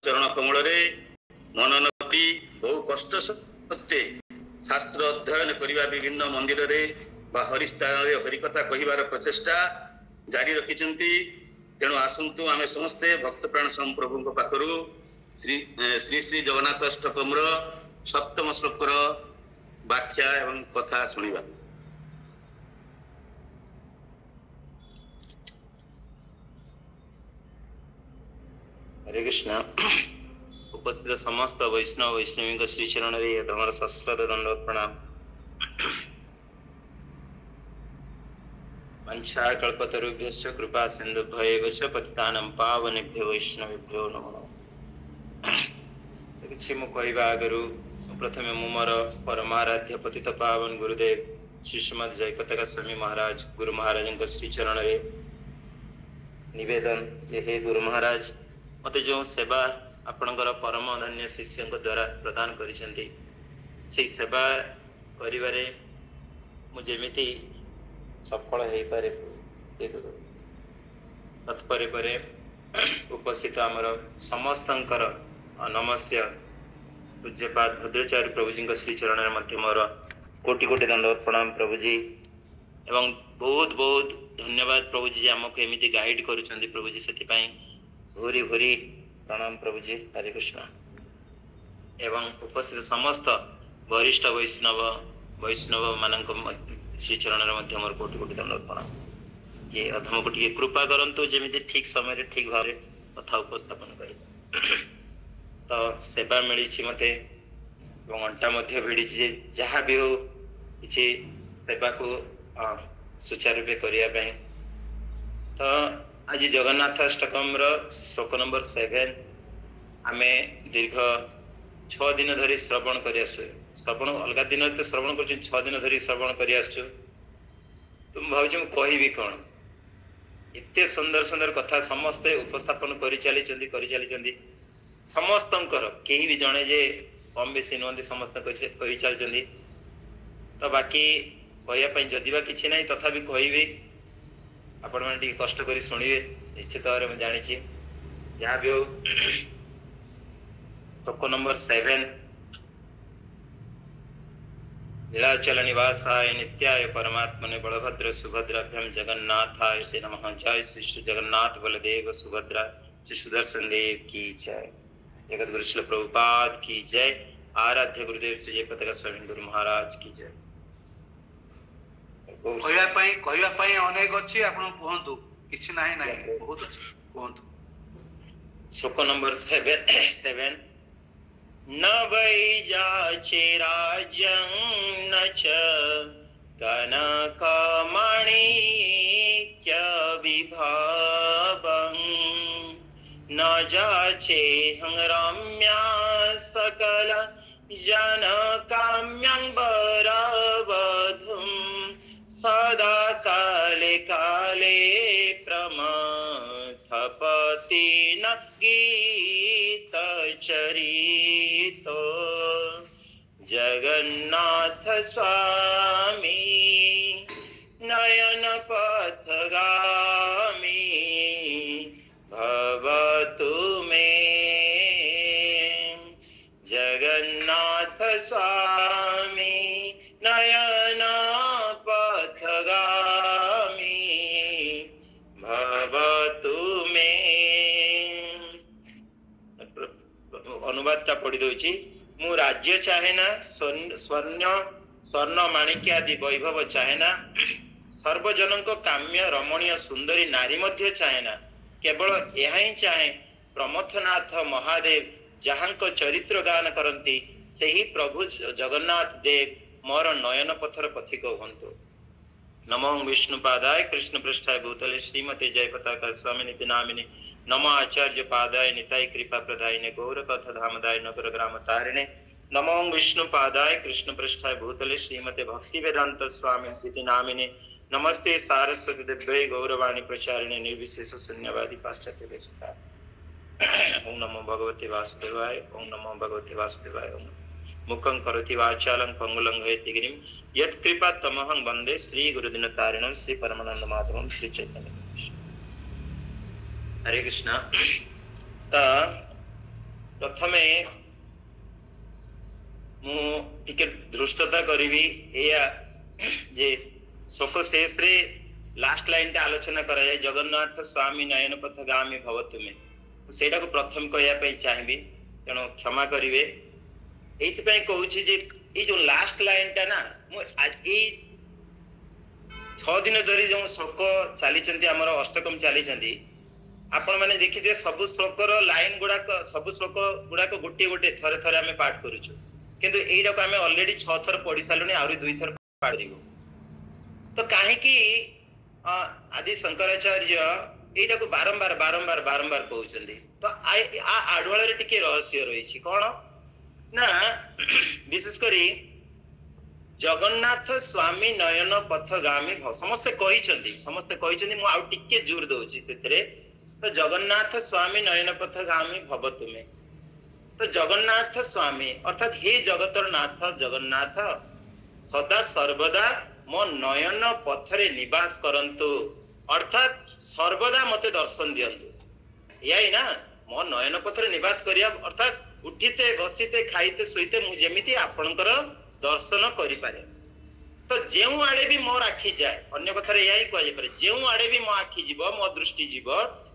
चरण कमल मनन करी बहु कष्ट सत्वे शास्त्र अध्ययन करने विभिन्न मंदिर हरिस्थान हरिकथा कहबार प्रचेषा जारी रखिंट। तेणु आसतु आम समस्ते भक्त प्राण सम प्रभु पाखर श्री श्री श्री जगन्नाथ अष्टकम सप्तम श्लोकर व्याख्या एवं कथा शुणा। हरे कृष्ण। उपस्थित समस्त वैष्णव वैष्णवी श्रीचरण धमर सश्रद्ध दंडवत प्रणाम। वंशा कल्पतरुभ्यश्च कृपा सिंधुभ्यैव च पतितानां पावनेभ्यो वैष्णवेभ्यो नमो नमः। किछि मु कहबा आगरु प्रथमे मु मोर परमाराध्य पतित पावन गुरुदेव श्री श्रीमद जयपताका स्वामी महाराज गुरु महाराज श्रीचरण निवेदन जे हे गुरु महाराज मते जो सेवा आपणकर परम धन्य शिष्य द्वारा प्रदान करिसेंती से सेवा करिवारे मु जेमिति सफल हो पारे तत्परे परे उपस्थित आमर समस्तंकर नमस्य पूज्यपाद भद्राचार्य प्रभुजी श्रीचरण मोर कोटि कोटि दंडवत प्रणाम प्रभुजी। एवं बहुत बहुत धन्यवाद प्रभुजी आमको एमती गाइड करुँच प्रभुजी से भूरी भूरी प्रणाम प्रभुजी। हरे कृष्ण। एवं उपस्थित समस्त वरिष्ठ वैष्णव मानक श्रीचरण मोर कोटि कोटि दंडवत प्रणाम। ये अधम को टे कृपा करंतु जेमिति ठीक समय ठीक भाव कथा उपस्थापन कर तो सेवा मिली मते अंटा भिड़ी जहाँ भी हो किसी सेवा को सुचारू रूपे करने। तो आज जगन्नाथ अष्टकम श्लोक नंबर 7 आम दीर्घ 6 दिन धरी श्रवण कर श्रवण अलग दिन तो श्रवण कर 6 दिन धरी श्रवण कर तुम भाव कहि कौन एते सुंदर सुंदर कथा समस्ते उपस्थापन कर चली समस्त कहीं भी जड़े जे कम बेसी नुहति समस्त कही चलती। तो बाकी कहवाई जदि बा कि ना तथापि कहबी आपण मैंने कष्ट कर शुणवे निश्चित भाव में जानी जहाँ भी हो। श्लोक नंबर 7 लीलाचल निवासाय नित्याय परमात्मने बलभद्र सुभद्राभ्याम जगन्नाथाय ते नमः। जय श्री जगन्नाथ बलदेव सुभद्रा श्री सुदर्शन देव की जय। जगत गुरु श्री प्रभुपाद की जय। आराध्य गुरुदेव श्री जयपताका स्वामी गुरु महाराज की जय। अनेक अच्छी आप कहतु किसी ना बहुत अच्छी कहतु। श्लोक नंबर 7 न वै जाचे राज्यं न च कनकमणिक्य विभवं न जाचे रम्या सकल जन काम्यं वरवधुं सदा काले काले प्रमथपति न गीत चरितो जगन्नाथ स्वामी नयन पथगामी भवतु मे। जगन्नाथ स्वामी नयन पथगामी भवतु मे। अनुवाद टा पढ़ी दउची। मु राज्य चाहे ना स्वर्ण माणिक्य आदि वैभव चाहे ना सर्वजन काम्य रमणीय सुंदरी नारी मध्य चाहे ना केवल यह ही चाहे प्रमथनाथ महादेव जहाँ चरित्र गान करती से ही प्रभु जगन्नाथ देव मोर नयन पथर पथिक हंतु। नमो विष्णुपादाय कृष्ण पृष्ठाय भूतले श्रीमते जयपताका स्वामी निति नामिने नमो आचार्य पादाय निताय कृपा प्रदायिने गौर कथा धामदाय नगर ग्राम तारिणे नमो विष्णुपादाय कृष्ण पृष्ठाय भूतले श्रीमते भक्ति वेदांत स्वामी निति नामिने नमस्ते सारस्वती देव्यै गौरवाणी प्रचारिणे निर्विशेष शून्यवादी पाश्चात्य देशता। ओम नमो भगवते वासुदेवाय। ओम नमो भगवते वासुदेवाय। ओम मुखं करोति वाचालं पंगुलंघयति गिरिं यत्कृपा तमहं वन्दे श्री गुरुदिनकारिणं श्री परमानंद माधवं श्री चैतन्य। हरे कृष्ण। प्रथमे मु टिके दृष्टता करिवि एया जे शोक शेष रे लास्ट लाइन टा आलोचना करा जाय जगन्नाथ स्वामी नयन पथगामी भवतु में सेटा को प्रथम कहया पे चाहिबी तेणु क्षमा करिवे एथि पे कहूची जे ए जो लास्ट लाइन टा ना मु आज ए 6 दिन धरि जो शोक चली चंती हमर अष्टकम चली चंती आपण माने देखिथे सब श्लोकर लाइन गुडा सब श्लोक गुडा को गोटे गोटे थरे थरे हमें पाठ करूछु किंतु एटा को हमें ऑलरेडी 6 थर पढी सालुनी आउरी 2 थर पाठ करिवो तो काहे की आदि शंकराचार्य एटा को बारंबार बारंबार बारंबार कहउचंदी तो आ आडवाळ रे टिके रहस्य रहिछि कोन ना विशेष करी जगन्नाथ स्वामी नयन पथगामी समस्त कहिचंदी मु आउ टिके जोर दउछि सेतरे तो जगन्नाथ स्वामी नयन पथगामी भवतु में तो जगन्नाथ स्वामी अर्थात हे जगतर नाथ जगन्नाथ सदा सर्वदा मो नयन पथरे निवास करंतु अर्थात सर्वदा मते दर्शन दियंतु यही ना मो नयन पथरे निवास करिया अर्थात उठिते बसिते खाइते सोइते मु जेमिति आपनकर दर्शन करि पारे तो जेउ आडे भी मोर आखी जाए अन्य कथारे यही कहै पारे जेउ आडे भी मो आखी जीव मो दृष्टि जीव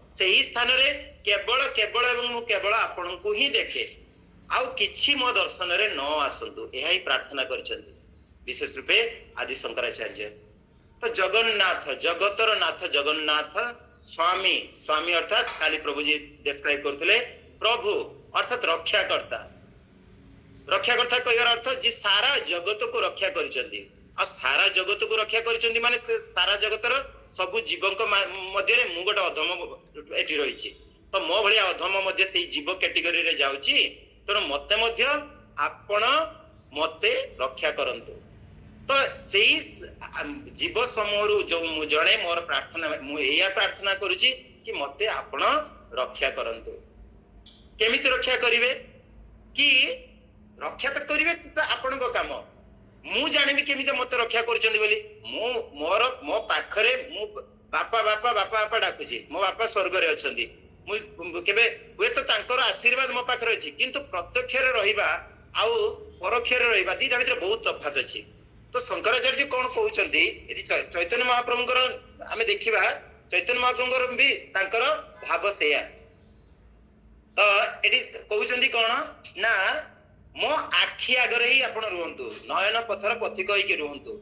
सही स्थान रे केवल केवल एवं मु केवल आपन को ही देखे आउ किछि मो दर्शन रे न आसंतु एही प्रार्थना करछन्ती विशेष रूपे आदि शंकराचार्य तो जगन्नाथ जगतर नाथ जगन्नाथ स्वामी स्वामी अर्थात खाली प्रभु जी डिस्क्राइब करथिले प्रभु अर्थात रक्षाकर्ता कहर अर्थ जे सारा जगत को रक्षा करछन्ती आ सारा जगत को रक्षा करछन्ती माने से सारा जगतर सब जीवक मध्य रे मु गोटे अधम एठी रहिछि तो मो भलिया अधम मध्य से जीव कैटेगरी रे जाउछि तो मते मध्य आपण मते रक्षा करंतु तो सेही जीव समूह जो मु जणे मोर प्रार्थना मु एया प्रार्थना करूछि कि मते आपण रक्षा करंतु केमिति रक्षा करिवे कि रक्षा तो करिवे आपण को काम मु जानिबि केमिति मते रक्षा करछन्ती बोली मु मोर मो पाखरे मु बापा बापा बापा बापा डाकुछि मो बापा स्वर्ग रे अछन्ती मु केबे हुए तो तांकर आशीर्वाद मो पाखरे अछि किंतु प्रत्यक्ष रे रहिबा आउ परोक्ष रे रहिबा दीटा भितर बहुत तफात अछि तो शंकराचार्य कोन कहउछन्ती एठी चैतन्य महाप्रभुଙ୍କର आमे देखिबा चैतन्य महाप्रभुଙ୍କର भी तांकर भाव सेया तो एठी कहउछन्ती कोन ना मो आखि आगरे ही आपण रुहंतु नयन पथर पथिक होई रुहंतु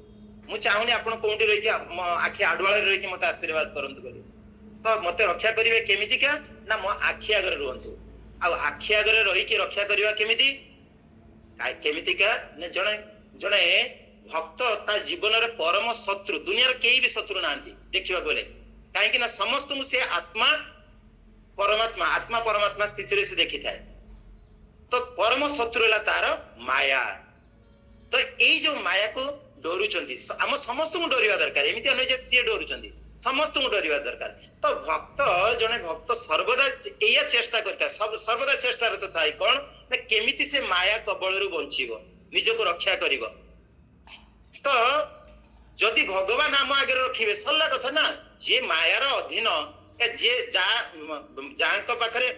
मु चाहुनी आपण कोंटी रही कि मो आखि आडवाळ रही कि मते आशीर्वाद करंतु बोली तो मते रक्षा करिवे केमिति का ना मो आखि आगरे रुहंतु आ आखि आगरे रही कि रक्षा करिवा केमिति केमिति का ने जणे जणे भक्त ता जीवन रे परम शत्रु दुनिया रे केही भी शत्रु नांती देखिबा बोले काहे कि ना समस्त मु से आत्मा परमात्मा स्थिति रे से देखि थाए तो परम शत्रु ला तार माया तो एई जो माया को डरुचंती हम समस्त को डरिवा दरकार एमिति अने जे से डरुचंती समस्त को डरिवा दरकार तो भक्त जने भक्त सर्वदा एया चेष्टा करता सर्वदा चेष्टा रत थाई कोन ना केमिति से माया कबळ रु बंचिबो निज को रक्षा करिवो तो जदि भगवान नाम आगे रखिबे सल्ला कथा ना जे मायार अधीन जे जांक पाखरे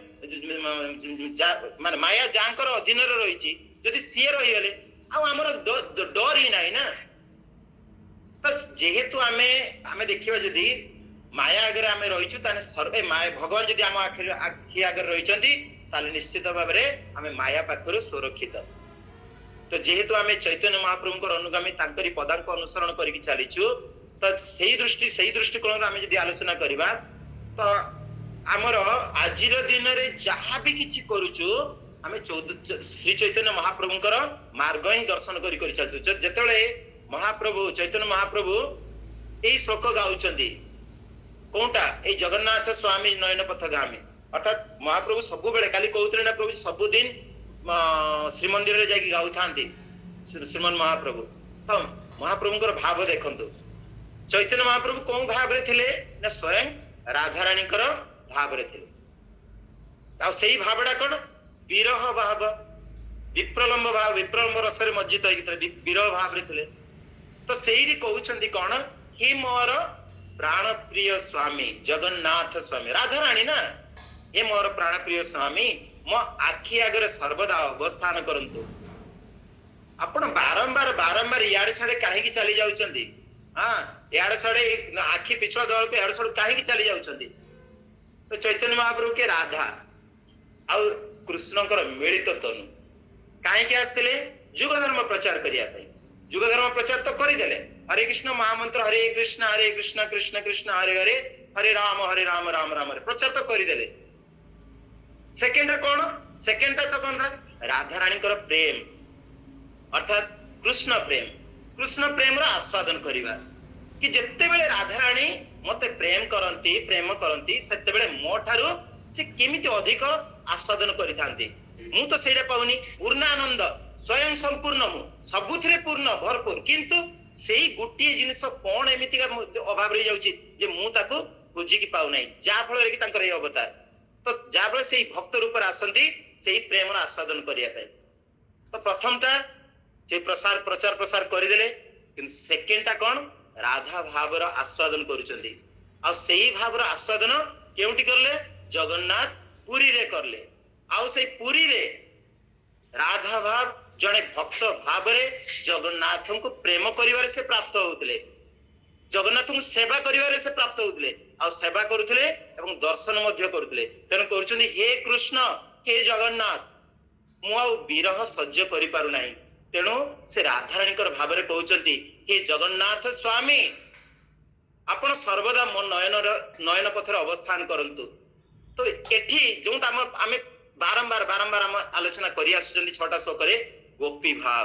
माने माया जांकर अधीन रे रहिछि जदि सी रही गले आ हमर डर ही नाही ना तो जेहेतु आमे देखिबा जदि माया आगे आमे रहिछु ताने सर्वे माया भगवान जदि हम आखि आगे रहिचंती ताले निश्चित भाबरे आमे माया पाखरु सुरक्षित तो जेहेतु आमे चैतन्य महाप्रभुଙ୍କର अनुगामी तांकरी पदांक अनुसरण करिकि चलीछु तो सेही दृष्टिकोण आमे जदि आलोचना करिबा तो आमर आजिर दिन रे जहा भी किछि करूछु आमे श्री चैतन्य महाप्रभुଙ୍କର मार्ग ही दर्शन करि चलछु जेतेले महाप्रभु चैतन्य महाप्रभु एई श्लोक गाउचंदी कोनटा एई जगन्नाथ स्वामी नयन पथगामी अर्थात महाप्रभु सब बेले काली कहउतले ना प्रभु सब दिन श्री मंदिर रे जाकी गाउ थांती श्रीमन महाप्रभु तो महाप्रभुଙ୍କର भाव देखंतु चैतन्य महाप्रभु कोन भाव रे थिले ना स्वयं राधा रानी कर भाव रे थिले आ सेही भावडा कोन विरह भाव विप्रलंब रस रे मज्जित होई कि विरह भाव रे थिले तो सेही कहउछंती कोन हे मोर प्राण प्रिय स्वामी जगन्नाथ स्वामी राधा रानी ना हे मोर प्राण प्रिय स्वामी मो आखि आगे सर्वदा अवस्थान करंतु आपण बारंबार बारंबार इाड़े साड़े कहीं चली जाउछंदी हाँ इाड़े साड़े आखि पिछला दल पे इाड़े साड़े कहीं चली जाउछंदी तो चैतन्य महाप्रभु के राधा आउ कृष्णकर मिलित तनु कहीं आसते जुग धर्म प्रचार करने जुग धर्म प्रचार तो करदेले हरे कृष्ण महामंत्र हरे कृष्ण कृष्ण कृष्ण हरे हरे हरे राम राम राम हरे प्रचार तो करदेले सेकेंड कौन सेकेंड तो कौन था राधा रानी प्रेम अर्थात कृष्ण प्रेम आस्वादन करवा कि जिते बेले राधा रानी मते प्रेम करती सेते बेले मो ठारू से केमिति अधिक आस्वादन करिथांती मु तो सेडा पाउनी पूर्णानंद स्वयं संपूर्ण मु सबुथिरे पूर्ण भरपूर किंतु सेही गोटे जिनिस कोन एमिति अभाव रही जाउची जे मु ताको बुझी की पाउ नै जा फल रे कि तांकर ए अवतार तो जा फल सेही भक्त रूप रे आसंती सेही प्रेम आस्वादन करिया पे तो प्रथमटा से प्रचार प्रसार करदेले किंतु सेकेंडटा कोन राधा भावर आस्वादन करूचंदी आ सेही भावर आस्वादन केउटी करले जगन्नाथ पुरी रे करले आ से पुरी रे राधा भाव जड़े भक्त भाव रे जगन्नाथ को प्रेम करिवारे से प्राप्त होउतले जगन्नाथ को सेवा करिवारे से प्राप्त होउतले आ सेवा करूतले एवं दर्शन मध्य करूतले तेन करूचंदी हे कृष्ण हे जगन्नाथ मु आ विरह सह्य करि पारु नाही तेणु से राधाराणी भाव रे कहउचंदी हे जगन्नाथ स्वामी आपण सर्वदा मो नयन पथर अवस्थान करंतु तो एठी जोंटा आमे बारंबार बारंबार हम आलोचना करी आसुचंदी छटा श्लोकरे गोपी भाव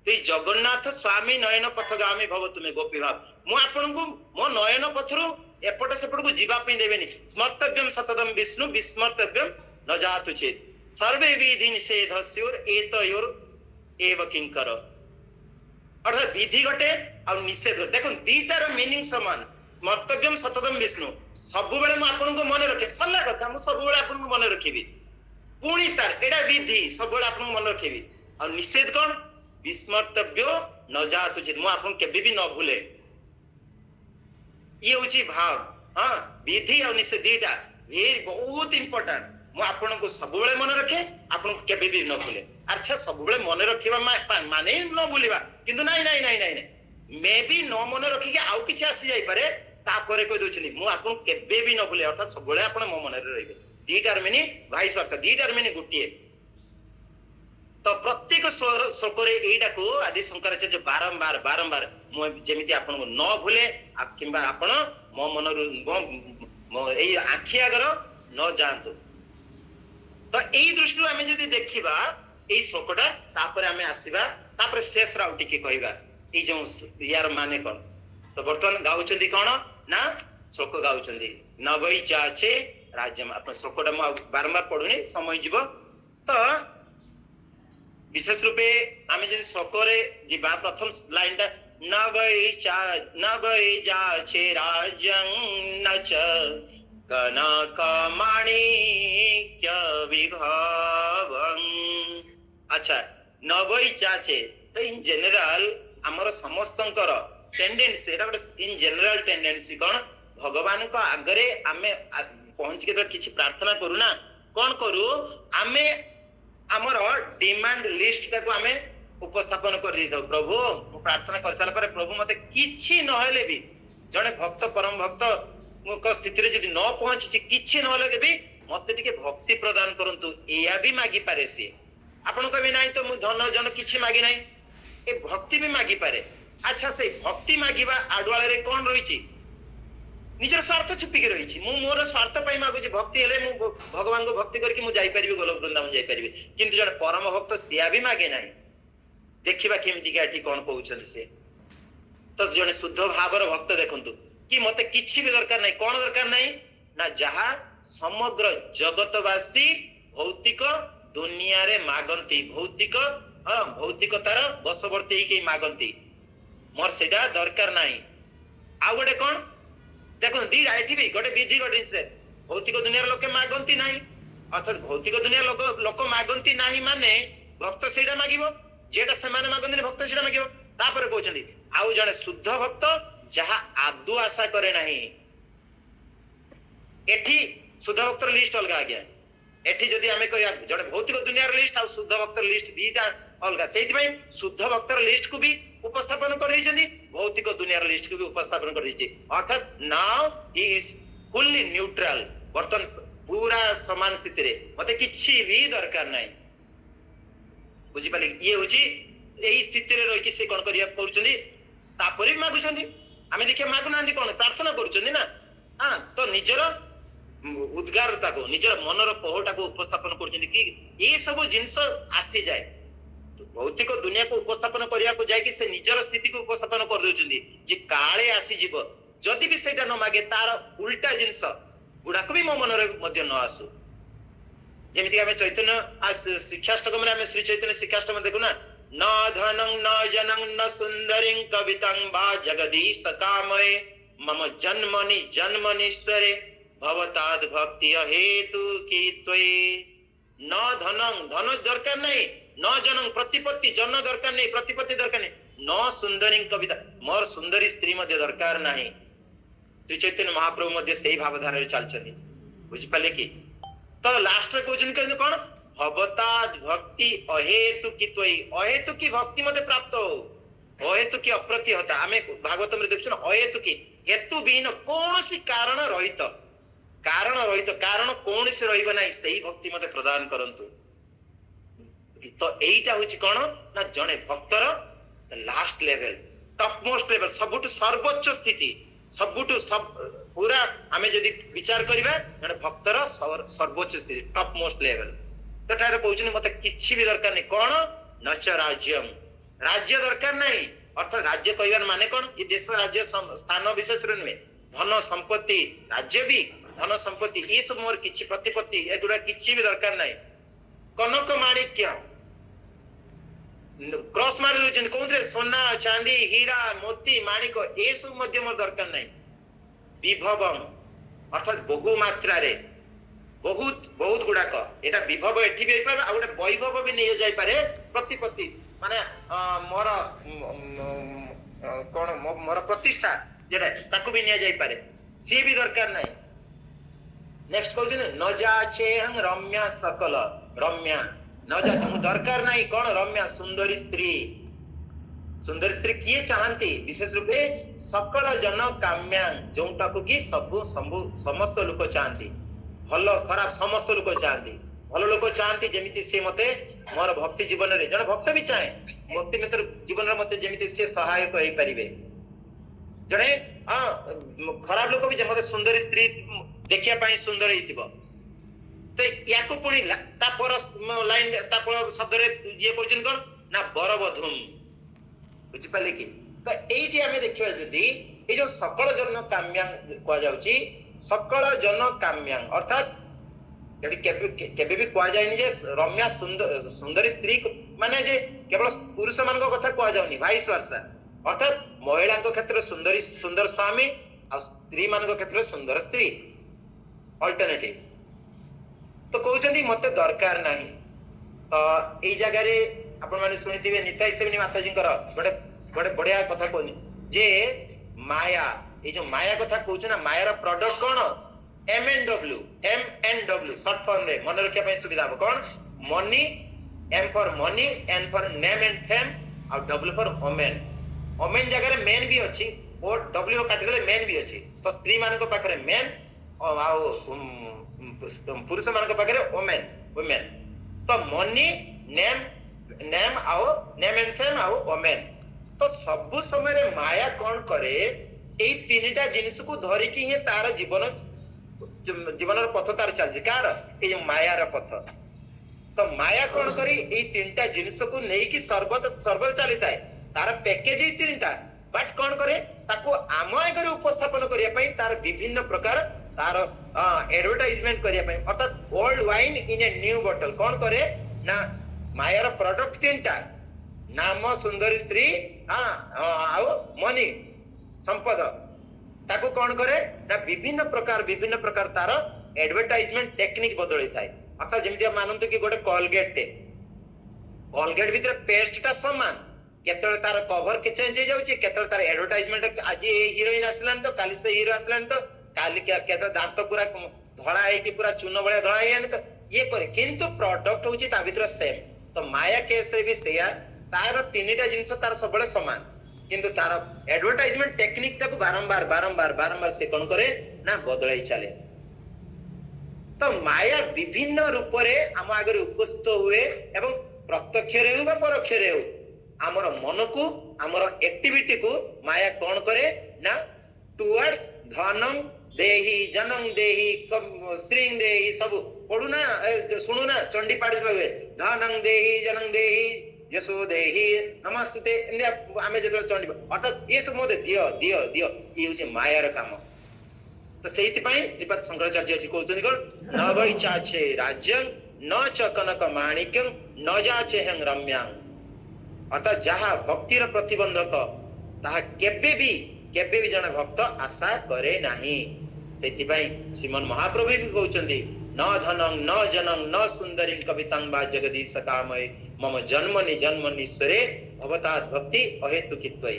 तो जगन्नाथ स्वामी नयन पथगामी भव तुमे गोपी भाव मु आपनकु मो नयन पथरु एपट सेपट को जीवा पे देबेनी स्मर्तव्यम सततम विष्णु विस्मर्तव्यम न जातु चेत सर्वे विधि निषेधस्योर एतयोर एव किंकर अर्थात विधि गटे और निषेध देखो दीटार मीनिंग समान स्मर्तव्यम सततम विष्णु सब बेले मु आपनकु मन रखे सल्ला कथा मु सब बेले आपनकु मन रखिबी पुणी तार एडा विधि सब बेले आपनकु मन रखिबी और निषेध कौन विस्मर्तव्य न जातु चेत मु आपन केबे भी न भूले ये होची भाव हाँ विधि और निषेध दीटा वेरी बहुत इंपोर्टेंट मु आपनको सब बेले मन रखे आपनको केबे भी न भूले अच्छा सब बेले मन रखिबा माने न भूलिबा किंतु नाही नाही नाही नाही मे भी न मन रखि के आउ किछ आसी जाई पारे तापरे कोइ दोचनी मु आपन केबे भी न भूले अर्थात सब बेले आपन मो मन रे रहिबे दीटार मिनी वाइस वर्सा दीटार मिनी गुटिए तो प्रत्येक श्लोक रे एटा को आदि शंकराचार्य बारंबार बारंबार मु जेमिति आपन को न भूले किबा आपन मो मन रु एई आखि आगर न जानतु तो एई दृष्टि आमे जदि देखिबा एई श्लोकटा तापरे आमे आसीबा तापरे शेष राउ टिके कहबा एई जो यार माने कोन तो वर्तमान गाउचंदी कोन ना श्लोक गाउचंदी नवई चाचे राज्यम अपन श्लोकटा म बारंबार पढुनी समय जीव तो विशेष रूपे आमे जदि श्लोक रे जीवा प्रथम लाइनटा नवई जाचे राज्यं नच कनक माणिक्य विभवं अच्छा नवई चाचे तो इन जनरल हमर समस्तंकर tendency Etah in general tendency कोन भगवान को आगरे आमे पहुंच के तो किछि प्रार्थना करू ना कोन करू आमे हमर डिमांड लिस्ट को आमे उपस्थापन कर दिथौ प्रभु मु प्रार्थना कर साला पर प्रभु मते किछि न हेले भी जने भक्त परम भक्त को स्थिति रे जदि न पहुंची किछि न हेले भी मते टिके भक्ति प्रदान करंतु एया भी मागी पारे से आपन कबे नाही तो मु धन जन किछि मागी नाही ए भक्ति भी मागी पारे अच्छा से भक्ति मागिबा आडवाळे रे कोन रहिछि निजर स्वार्थ छुपी के रहिछि मु मोर स्वार्थ पई मागुछि भक्ति हेले मु भगवान को भक्ति करके मु जाई परिबि गोलोक वृंदावन जाई परिबि किंतु जने परम भक्त सिया भी मागे नाही देखिबा केमति के आठी कोन कहउछन से तो जने शुद्ध भावर भक्त देखंतु कि मते किछि भी दरकार नाही कोन दरकार नाही ना जहा समग्र जगतवासी भौतिक दुनिया रे मागंती भौतिक भौतिकतार बसवर्ती के मागंती मोर सेटा दरकार नाही आ गोटे कोन देखो दी आइठी भी गोटे विधि गोटे से भौतिक दुनिया रे लोके मागंती नाही अर्थात भौतिक दुनिया लोक मागंती नाही माने भक्त सेटा मागिबो जेटा समान मागंती भक्त सेटा मागिबो तापर कहउछंदी आउ जने शुद्ध भक्त जहा आदु आशा करे नाही एठी शुद्ध भक्तर लिस्ट अलगा आ गया एठी जदि आमे कहिया जड़े भौतिक दुनियार लिस्ट आ शुद्ध भक्तर लिस्ट दीटा अलगा सेति शुद्ध भक्तर लिस्ट को भी उपस्थापन कर दैछन्ती भौतिक दुनियार लिस्ट को भी उपस्थापन कर दैछि अर्थात now he is fully neutral बर्तन पूरा समान स्थिति रे मते किछि भी दरकार नै बुझि पाले ये होछि एही स्थिति रे रहि कि से कोन करिया करूछन्ती तापरे भी मागुछन्ती आमे देखिया मागु नांती कोन प्रार्थना करूछन्ती ना हां तो निजर उद्गारता को निजर मनर पहटा को उपस्थापन करूछन्ती कि ये सब जिंस आसी जाए तो भौतिक दुनिया को उपस्थापन करिया को जाय कि से निजर स्थिति को उपस्थापन कर देउछन्ती जे काळे आसी जीव जदि भी सेटा न मागे तार उल्टा जिंस गुडा को भी मो मनरे मध्य न आसु जेमिति आमे चैतन्य शिक्षाष्टकम रे आमे श्री चैतन्य शिक्षाष्टकम देखु ना न धनं न जनं न सुंदरिं कवितं वा जगदीश कामये मम जन्मनीश्वरे भवताद भक्ति हेतु की त्वये न धनं धन दरकार नहीं न जनं प्रतिपत्ति जन दरकार नहीं प्रतिपत्ति दरकार नहीं न सुंदरिं कविता मोर सुंदरी स्त्री मध्य दरकार नहीं श्री चैतन्य महाप्रभु मध्य सही भावधारा चलछन्ती बुझि पाले कि तो लास्ट रे कहउछन कोन भवताद भक्ति अहेतु की त्वयि अहेतु की भक्ति मते प्राप्त हो अहेतु की अप्रतिहता आमे भागवतम रे देखछन अहेतु की हेतु बिन कोनोसी कारण रहित कारण कोनोसी रहिबा नै सही भक्ति मते प्रदान करंतु तो एइटा होछि कोन ना जणे भक्तर last level topmost level सबुटु सर्वोच्च स्थिति सबुटु सब पूरा आमे जदि विचार करिबा जणे भक्तर सर्वोच्च स्थिति टॉप मोस्ट लेवल तो तारे कहउछन मते किछि भी दरकार नै कोन नच राज्यम राज्य दरकार नै अर्थात राज्य कहबार माने कोन कि देश राज्य स्थान विशेष रे नै धन संपत्ति राज्य भी धन संपत्ति ये सब मोर किछि प्रतिपत्ति एगुडा किछि भी दरकार नै कनक माणिक्य क्रॉस मार दोछन कोंद्रे सोना चांदी हीरा मोती माणिक ए सब मध्य मोर दरकार नै विभवम अर्थात बहु मात्रा रे बहुत बहुत गुडाक एटा विभव एठी भी पार आ गोटे वैभव भी नहीं जाई पारे प्रतिपत्ति माने मोर कोन मोर प्रतिष्ठा जेटा ताकू भी नहीं जाई पारे सी भी दरकार नै नेक्स्ट कहउछन न जाचे हम रम्या सकल रम्या न जाचे मु दरकार नै कोन रम्या सुंदरी स्त्री किए चाहती विशेष रूपे सकल जन काम्या जोटा को कि सब समस्त लोक चाहती भल खराब समस्त लोक चाहती भल लोक चाहती जेमिति से मते मोर भक्ति जीवन रे जन भक्त भी चाहे भक्ति मित्र जीवन रे मते जेमिति से सहायक होई परिबे जने खराब लोक भी जे मते सुंदर स्त्री देखिया पाई सुंदर हितिबो तो याको पुणी ता पर लाइन ता पर शब्द रे ये करछन कोन ना बरबधुम बुझि पाले कि तो एठी हमें देखिबा जदी ए जो सकल जन काम्या को जाउची सकल जन काम्या अर्थात यदि केबे भी को जायनी जे रम्या सुंदरी स्त्री माने जे केवल पुरुष मान को कथा को जाउनी वाइस वर्षा अर्थात महिला को क्षेत्र सुंदर स्वामी और स्त्री मान को क्षेत्र सुंदर स्त्री अल्टरनेटिव तो कहउचंदी मते दरकार नाही तो एई जगह रे आपण माने सुनिथिबे निताई सेवनी माताजी कर बड़े बढ़िया कथा कोनी जे माया ए जो माया कथा कहउछ ना माया रा प्रोडक्ट कोन M N W short form रे मन रखिया पय सुविधा हो कोन money M for money N for name and fame और डब्ल्यू फॉर ओमेन जगह रे मेन भी अछि और डब्ल्यू काटि देले मेन भी अछि तो स्त्री मान को पाखरे मेन और पुरुष मान को पाखरे वुमेन तो मनी नेम आओ नेम एंड फेम आओ ओमेन तो सब समय रे माया कौन करे एई तीनटा जिनिस को धरि कि हे तार जीवन पथ तार चल कार ए माया र पथ तो माया कौन करी एई तीनटा जिनिस को नै कि सर्वदा चलिता है तार पैकेज ही तीनटा बट कौन करे ताको आमय करे उपस्थापन करिया पई तार विभिन्न प्रकार तार एडवर्टाइजमेंट करिया पई अर्थात old wine in a new bottle कौन करे ना माया र प्रोडक्ट तीनटा नाम सुंदरी स्त्री आओ मनी संपद ताको कौन करे ना विभिन्न प्रकार तार एडवर्टाइजमेंट टेक्निक बदली थाए अर्थात जेमिति मानंतु कि गोटे कोलगेट भीतर पेस्ट टा समान केतळे तार कवर के चेंज हो जाउची केतळे तार एडवर्टाइजमेंट आज ए हीरोइन आसलान तो काली से हीरो आसलान तो काली केतळे दांत पूरा धळा है कि पूरा चून बळे धळा है तो ये करे किंतु प्रोडक्ट होची ता भीतर सेम तो माया केस रे भी सेया तार तीनटा जिंस तार सबले समान किंतु तार एडवर्टाइजमेंट टेक्निक ताको बारंबार बारंबार बारंबार से कोन करे ना बदलाई चले तो माया विभिन्न रूप रे हम आगे उपस्थित हुए एवं प्रत्यक्ष रे हो परोक्ष रे हो हमर मन को हमर एक्टिविटी को माया कोन करे ना टुवर्ड्स धनम देही जनम देही स्त्रीं देही सब पढ़ू ना सुनू ना चंडी पाठ रहे धनम देही जनम देही यशो देही नमस्ते आमे जतल चंडी अर्थात ये सब मते दियो दियो दियो ये होचे माया र काम तो सेहिति पई श्रीपाद शंकराचार्य जी कहउतनी कोन न वै चाचे राज्यं न च कनक माणिक्यं न जाचे हं रम्यां अर्थात जहा भक्तिर प्रतिबंधक ताहा केबे भी जन भक्त आशा करे नाही सेति पई श्रीमन महाप्रभु भी कहउचंदी न धनं न जनं न सुंदरीं कवितां वा जगदीश कामय मम जन्मनि स्वरे भवतात् भक्ति अहेतुकित्वै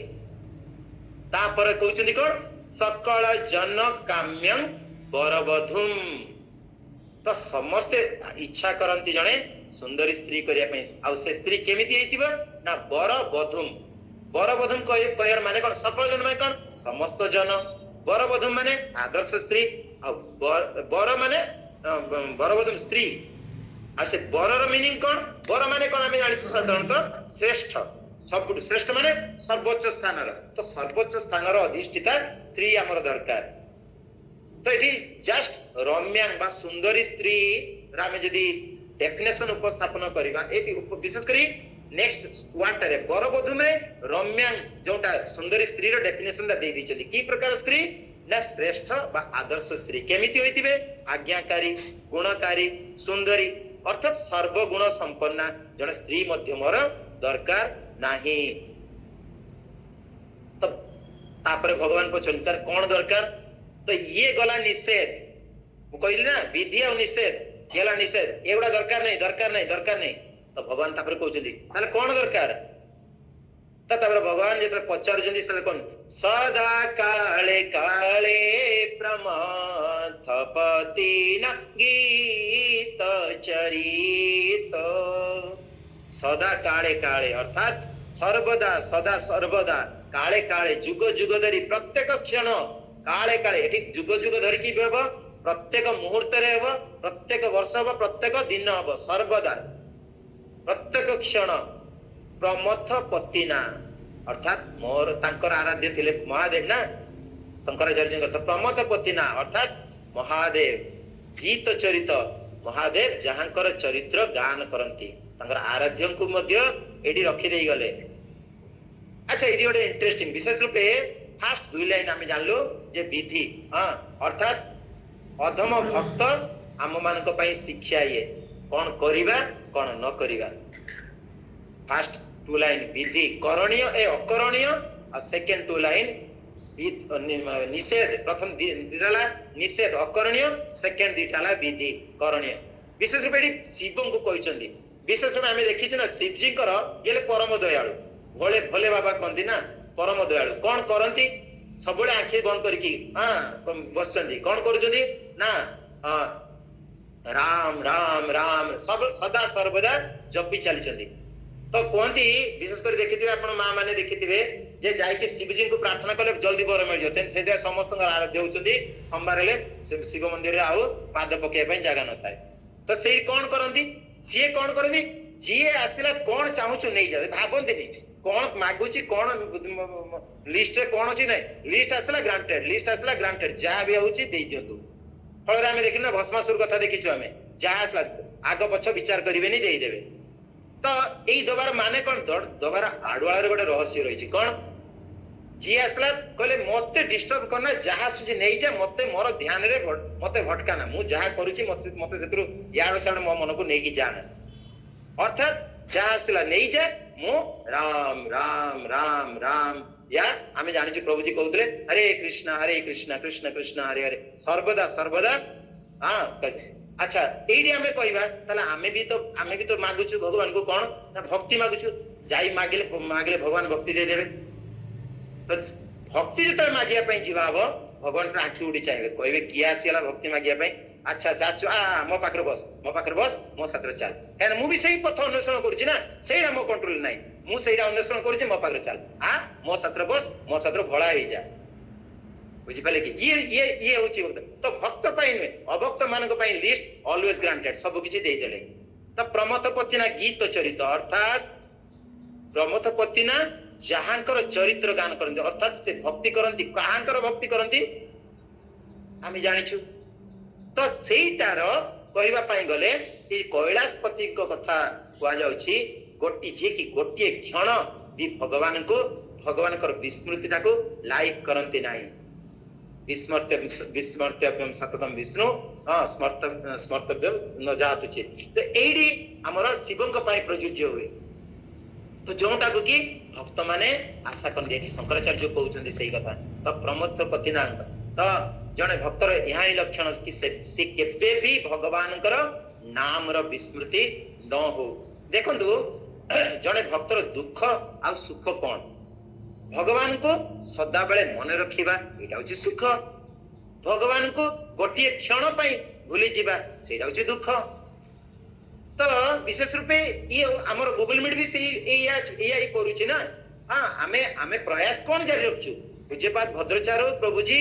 तापर कहउचंदी कोन सकल जन काम्यं वरवधुम तो समस्ते इच्छा करंती जने सुंदरी स्त्री करिया पई आ से स्त्री केमिति हेतिबा ना वरवधुम कहर माने कोन सकल जन माने कोन समस्त जन वरवधुम माने आदर्श स्त्री आ वर माने वरवधुम स्त्री आ से वरर मीनिंग कोन वर माने कोन हम जानि साधारणतः श्रेष्ठ सबुठ श्रेष्ठ माने सर्वोच्च स्थानर तो सर्वोच्च स्थानर अधिष्ठिता स्त्री हमर दरकार तो एठी जस्ट रम्यांग बा सुंदरी स्त्री रामे जदी डेफिनेशन उपस्थापन करिबा ए विशेष करी नेक्स्ट क्वार्टर रे वरवधु में रम्यांग जोटा सुंदरी स्त्री रो डेफिनेशन ला दे दिचली की प्रकार स्त्री ना श्रेष्ठ बा आदर्श स्त्री केमिति होइतिबे आज्ञाकारी गुणकारी सुंदरी अर्थात सर्वगुण संपन्ना जण स्त्री मध्य मोर दरकार नाही तो तापर भगवान पचन तार कोन दरकार तो ये गला निषेध मु कहली ना विधि और निषेध केला निषेध एगुडा दरकार नहीं तो भगवान तापर कहउछथि ताले कोन दरकार तापर भगवान जेतर पचारुछथि से कोन सदा काले काले प्रमथपति न गीत चरित सदा काले काले अर्थात सर्वदा सदा सर्वदा काले काले जुग जुग धरी प्रत्येक क्षण काले काले एठी जुग जुग धरी की बेब प्रत्येक मुहूर्त रे हबो प्रत्येक वर्ष हबो प्रत्येक दिन हबो सर्वदा प्रत्येक क्षण प्रमथ पतिना अर्थात मोर तांकर आराध्य थिले महादेव ना शंकराचार्य तो प्रमथ पतिना अर्थात महादेव गीत चरित महादेव जहांकर चरित्र गान करंती तांकर आराध्य को मध्य एडी रखि देई गले अच्छा एडी ओडे इंटरेस्टिंग विशेष रूपे फास्ट दुई लाइन आमे जानलो जे विधि हां अर्थात अधम भक्त आम मान को शिक्षा ये कौन करिबा कौन न करिबा फास्ट टू लाइन विधि करणीय ए अकरणीय और सेकंड टू लाइन निषेध प्रथम दिराला निषेध अकरणीय सेकंड दिटाला विधि करणीय विशेष रूप शिव को कहते विशेष रूप आम देखी ना शिवजी ये परम दयालु भोले भोले बाबा कहती ना परम दयालु कौन करती सब आखि बंद करके बस कौन कर ना राम राम राम सब सदा सर्वदा जपी चली तो कहती विशेष कर देखिए आपण माँ मैंने देखिए जे जाके शिवजी को प्रार्थना कले जल्दी बर मिल जाए समस्त आराध्य होती सोमवार शिव मंदिर में आउ पाद पकड़ जगह न था तो से कौन करती सी कौन करती जी आसला कौन चाहूँ नहीं जाए भावती कौन मागुची कौन लिस्ट कौन अच्छी ना लिस्ट आसला ग्रांटेड जहाँ भी हूँ दे दिंतु फल आम देखना भस्मासुर कथा देखीचु आम जहाँ आसला आग पछ विचार करेंगे देदेवे तो यही दबार माने कौन दबार आड़ुआर गोटे रहस्य रही कौन जी आसला कहले मते डिस्टर्ब करना जहाँ सुझी नहीं जा मते मोर ध्यान रे मते भटकाना मु जहाँ करूची मते सेतरु याड साड मो मन को नहीं जाना अर्थात जहाँ आसला नहीं जा मु राम राम राम राम या आमे जानि प्रभु जी कहउतले हरे कृष्ण कृष्ण कृष्ण हरे हरे सर्वदा सर्वदा हां अच्छा एडी आमे कहबा तले आमे भी तो मागुछु भगवान को कोन ना भक्ति मागुछु जाई मागिले भगवान भक्ति दे देबे तो भक्ति जतले मागिया पई जीवा हबो भगवान से आखि उडी चाहिए कहबे किया आसीला भक्ति मागिया पई अच्छा जाचु मो पाखरे बस मो साथरे चल काहे मु भी सही पथ अन्वेषण करूची ना सेटा मो कंट्रोल नाही मु सेटा अन्वेषण करूची मो पाखरे चल मो साथरे बस मो साथरे भळा होई जा बुझी पाले कि ये होची भक्त तो भक्त पाई नुहे अभक्त मानक पाई लिस्ट ऑलवेज ग्रांटेड सब किछि देई देले तो प्रमथ पतिना गीत चरित अर्थात प्रमथ पतिना जहांकर चरित्र गान करंती अर्थात से भक्ति करंती कहांकर भक्ति करंती आमी जानिछु तो सेटार कहबा पाई गले ई कैलाशपति को कथा कुआ जाउची गोटी जे कि गोटिए क्षण भी भगवान को विस्मृतिटा को लाइक करंती नाही विस्मर्त्यव्यम सततम विष्णु स्मर्तव्यम न जातुचे तो एडी हमर शिवंक पाई प्रयोज्य हुए तो जोटा को कि भक्त माने आशा करते एठी शंकराचार्य कहउचंदी सही कथा तो प्रमथ पतिना तो जने भक्तर यहाँ ही लक्षण कि से केबे भी भगवान कर नाम रो विस्मृति न हो देखंतु जने भक्तर दुख आ सुख कोन भगवान को सदा बेले मन रखिबा एटा होची सुख भगवान को गोटिए क्षण पई भूली जिबा सेटा होची दुख तो विशेष रूपे ये हमर गूगल मीट भी से एआई करूची ना हां हमें प्रयास कोन जारी रखछु पूज्यपाद भद्राचार्य प्रभु जी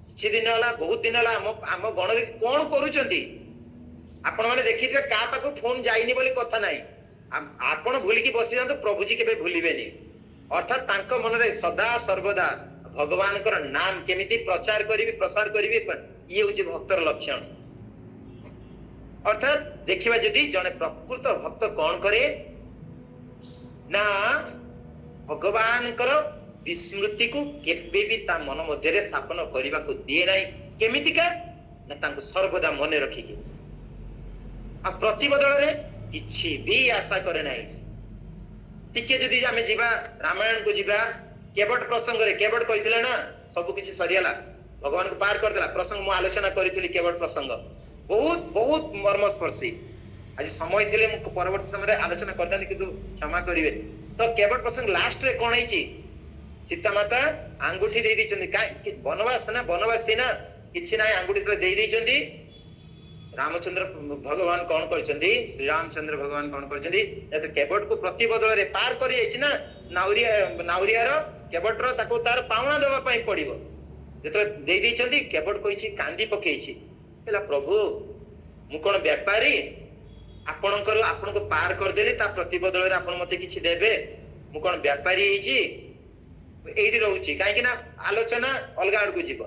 किछि दिन होला बहुत दिन होला हम गण कोन करूचंती आपण माने देखिबे का पाको फोन जाइनी बोली कथा नाही आपण भूली की बसी जांतो प्रभु जी केबे भूलिबेनी अर्थात तांको मन रे सदा सर्वदा भगवान कर नाम केमिति प्रचार करिवे ये होची भक्तर लक्षण अर्थात देखिबा जदी जने प्रकृत भक्त कोन करे ना भगवान कर विस्मृति को केबे भी ता मन मध्य रे स्थापन करिबा को दिए नाही केमिति का ना तांको सर्वदा मने रखिके आ प्रतिबदल रे किछि भी आशा करे नाही टिके जदी आमे जिबा रामायण को जिबा केवट प्रसंग रे केवट कहितले ना सब किछि सरियाला भगवान को पार कर देला प्रसंग मु आलोचना करितली केवट प्रसंग बहुत बहुत मर्मस्पर्शी आज समय थिले मु परवर्ती समय रे आलोचना करतानी किंतु क्षमा करिवे तो केवट प्रसंग लास्ट रे कोन हैची सीता माता अंगूठी दे दी काई बनवास ना बनवासी ना किछि ना अंगूठी दे दी रामचंद्र भगवान कौन करचंदी श्री रामचंद्र भगवान कौन करचंदी तो केवट को प्रतिबदल रे पार करि जाइछि ना नाउरिया रो केवट रो ताको तार पावना देबा पई पड़िबो जेतले दे दैछंती केवट कहिछि कांदी पकेइछि हेला प्रभु मु कोन व्यापारी आपन को पार कर देली ता प्रतिबदल रे आपन मते किछि देबे मु कोन व्यापारी हिछि एठी रहउछि काहे कि ना आलोचना अलगा आड़ को जीव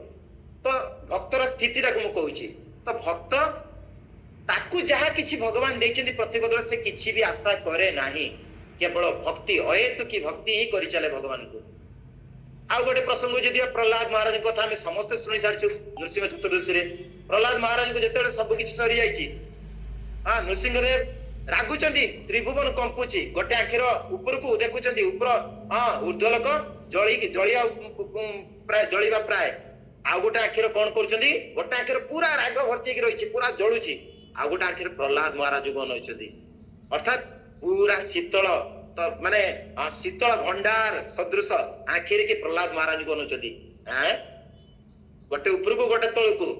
तो भक्तर स्थिति को मु कहउछि तो भक्त ताकू जहा किछि भगवान देइछन्ती प्रतिबदल से किछि भी आशा करे नाही केवल भक्ति अहेतु की भक्ति ही करि चले भगवान को आ गोटे प्रसंग जदि प्रहलाद महाराज कथा हम समस्त सुनि सारछु नृसिंह चतुर्दशी रे प्रहलाद महाराज को जेतेले सब किछि सरी जाइछि हां नृसिंह देव रागुचंती त्रिभुवन कंपुची गोटे आखिर ऊपर को देखुचंती ऊपर हां ऊर्ध्वलोक जळिया प्राय जळिबा प्राय आ गोटे आखिर कोन करचंती गोटे आखिर पूरा राग भर्ती की रहिछि पूरा जळुछि आ गोटे आखिर प्रहलाद महाराज को नइछंती अर्थात पूरा शीतल तो माने शीतल भंडार सदृश आखिर के प्रहलाद महाराज को नइछंती हैं गोटे ऊपर को गोटे तळ को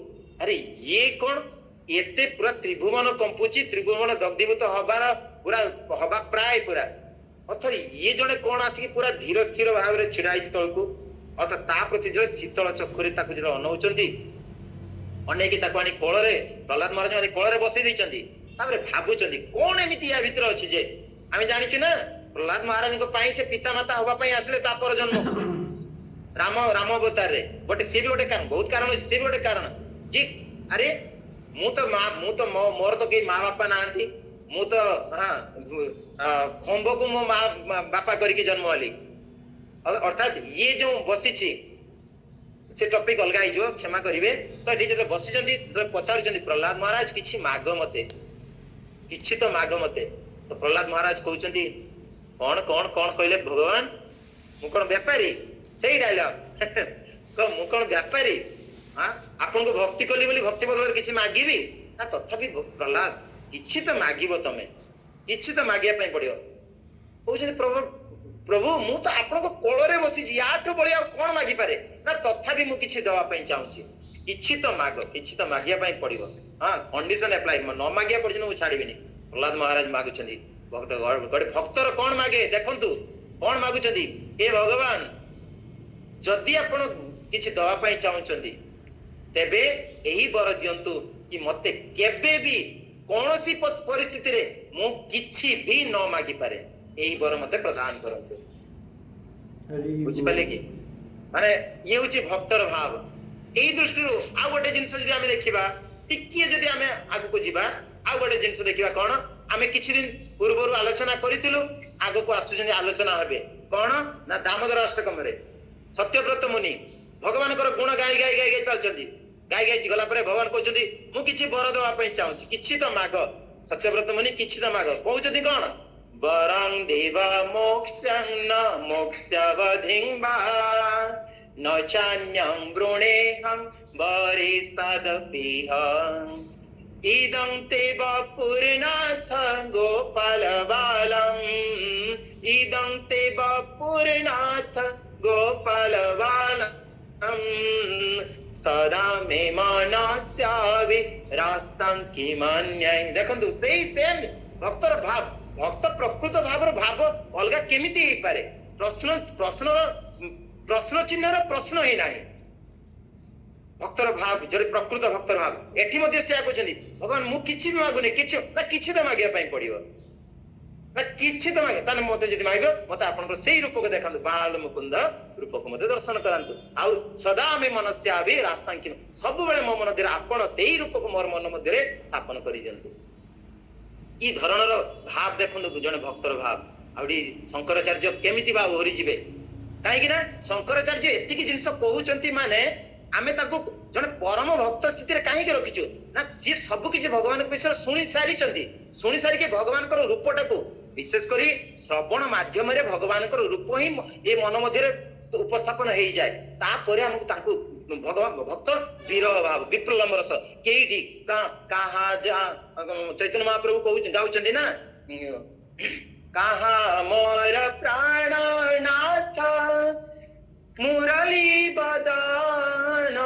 अरे ये कोन एते पूरा त्रिभुवन कंपुची त्रिभुवन दग्धीभूत हबार पूरा हबा प्राय पूरा अथर ये जने कोन आसी पूरा धीर स्थिर भाव रे छिडाई तळ को अर्थात ता प्रति जो शीतल चक्षुरे ताकु जो अनौचंती अनेक ताकु आनी कोळ रे प्रहलाद महाराज आनी कोळ रे बसै दैचंती ताबरे भाबुचंती कोन एमिति या भीतर अछि जे आमी जानिछु ना प्रहलाद महाराज को पाई से पिता माता होबा पाई आसले ता पर जन्म राम अवतार रे गोटे से भी गोटे कारण बहुत कारण अछि से भी गोटे कारण जी अरे मु तो मोर तो के मां बापा नांती मु तो हां खंबो को मो मां बापा करके जन्म वाली अर्थात ये जो बसी से टॉपिक अलगा ही जो क्षमा करिवे तो एठी जे बसी जंदी पचार जंदी प्रहलाद महाराज किछि माग मते किछि तो माग मते तो प्रहलाद महाराज कहउचंदी कोन कोन कोन कहले भगवान मु कोन व्यापारी सेही डायलॉग को मु कोन व्यापारी हां आपन को भक्ति करली बोली भक्ति बदल किछि मागीबी ना तथापि प्रहलाद किछि तो मागीबो तमे किछि तो मागिया पई पड़ियो कहउचंदी प्रभु मु तो आपन को कोळ रे बसी याठो बळिया कोन मागी पारे ना तथापि मु किछि देवा पई चाहूची କିଛି ତ ମାଗିବା ପାଇଁ ପଡିବ। ହଁ କଣ୍ଡିସନ ଆପ୍ଲାଏ, ନ ମାଗିବା ପର୍ଯ୍ୟନ୍ତ ମୁଁ ଛାଡ଼ିବିନି। ପ୍ରହ୍ଲାଦ ମହାରାଜ ମାଗୁଛନ୍ତି ଗୋଟେ ଭକ୍ତର କଣ ମାଗେ ଦେଖନ୍ତୁ, କଣ ମାଗୁଛନ୍ତି? ହେ ଭଗବାନ, ଯଦି ଆପଣ କିଛି ଦବା ପାଇଁ ଚାହୁଁଛନ୍ତି ତେବେ ଏହି ବର ଦିଅନ୍ତୁ କି ମତେ କେବେ ବି କୌଣସି ପରିସ୍ଥିତିରେ ମୁଁ କିଛି ବି ନ ମାଗିପାରେ, ଏହି ବର ମତେ ପ୍ରଦାନ କରନ୍ତୁ। ବୁଝିପାରିଲେ କି? ମାନେ ଇଏ ହଉଛି ଭକ୍ତର ଭାବ। ଏଇ ଦୃଷ୍ଟିରୁ ଆଉ ଗୋଟେ ଜିନିଷ ଯଦି ଆମେ ଦେଖିବା, ଟିକିଏ ଯଦି ଆମେ ଆଗକୁ ଯିବା, ଆଉ ଗୋଟେ ଜିନିଷ ଦେଖିବା। କଣ? ଆମେ କିଛି ଦିନ ପୂର୍ବରୁ ଆଲୋଚନା କରିଥିଲୁ, ଆଗକୁ ଆସୁଛନ୍ତି ଆଲୋଚନା ହେବେ। କଣ ନା ଦାମୋଦର ଅଷ୍ଟକମରେ ସତ୍ୟବ୍ରତ ମୁନି ଭଗବାନଙ୍କର ଗୁଣ ଗାଇ ଗାଇ ଗାଇ ଗାଇ ଚାଲିଛନ୍ତି। ଗାଇ ଗାଇ ଗଲା ପରେ ଭଗବାନ କହୁଛନ୍ତି ମୁଁ କିଛି ବର ଦେବା ପାଇଁ ଚାହୁଁଛି, କିଛି ତ ମାଗ। ସତ୍ୟବ୍ରତ ମୁନି କିଛି ତ ମାଗ କହୁଛନ୍ତି। କଣ? ବରଂ ଦେବା ମୋକ୍ଷଂ ନ ମୋକ୍ଷବଧିଂ ବା न चान्यं वृणेऽहं वरे सदपिह इदं ते वपुरनाथ गोपालबालम् इदं ते वपुरनाथ गोपालबालम् सदा मे मनस्यावि रास्तां किमन्यै। देखंतु सेई सेम भक्तर भाव, भक्त प्रकृत भावर भाव अलगा केमिति हेई पारे? प्रश्न चिन्हर प्रश्न ही नहीं। भक्तर भाव जो प्रकृत भक्तर भाव एठी मध्ये से कहउछन्ती भगवान मु किछि भी मागुनी, किछि तो मागिया पई पड़िबो ना, किछि तो मागे ताने मते जदि मागो मते आपनकर सेही रूप को देखांतु, बाल मुकुंद रूप को मते दर्शन करांतु। आ सदा मे मनस्या भी रास्तांकिन सब बेले मो मन रे आपण सेही रूप को मोर मन मध्ये रे स्थापन करि दियंतु। ई धरणर भाव देखंतु जने भक्तर भाव। आउडी शंकराचार्य केमिति भाव होरी जिवे, कहीं शंकराचार्य एतिकी जिनिस कहउचंती माने आमे ताको जने परम भक्त स्थिति रे कहीं रखिछु ना, सी सब किछि भगवान के विषय सुनी सारी के भगवान को रूपटा को विशेष करी श्रवण माध्यम रे भगवान को रूप ही ए मन मध्य रे उपस्थापन हेई जाय। तापरे हमकु ताको भगवान भक्त विरह भाव विप्रलम्ब रस केइठी कहा जा चैतन्य महाप्रभु कहउ गाउचंती ना, कहा मोर प्राणनाथ मुरली बदन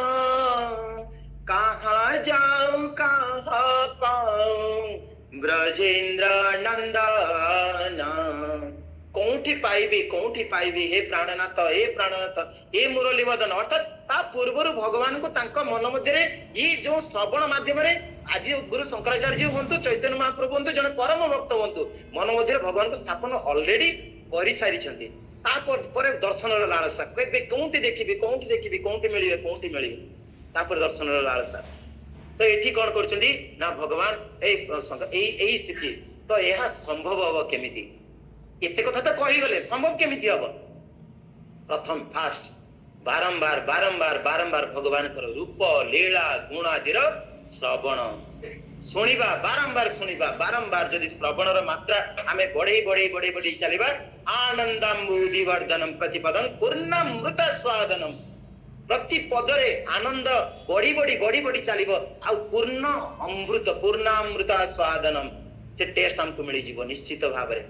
कहा जाऊं कहा पाऊं ब्रजेंद्र नंदन। कोठी पाइबी हे प्राणनाथ हे मुरली बदन। अर्थात ता पूर्वर भगवान को तांका मन मध्य रे ई जो श्रवण माध्यम रे आज गुरु शंकराचार्य हुंतु चैतन्य महाप्रभु हुंतु जने परम भक्त हुंतु मन मध्य भगवान को स्थापन ऑलरेडी करि सारी छथि। तापर दर्शन लालसा केबे कोंटी देखिबी कोंटी मिलिबे तापर दर्शन लालसा। तो एठी कोन करछथि ना भगवान एई स्थिति तो यह संभव हो केमिति? एते कथा तो कहि गले संभव केमिति हो? प्रथम फास्ट बारंबार भगवान कर रूप लीला गुण आदिर श्रवण शुणिबा, बारंबार जदि श्रवणर मात्रा आमे बढ़े चलिबा आनंदाम्बुधि वर्धनम प्रतिपदं पूर्णामृत स्वादनम। प्रति पदरे आनंद बढ़ी चलिबो आ पूर्णामृत स्वादनम से टेस्ट हमको मिली जीवो निश्चित भाव रे।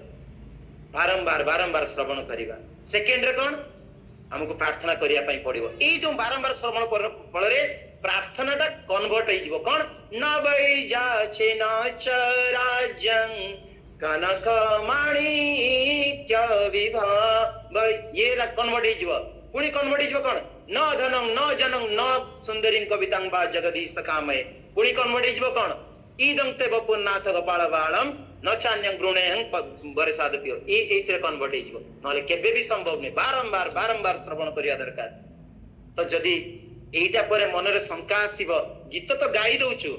बारंबार श्रवण करिबा। सेकेंड रे कोन हमको प्रार्थना करिया पई पड़िबो। ए जो बारंबार श्रवण फल रे प्रार्थना टा कन्वर्ट हो जीवो। कोन न वै जाचे न चराजं कनक माणिक्य विभव ये कन्वर्ट हो जीवो। पुणी कन्वर्ट हो जीवो कोन न धनं न जनं न सुंदरीं कवितां वा जगदीश कामय। पुणी कन्वर्ट हो जीवो कोन ईदं ते वपुनाथ गोपाल बालम न चान्यं गृणेयं वरसादपियो। एथरे कन्वर्ट हो जीवो, नले केबे भी संभव नै। बारंबार श्रवण करिया दरकार। तो जदी एटा परे मन रे शंका आसीबो गीत तो गाई दउछु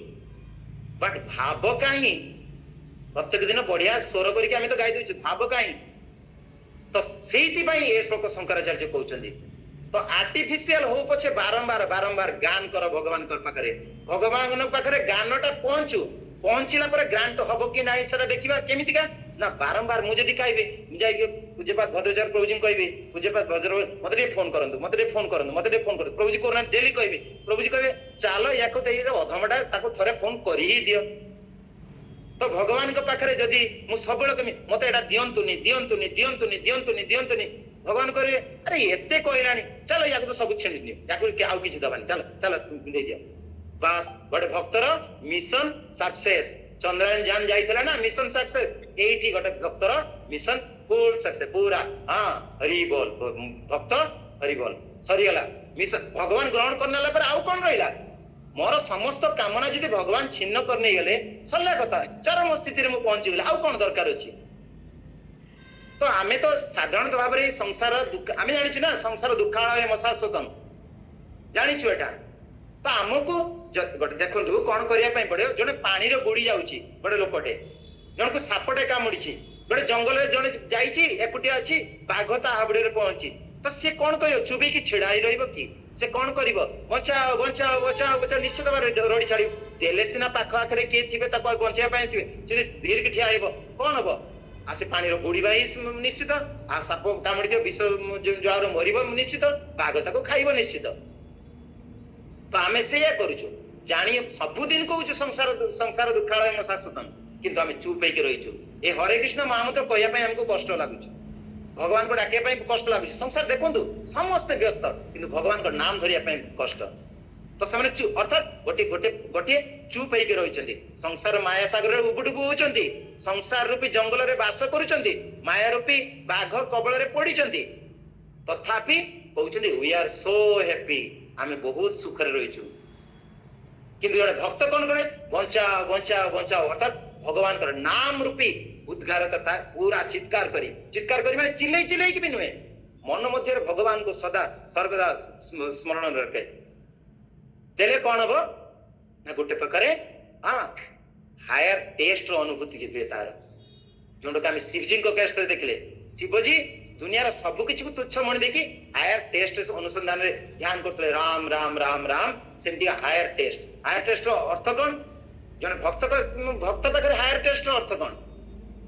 बट भाव काई? प्रत्येक दिन बढ़िया स्वर करके आमे तो गाई दउछु, भाव काई? तो सेहिति पई ए श्लोक शंकराचार्य कहउचंदी। तो आर्टिफिशियल हो पछे बारंबार गान कर भगवान कर पाखरे, भगवान पाखरे गानटा पहुंचला पर ग्रांट हबो कि नाही सेटा देखिबा केमिति का ना। बारंबार मु जदी कहबे जाई पूज्यपाद भद्राचार्य प्रभुजी कहबे पूज्यपाद भद्र मते फोन करंतु प्रभुजी कोना डेली कहबे प्रभुजी कहबे चलो याको देई दे अधमटा ताको थरे फोन करि ही दियो। तो भगवान के पाखरे जदी मु सबळ कमी मते एटा दियंतुनी भगवान कहे अरे एते कहलानी चलो या तो सब छीनि नियो या आउ किछि दबानी चलो चलो दे दियो बस गोटे भक्तर मिशन सक्सेस चंद्रयान जान जाइतला ना मिशन सक्सेस एठी गोटे भक्तर मिशन फुल सक्सेस पूरा हां हरि बोल भक्त हरि बोल सरी गला मिशन भगवान ग्रहण करनेला पर आउ कोन रहिला मोर समस्त कामना जदि भगवान छिन्न करने गले सल्ला कथा चरम स्थिति रे मु पहुंची गले आउ कोन दरकार अछि तो आमे तो साधारण भाव रे संसार दुख आमे जानिछु ना संसार दुखालय मशाश्वतम जानिछु एटा तो हमको गोटे देखंतु कोन करिया पई पड़े जने पानी रे बुडी जाउची गोटे लोकटे जन को सापटे कामुडीची गोटे जंगल रे जने जाईची एकुटिया अछि बाघ ता हाबडी रे पहुंची तो से कोन कहियो चुबी की छिड़ाई रहइबो की से कोन करिवो बचाओ बचाओ बचाओ बचाओ निश्चित भाव रोडी छाड़ी देले सिना पाख आखरे के थिबे ताको बंचिया पई थिबे जे धीर के ठिया आइबो कोन हबो आसे पानी रो बुडी बाई निश्चित आ साप कामुडी दियो विष ज्वार मरिबो निश्चित बाघ ताको खाइबो निश्चित तो आमे सेया करूछु जानी सब दिन कहूछु संसार संसार दुखालय मशाश्वतम किंतु आमे चुप होके रहिछु ए हरे कृष्ण महामंत्र कहया पई हमको कष्ट लागुछु भगवान को डाके पई कष्ट लागुछु संसार देखंतु समस्त व्यस्त किंतु भगवान को नाम धरिया पई कष्ट तो समने चुप अर्थात गोटे गोटे गोटे चुप होके रहिचंती संसार माया सागर रे उबुडुबु होचंती संसार रूपी जंगल रे वास करूचंती माया रूपी बाघ कबल रे पडिचंती तथापि कहउचंती वी आर सो हैप्पी आमे बहुत सुख रे रहिछु किंतु जने भक्त कोन करे बंचाओ बंचाओ बंचाओ अर्थात भगवान कर नाम रूपी उद्गार तथा पूरा चित्कार करी माने चिल्लाई चिल्लाई की भी नुहे मन मध्य भगवान को सदा सर्वदा स्मरण रखे तेले कौन हबो ना गोटे प्रकार हाँ हायर टेस्ट रो अनुभूति की हुए तार जोंडो आम शिवजी को केस देखले शिवजी दुनिया सब किसी को तुच्छ मन देखी हायर टेस्ट अनुसंधान रे ध्यान करते राम राम राम राम सेमती हायर टेस्ट रो अर्थ कौन जने भक्त पाखे हायर टेस्ट रो अर्थ कौन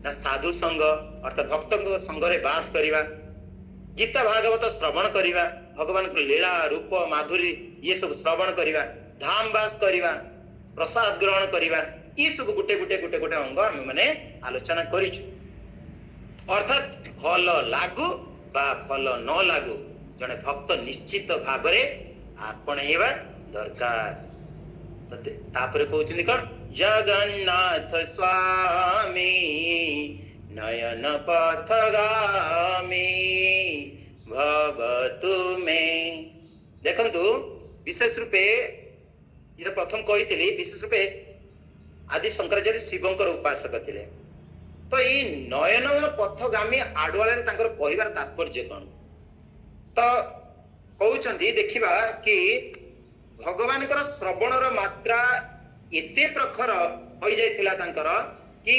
ना साधु संग अर्थात भक्त संग रे वास करिवा गीता भागवत श्रवण करिवा भगवान को लीला रूप माधुरी ये सब श्रवण करिवा धाम वास करिवा प्रसाद ग्रहण करिवा ये सब गुटे गुटे गुटे गुटे अंग हम माने आलोचना करिछु अर्थात फल लागू बा फल न लागू जने भक्त निश्चित भाव रे आपणेवा दरकार तो तापरे कहउछनी कोन जगन्नाथ स्वामी नयन पथगामी भवतु मे देखंतु विशेष रूपे ये प्रथम कही विशेष रूपे आदि शंकराचार्य शिवंकर उपासक थिले तो ये नयन पथगामी आडवाले तांकर कहिबार तात्पर्य कोन तो कहउचंती देखिबा कि भगवान कर श्रवणर मात्रा एते प्रखर हो जाइथिला तांकर कि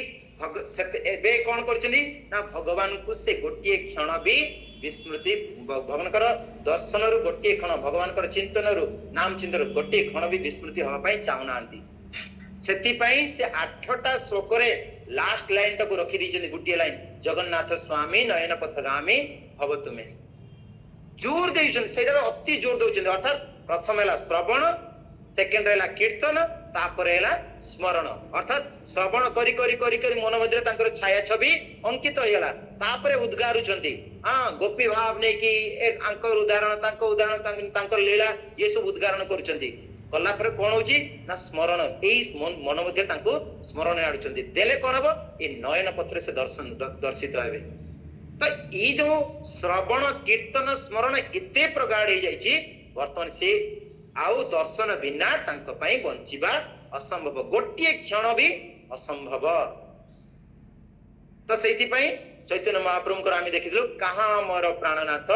एबे कोन करचंदी ना भगवान को से गोटिए क्षण भी विस्मृति भगवान कर दर्शन रु गोटिए क्षण भगवान कर चिंतन रु नाम चिंतन रु गोटिए क्षण भी विस्मृति होबा पई चाहुनांती सेति पई से 8टा श्लोक रे लास्ट लाइन तक रखी दीचंदी गोटिए लाइन जगन्नाथ स्वामी नयन पथगामी भवतु मे जोर देइचंदी सेटा अति जोर देउचंदी अर्थात प्रथम हैला श्रवण सेकंड हैला कीर्तन तापर हैला स्मरण अर्थात श्रवण करी करी करी करी मन मध्य तांकर छाया छवि अंकित होइला तापर उद्गारुचंती हां गोपी भाव ने कि आंकर उदाहरण तांकर लीला ये सब उद्गारण करूचंती कला पर कोन होची ना स्मरण एई मन मध्य तांको स्मरण आडुचंती देले कोन हबो ए नयन पत्र से दर्शन दर्शित हेबे तो ई जो श्रवण कीर्तन स्मरण एते प्रगाढ़ हो जाइछि वर्तमान से आउ दर्शन बिना तांको पई बंचिबा असंभव गोटिए क्षण भी असंभव तो सेति पई चैतन्य महाप्रभु को आमी देखिलु कहां मोर प्राणनाथ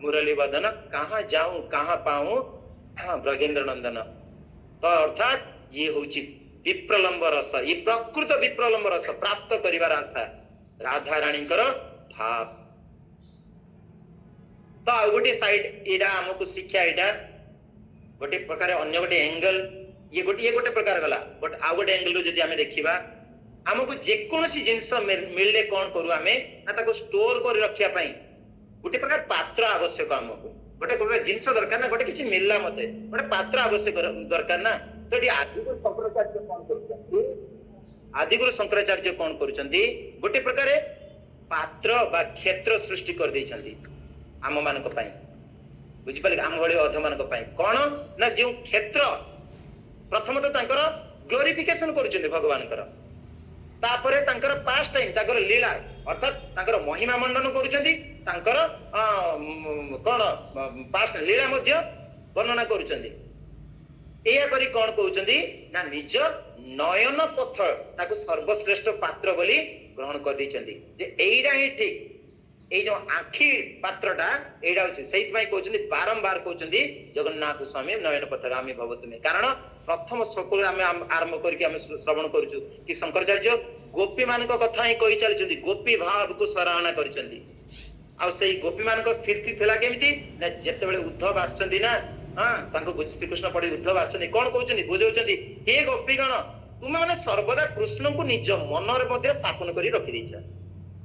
मुरली वदन कहां जाऊं कहां पाऊं ब्रजेंद्र नंदन तो अर्थात ये होची विप्रलंब रस ये प्रकृत विप्रलंब रस प्राप्त करिवार आशा राधा रानी कर भाव तो आ गोटे साइड एडा हमको शिक्षा एडा गोटे प्रकार अन्य गोटे एंगल ये गोटे प्रकार गला बट आ गोटे एंगल जदि हमें देखिबा हमको जे कोनोसी जिंस मिलले कोन करू हमें ना ताको स्टोर कर रखिया पई गोटे प्रकार पात्र आवश्यक हमको गोटे गोटे जिंस दरकार ना गोटे किछि मिलला मते गोटे पात्र आवश्यक दरकार ना तो एटी आदिगुरु शंकराचार्य कोन करूचंती गोटे प्रकार पात्र बा क्षेत्र सृष्टि कर दैचंती आम मान बुझिपारे आम भाई अध मान कौन ना जो क्षेत्र प्रथम तो ग्लोरिफिकेशन कर भगवान तापर पास्ट टाइम लीला अर्थात महिमा मंडन कर कौन पास्ट लीला वर्णना कर कौन कहते ना निज नयन पथ ताकू सर्वश्रेष्ठ पात्र बोली ग्रहण कर एटा ही ठीक ये जो आखि पात्रटा एटा से बारंबार कहते जगन्नाथ स्वामी नयन पथगामी भव तुम्हें कारण प्रथम श्लोक आरंभ करके श्रवण करुचु कि शंकराचार्य गोपी मान कथा ही कही चलती गोपी भाव को सराहना कर गोपी मान स्थिति थिला केमिति ना जेतेबेले उद्धव आछंती ना श्री कृष्ण पढ़ी उद्धव आछंती कौन कहउछंती बुझाउछंती हे गोपीगण तुम माने सर्वदा कृष्ण को निज मन रे स्थापन करी रखी दैछ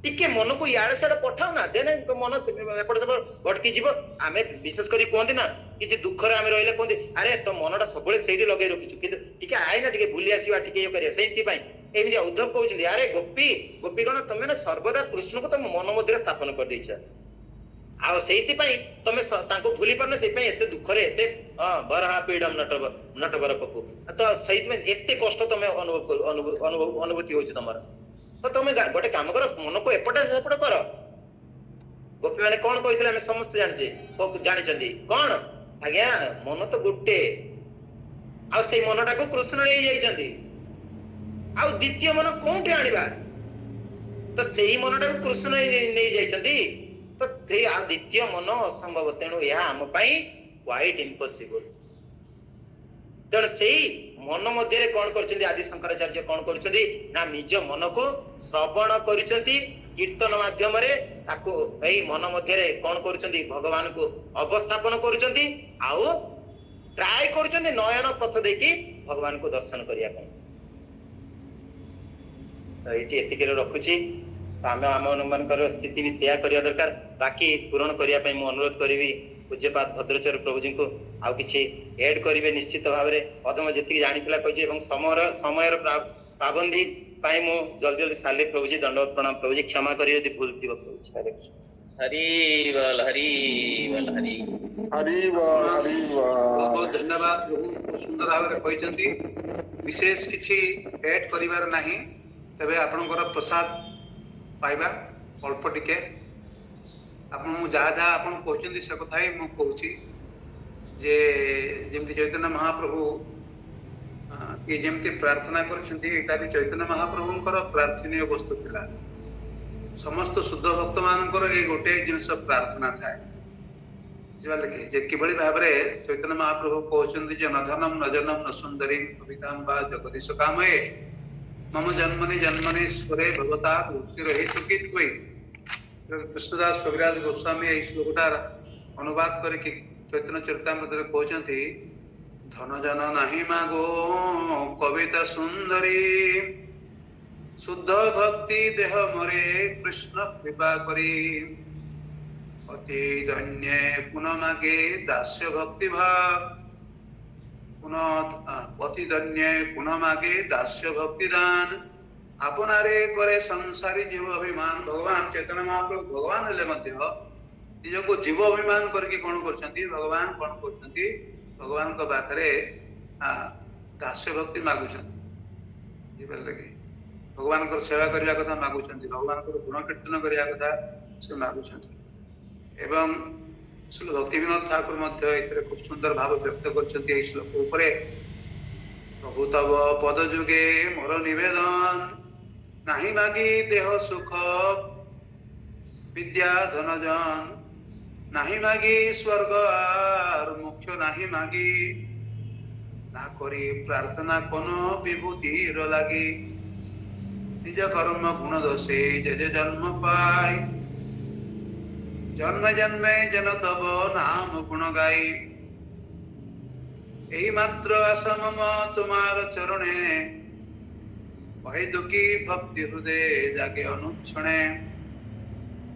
टिके मन को याडे साडे पठाओ ना देने तो मन एपट सेपट भटकी जीव आमे विशेष करी कहंती ना कि दुख रे आमे रहिले कहंती अरे तो मनटा सबले सेठी लगे रखिछु किंतु टिके आइ ना टिके भूली आसीबा टिके ये करिया सेंति पई एमिति उद्धव कहउछंती अरे गोपीगण तमे ना सर्वदा कृष्ण को तुम मन मध्य स्थापन कर दैछ आ सेति पई तमे तांको भूली परन सेति पई एते दुख रे एते बरहा पीडम नटवर पपु तो सेति में एते कष्ट तमे अनुभूति होछ तमर तो तुम गोटे काम कर मन को एपटे सेपटे कर गोपी मैंने कौन कही समस्त जानी कौन आज्ञा मन तो गोटे आई मनटा को कृष्ण ले द्वितीय मन कौटे आनिबा तो से मनटा को कृष्ण नहीं जाइछंती तो से द्वितीय मन असंभव तेणु यह आम क्वाइट इम्पॉसिबल तेणु से मन मध्य कौन कर आदि शंकराचार्य कौन कर निज मन को श्रवण कर कीर्तन माध्यम मन मध्य कौन कर भगवान को अवस्थापन कर ट्राए कर नयन पथ देखी भगवान को दर्शन करने तो ये रखुची आम मान स्थिति भी सेया करवा दरकार बाकी पूरण करने अनुरोध करी पूज्यपाद भद्राचार्य प्रभु जी को आउ किछि ऐड करिवे निश्चित भाव में पदम जी जानिला कहि समय पाबंदी पाई मु जल्दी जल्दी साले प्रभु जी दंडवत प्रणाम प्रभु जी क्षमा करियो यदि भूल थिबो प्रभु जी हरि बोल हरि बोल हरि हरि बोल हरि बोल बहुत धन्यवाद बहुत सुंदर भाव में कहिसंती विशेष किछि ऐड करिवार नाही तबे आपनकर प्रसाद पाइबा अल्प टिके आपण जहाँ जहाँ आपण कहते से कथा ही मुझे जे जमती चैतन्य महाप्रभु ये जमती प्रार्थना करता भी चैतन्य महाप्रभुंकर प्रार्थनीय वस्तु थिला समस्त शुद्ध भक्त मानकर ये गोटे जिनस प्रार्थना थाए बुझे जे किभली भाव में चैतन्य महाप्रभु कहते जे न धनम न जनम न सुंदरी कविताम बा जगदीश कामये मम जन्मनि जन्मनि स्वरे भगवता भक्ति रही सुखित कोई कृष्णदास कविराज गोस्वामी यही श्लोकटार अनुवाद करके चैतन्य चरितामृत कहते धन जन नहीं मागो कविता सुंदरी शुद्ध भक्ति देह मरे कृष्ण कृपा करी अति धन्य पुनः मागे दास्य भक्ति भाव पुनः अति धन्य पुनः मागे दास्य भक्ति दान आपनारे करे संसारी जीव अभिमान भगवान चैतन्य महाप्रभु भगवान हेले मध्य निज को जीव अभिमान करके कौन करछंती भगवान कौन करछंती भगवान को पाखरे दास्य भक्ति मागुछन जीवन लगे भगवान को सेवा करिया कथा मागुछंती भगवान को गुण कीर्तन करिया कथा से मागुछंती एवं श्री भक्ति विनोद ठाकुर मध्य एतरे खूब सुंदर भाव व्यक्त करछंती एई श्लोक ऊपरे प्रभु तव पद जुगे मोर निवेदन नहीं मागी देह सुख विद्या धन जन नहीं मागी स्वर्ग आर मुख्य नहीं मागी ना करी प्रार्थना कोनो विभूति लगी निज कर्म गुण दोषे जे जन्म पाई जन्म जन्मे जन तब नाम गुण गाई यही मात्र आशा मम तुम्हार चरणे वही दुखी भक्ति हृदय जागे अनुक्षणे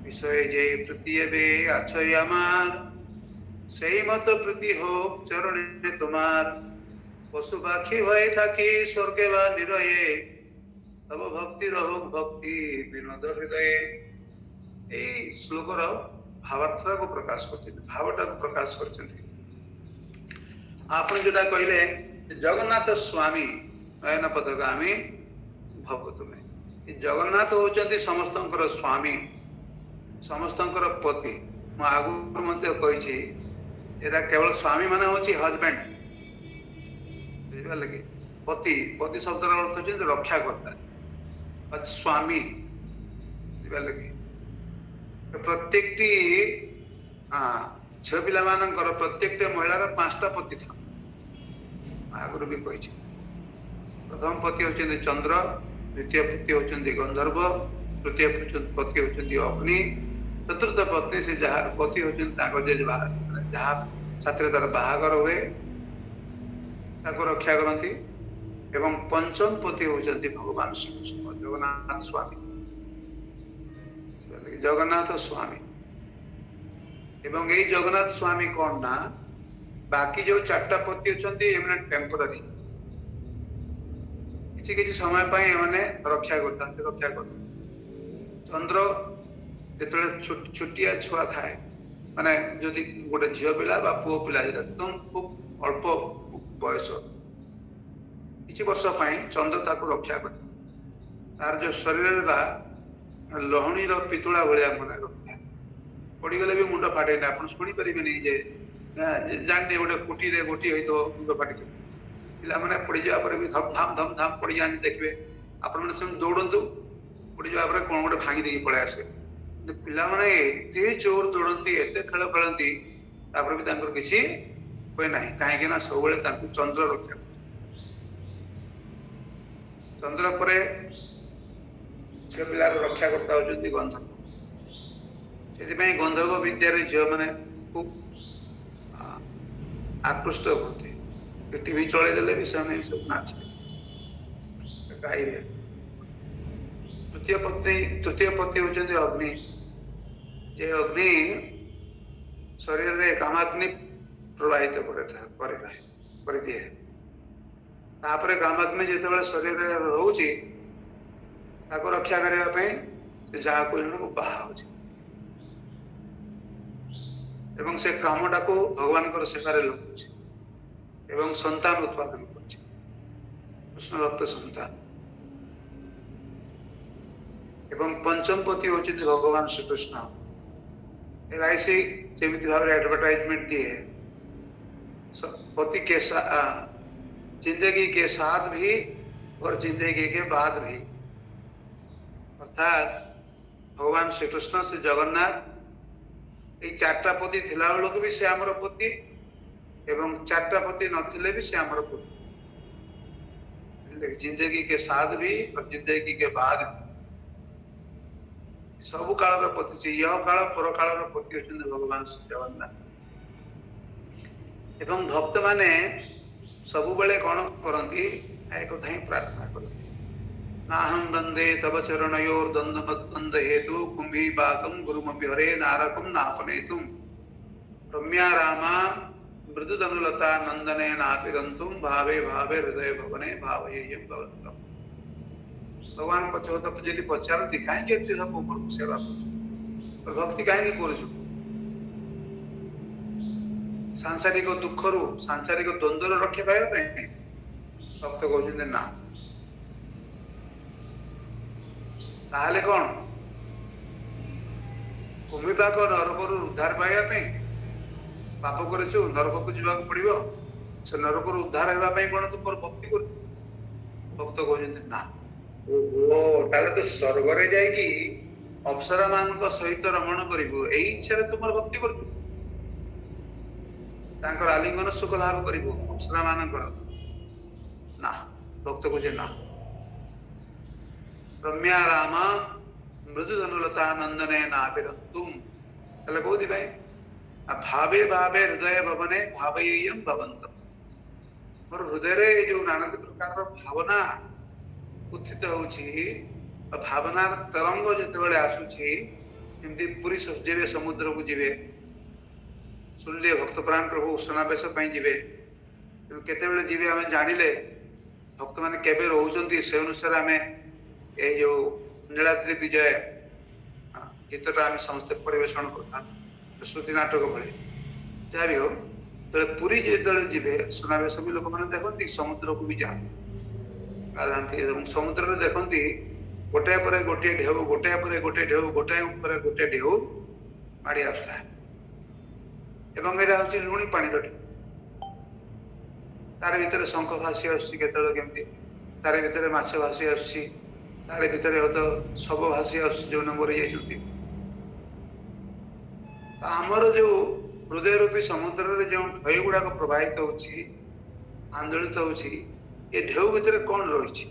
विषय जे प्रति एबे आछय आमार सेई मत प्रति हो चरणे तुम्हार पशु पाखी होए थाकी स्वर्गे बा निरये तब भक्ति रहो भक्ति विनोद हृदय। এই শ্লোকর भावार्थ को प्रकाश कर भावटा को प्रकाश कर आपण जोटा कहले जगन्नाथ स्वामी नयन पदगामी भव तुमे जगन्नाथ होचंती समस्तंकर स्वामी समस्तंकर पति मैं आगु मध्य कही एटा केवल स्वामी माने होची हस्बैंड बुझिबा लगे पति पति शब्द अर्थ होची रक्षा करता स्वामी बुझिबा लगे प्रत्येक झील पिला मानकर प्रत्येक महिलार 5टा पति था आगुरी भी कही प्रथम पति होचंदी चंद्र द्वितीय पति होचंदी गंधर्व तृतीय पति होचंदी अग्नि चतुर्थ पत्नी से जहाँ पति होचंदी जहाँ साथी तार बाहागर हुए ताको रक्षा करती एवं पंचम पति होचंदी भगवान श्री कृष्ण जगन्नाथ स्वामी जगन्नाथ स्वामी एवं यही जगन्नाथ स्वामी कौन ना बाकी जो 4टा पति होचंदी एमने टेम्पररी किसी किसी समय पाए एमने रक्षा करता चंद्र जो छुटिया छुआ थाए माने जदि गोटे झील पिला बा पुओ पिला एकदम खूब अल्प बयस किसी वर्ष चंद्र ताको रक्षा कर तार जो शरीर लहणी पितुला भाया मन रखा पड़गले भी मुंड फाटे आप शुणी पारे जे जाने गोटे कुटी गोटी हो मुंड फाटी पिला मैंने पड़ जावा भी धम धाम पड़ जाने देखिए आपण मैंने दौड़ू पड़ जावा कौन गोटे भांगी देकी पलि आसे पिला माने एते जोर दौड़ती एते खेल खेलती भी किसी हुए ना कहीं सब चंद्र रक्षा चंद्र पर झील पिलार रक्षा करता होती गंधर्व से गंधर्व विद्यार झील मैंने खूब आकृष्ट होते टीवी चलईदे भी से सब नाचे गाइबे तृतीय पति होचंदी अग्नि जे अग्नि शरीर रे कामाग्नि प्रवाहित कर दिए तापरे कामाग्नि जिते शरीर रे रोची ताको रक्षा करने से जहाँ को जन को बाहा एवं से कामटा को भगवान को सेवारे लगुच एवं संतान उत्पादन कर कृष्ण भक्त संतान एवं पंचम पति होती भगवान श्री कृष्ण एलआईसी जमी भाव एडवर्टाइजमेंट दिए पति के जिंदगी के साथ भी और जिंदगी के बाद भी अर्थात भगवान श्री कृष्ण से जगन्नाथ ये 4टा पति थिला बेलू भी से आमर पति एवं 4टा पति नथिले भी से आमर पति जिंदगी के साथ भी और जिंदगी के बाद भी सब काल पति यह काल पर काल पति होचंदी भगवान श्री जगन्नाथ एवं भक्त माने सब बेले कौन करती एक कथा ही प्रार्थना करती नाहं दंदे तव चरणयोर दंद हेतु कुंभी बाकम गुरुमपि हरे नारकम नापनेतुम रम्या रामा मृदुतनुलता नंदने नापिरंतुम भावे भावे हृदय भवने भावयेयं भवन्तम् भगवान पचोत जी पचारती कहीं सब सेवा कर भक्ति कहीं कर सांसारिक दुख रु सांसारिक द्वंद्व रक्षा पाइबा भक्त कहते ना ताहले कौन भूमिपाक नरक उद्धार पाइबा पाप कर नरक को जावाक पड़ो से नरक उद्धार होगापी कौन तुम भक्ति कर भक्त कहते ना तो स्वर्ग रे जाइकी अप्सरा मान सहित रमण करू यही इच्छा तुम भक्ति कर आलिंगन सुख लाभ करू अप्सरा मान ना भक्त को ना रम्या राम मृदु धनुलता नंदने नापिरंतुम कौन भावे भावे हृदय भवने भावयेयं भवन्तम् मोर हृदय रे जो नाना प्रकार भावना उत्थित होची भावना तरंग जिते आसूची एमती पूरी जीवे समुद्र को जीवे सुनले भक्त प्राण प्रभु सुनावेश जीवे केते जीवे आम जानिले भक्त मैंने केबे रोचंती से अनुसार आम ये जो नीलाद्रि विजय गीतटा आम समस्ते परिवेषण करता श्रुति नाटक भले जहाँ भी हो तो पुरी जो जीवे सुनावेश भी लोक मैंने देखती समुद्र को भी जाती समुद्र देखती गोटे पर गोटे ढेउ गोटे पर गोटे ढेउ गोटे पर गोटे ढेउ माड़ी आसुता एवं यहाँ हूँ लुणी पानी ढेउ तार भीतर शंख भासी आसमती तार भीतर माछ भासी आर भीतर तो शव भासी जो मरी जाती आमर जो हृदय रूपी समुद्र जो ढेउ गुड़ाक प्रवाहित होची आंदोलित होची ये ढेउ भीतर कौन रही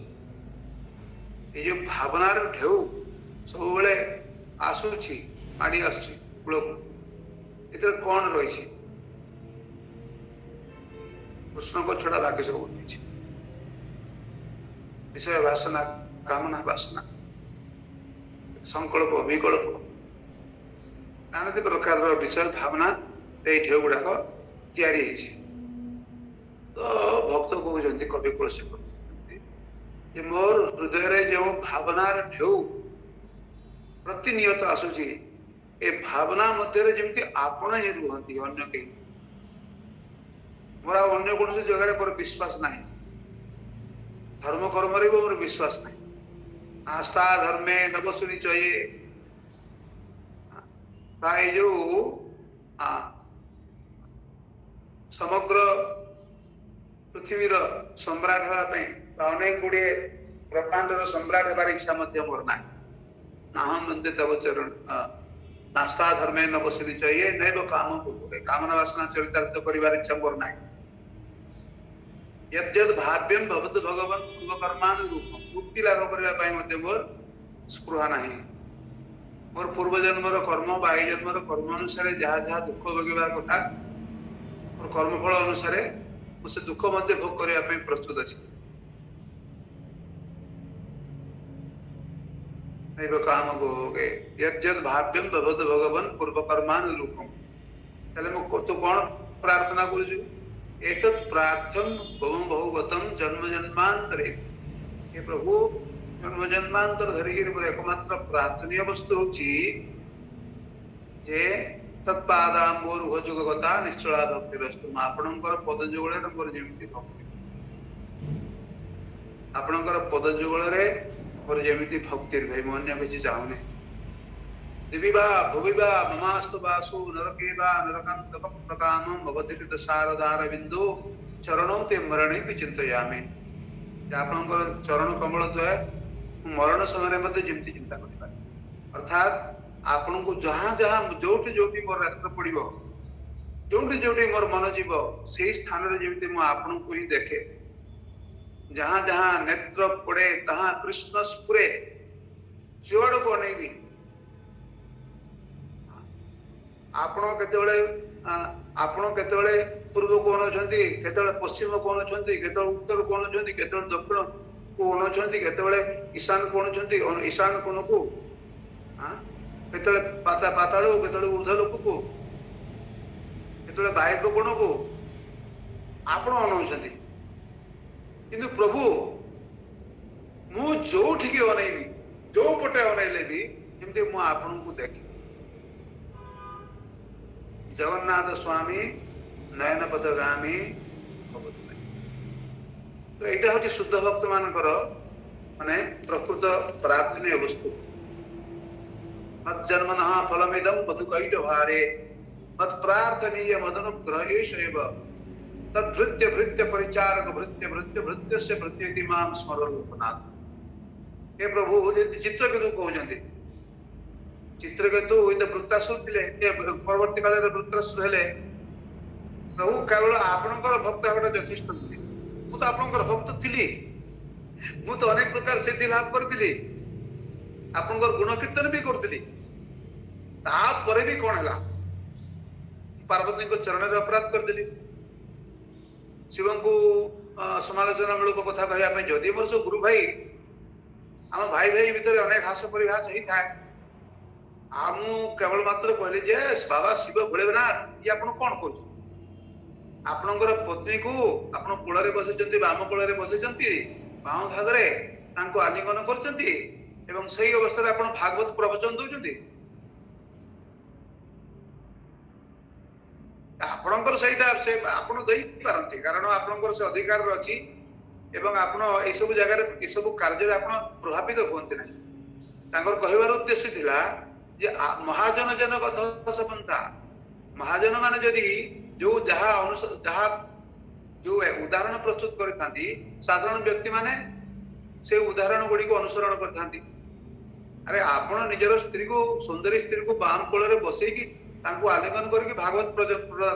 ये जो भावनार ढेउ सब बेले आसूची माड़ी आसूची कूल को कौन रही कृष्ण को छड़ा बाकी सब रही विषय वासना कामना वासना संकल्प विकल्प नाना प्रकार विषय भावना ढेउ गुड़ाक तैयारी तो भक्त कहते कवि तुलसी जे मोर हृदय जो भावनार ढेउ प्रतिनियत आसूची ए भावना मध्य जमी आपण ही रुहती अन्य कहीं मोर अन्य कौन जगह पर विश्वास ना धर्म कर्म मोर विश्वास ना आस्था धर्मे नवसुनी चाहिए भाई जो समग्र पृथ्वीर सम्राट होगापी अनेक गुड़े ब्रह्मांडर सम्राट होबार इच्छा मोर ना नाहम नंदे तब चरण नास्ता धर्मे न बसनी चाहिए नैव काम कामना वासना चरितार्थ कर इच्छा मोर ना यद भाव्यम भवत भगवान पूर्व कर्मान मुक्ति लाभ करने मोर स्पृहा ना मोर पूर्व जन्मर कर्म बाह्य जन्मर कर्म अनुसार जहाँ जहाँ दुख भोगार कथा मोर कर्मफल अनुसार मुझे दुख मध्य भोग करने प्रस्तुत अच्छी काम भोगे यद भाव्यम भवत भगवान पूर्व कर्मानुरूपम तो कौन प्रार्थना कर प्रार्थम बहु बहुवतम जन्म जन्मांतरे ये प्रभु जन्म जन्मांतर धरिकी एकमात्र प्रार्थनीय वस्तु होची जे तत्पादाम्बोरुहजुगता निश्चला भक्तिरस्तु आपणकर पदजुगल मोर जमी भक्ति आपणकर पदजुगल मोर जमी भक्ति भाई मैं अन्य किसी चाहूनी दिवी बा भुवि बा ममास्तु वासु नरके बा नरकांत प्रकामं भवतित शारदार बिंदु चरणों ते मरणे भी चिंतयामि आपणकर चरण कमल तो है मरण समय मध्य जमी चिंता कर अर्थात आपण को जहाँ जहाँ जोटी जोटी मोर रास्ता पड़ो जोटी जोटी मोर मन जीव से स्थान जमी आपण को ही देखे जहाँ जहाँ नेत्र पड़े तहाँ कृष्ण स्फुरे जोड़ को नहीं भी आपण केतबेले पूर्व कौन अच्छा केतबेले पश्चिम कौन अच्छा केतबेले उत्तर कौन अच्छा केतबेले दक्षिण कौन अच्छा केतबेले ईशान कौन अच्छा ईशान कोन को केतबेले पाताल केतबेले ऊर्ध्व लोक को केतबेले वायव्य कोण को आपण अनौछंती किंतु प्रभु मु जो ठीक अनैबी जो पटे अनैले भी जमती मु आपण को देखी जगन्नाथ स्वामी नयन पथगामी तो यहाँ हूँ शुद्ध भक्त मानकर माने प्रकृत प्रार्थनीय वस्तु मज्जन्मन फलमिदं मधुकैट भारे मत्प्रार्थनीय मदनुग्रहेशैव तद्भृत्य भृत्य परिचारक भृत्य भृत्य भृत्य से भृत्य माम स्मरण लोकनाथ हे प्रभु चित्रकेतु कहते चित्रकेतु वृत्तासुर थे परवर्ती काल वृत्तासुर हेले प्रभु केवल आपणकर भक्त होगा यथेष्ट नुहे मु तो आपणकर भक्त थी मु तो अनेक प्रकार सिद्धि लाभ करी आपणकर गुण कीर्तन भी करी तापर भी कौन है पार्वती को चरण में अपराध करदेली शिव को समालोचना मूलक कथा कहवाई जदि मोर सब गुरु भाई आम भाई भाई भितर अनेक हास परिहास होता है आम केवल मात्र कहले जे बाबा शिव भोलेनाथ ये आप कौन कर आपणकर पत्नी को आप कूल बसई बाम कूल बसई बाम भागरे आलिंगन कर अवस्था भागवत प्रवचन दौरान ଆପଣଙ୍କର ସେଇଟା ସେ ଆପଣ ଦେଇପାରନ୍ତି, କାରଣ ଆପଣଙ୍କର ସେ ଅଧିକାର ଅଛି ଏବଂ ଆପଣ ଏଇସବୁ ଜାଗାରେ ଏସବୁ କାର୍ଯ୍ୟରେ ଆପଣ ପ୍ରଭାବିତ ହୁଅନ୍ତି ନାହିଁ। ତାଙ୍କର କହିବାର ଉଦ୍ଦେଶ୍ୟ ଥିଲା ଯେ ମହାଜନ ଜନ ପନ୍ଥା, ମହାଜନ ମାନେ ଯଦି ଯୋଉ ଯାହା ଯୋଉ ଉଦାହରଣ ପ୍ରସ୍ତୁତ କରିଥାନ୍ତି, ସାଧାରଣ ବ୍ୟକ୍ତି ମାନେ ସେ ଉଦାହରଣ ଗୁଡିକୁ ଅନୁସରଣ କରିଥାନ୍ତି। ଆରେ ଆପଣ ନିଜର ସ୍ତ୍ରୀକୁ, ସୁନ୍ଦରୀ ସ୍ତ୍ରୀକୁ ବାମ କୋଳରେ ବସେଇକି ତାଙ୍କୁ ଆଲିଙ୍ଗନ କରିକି ଭାଗବତ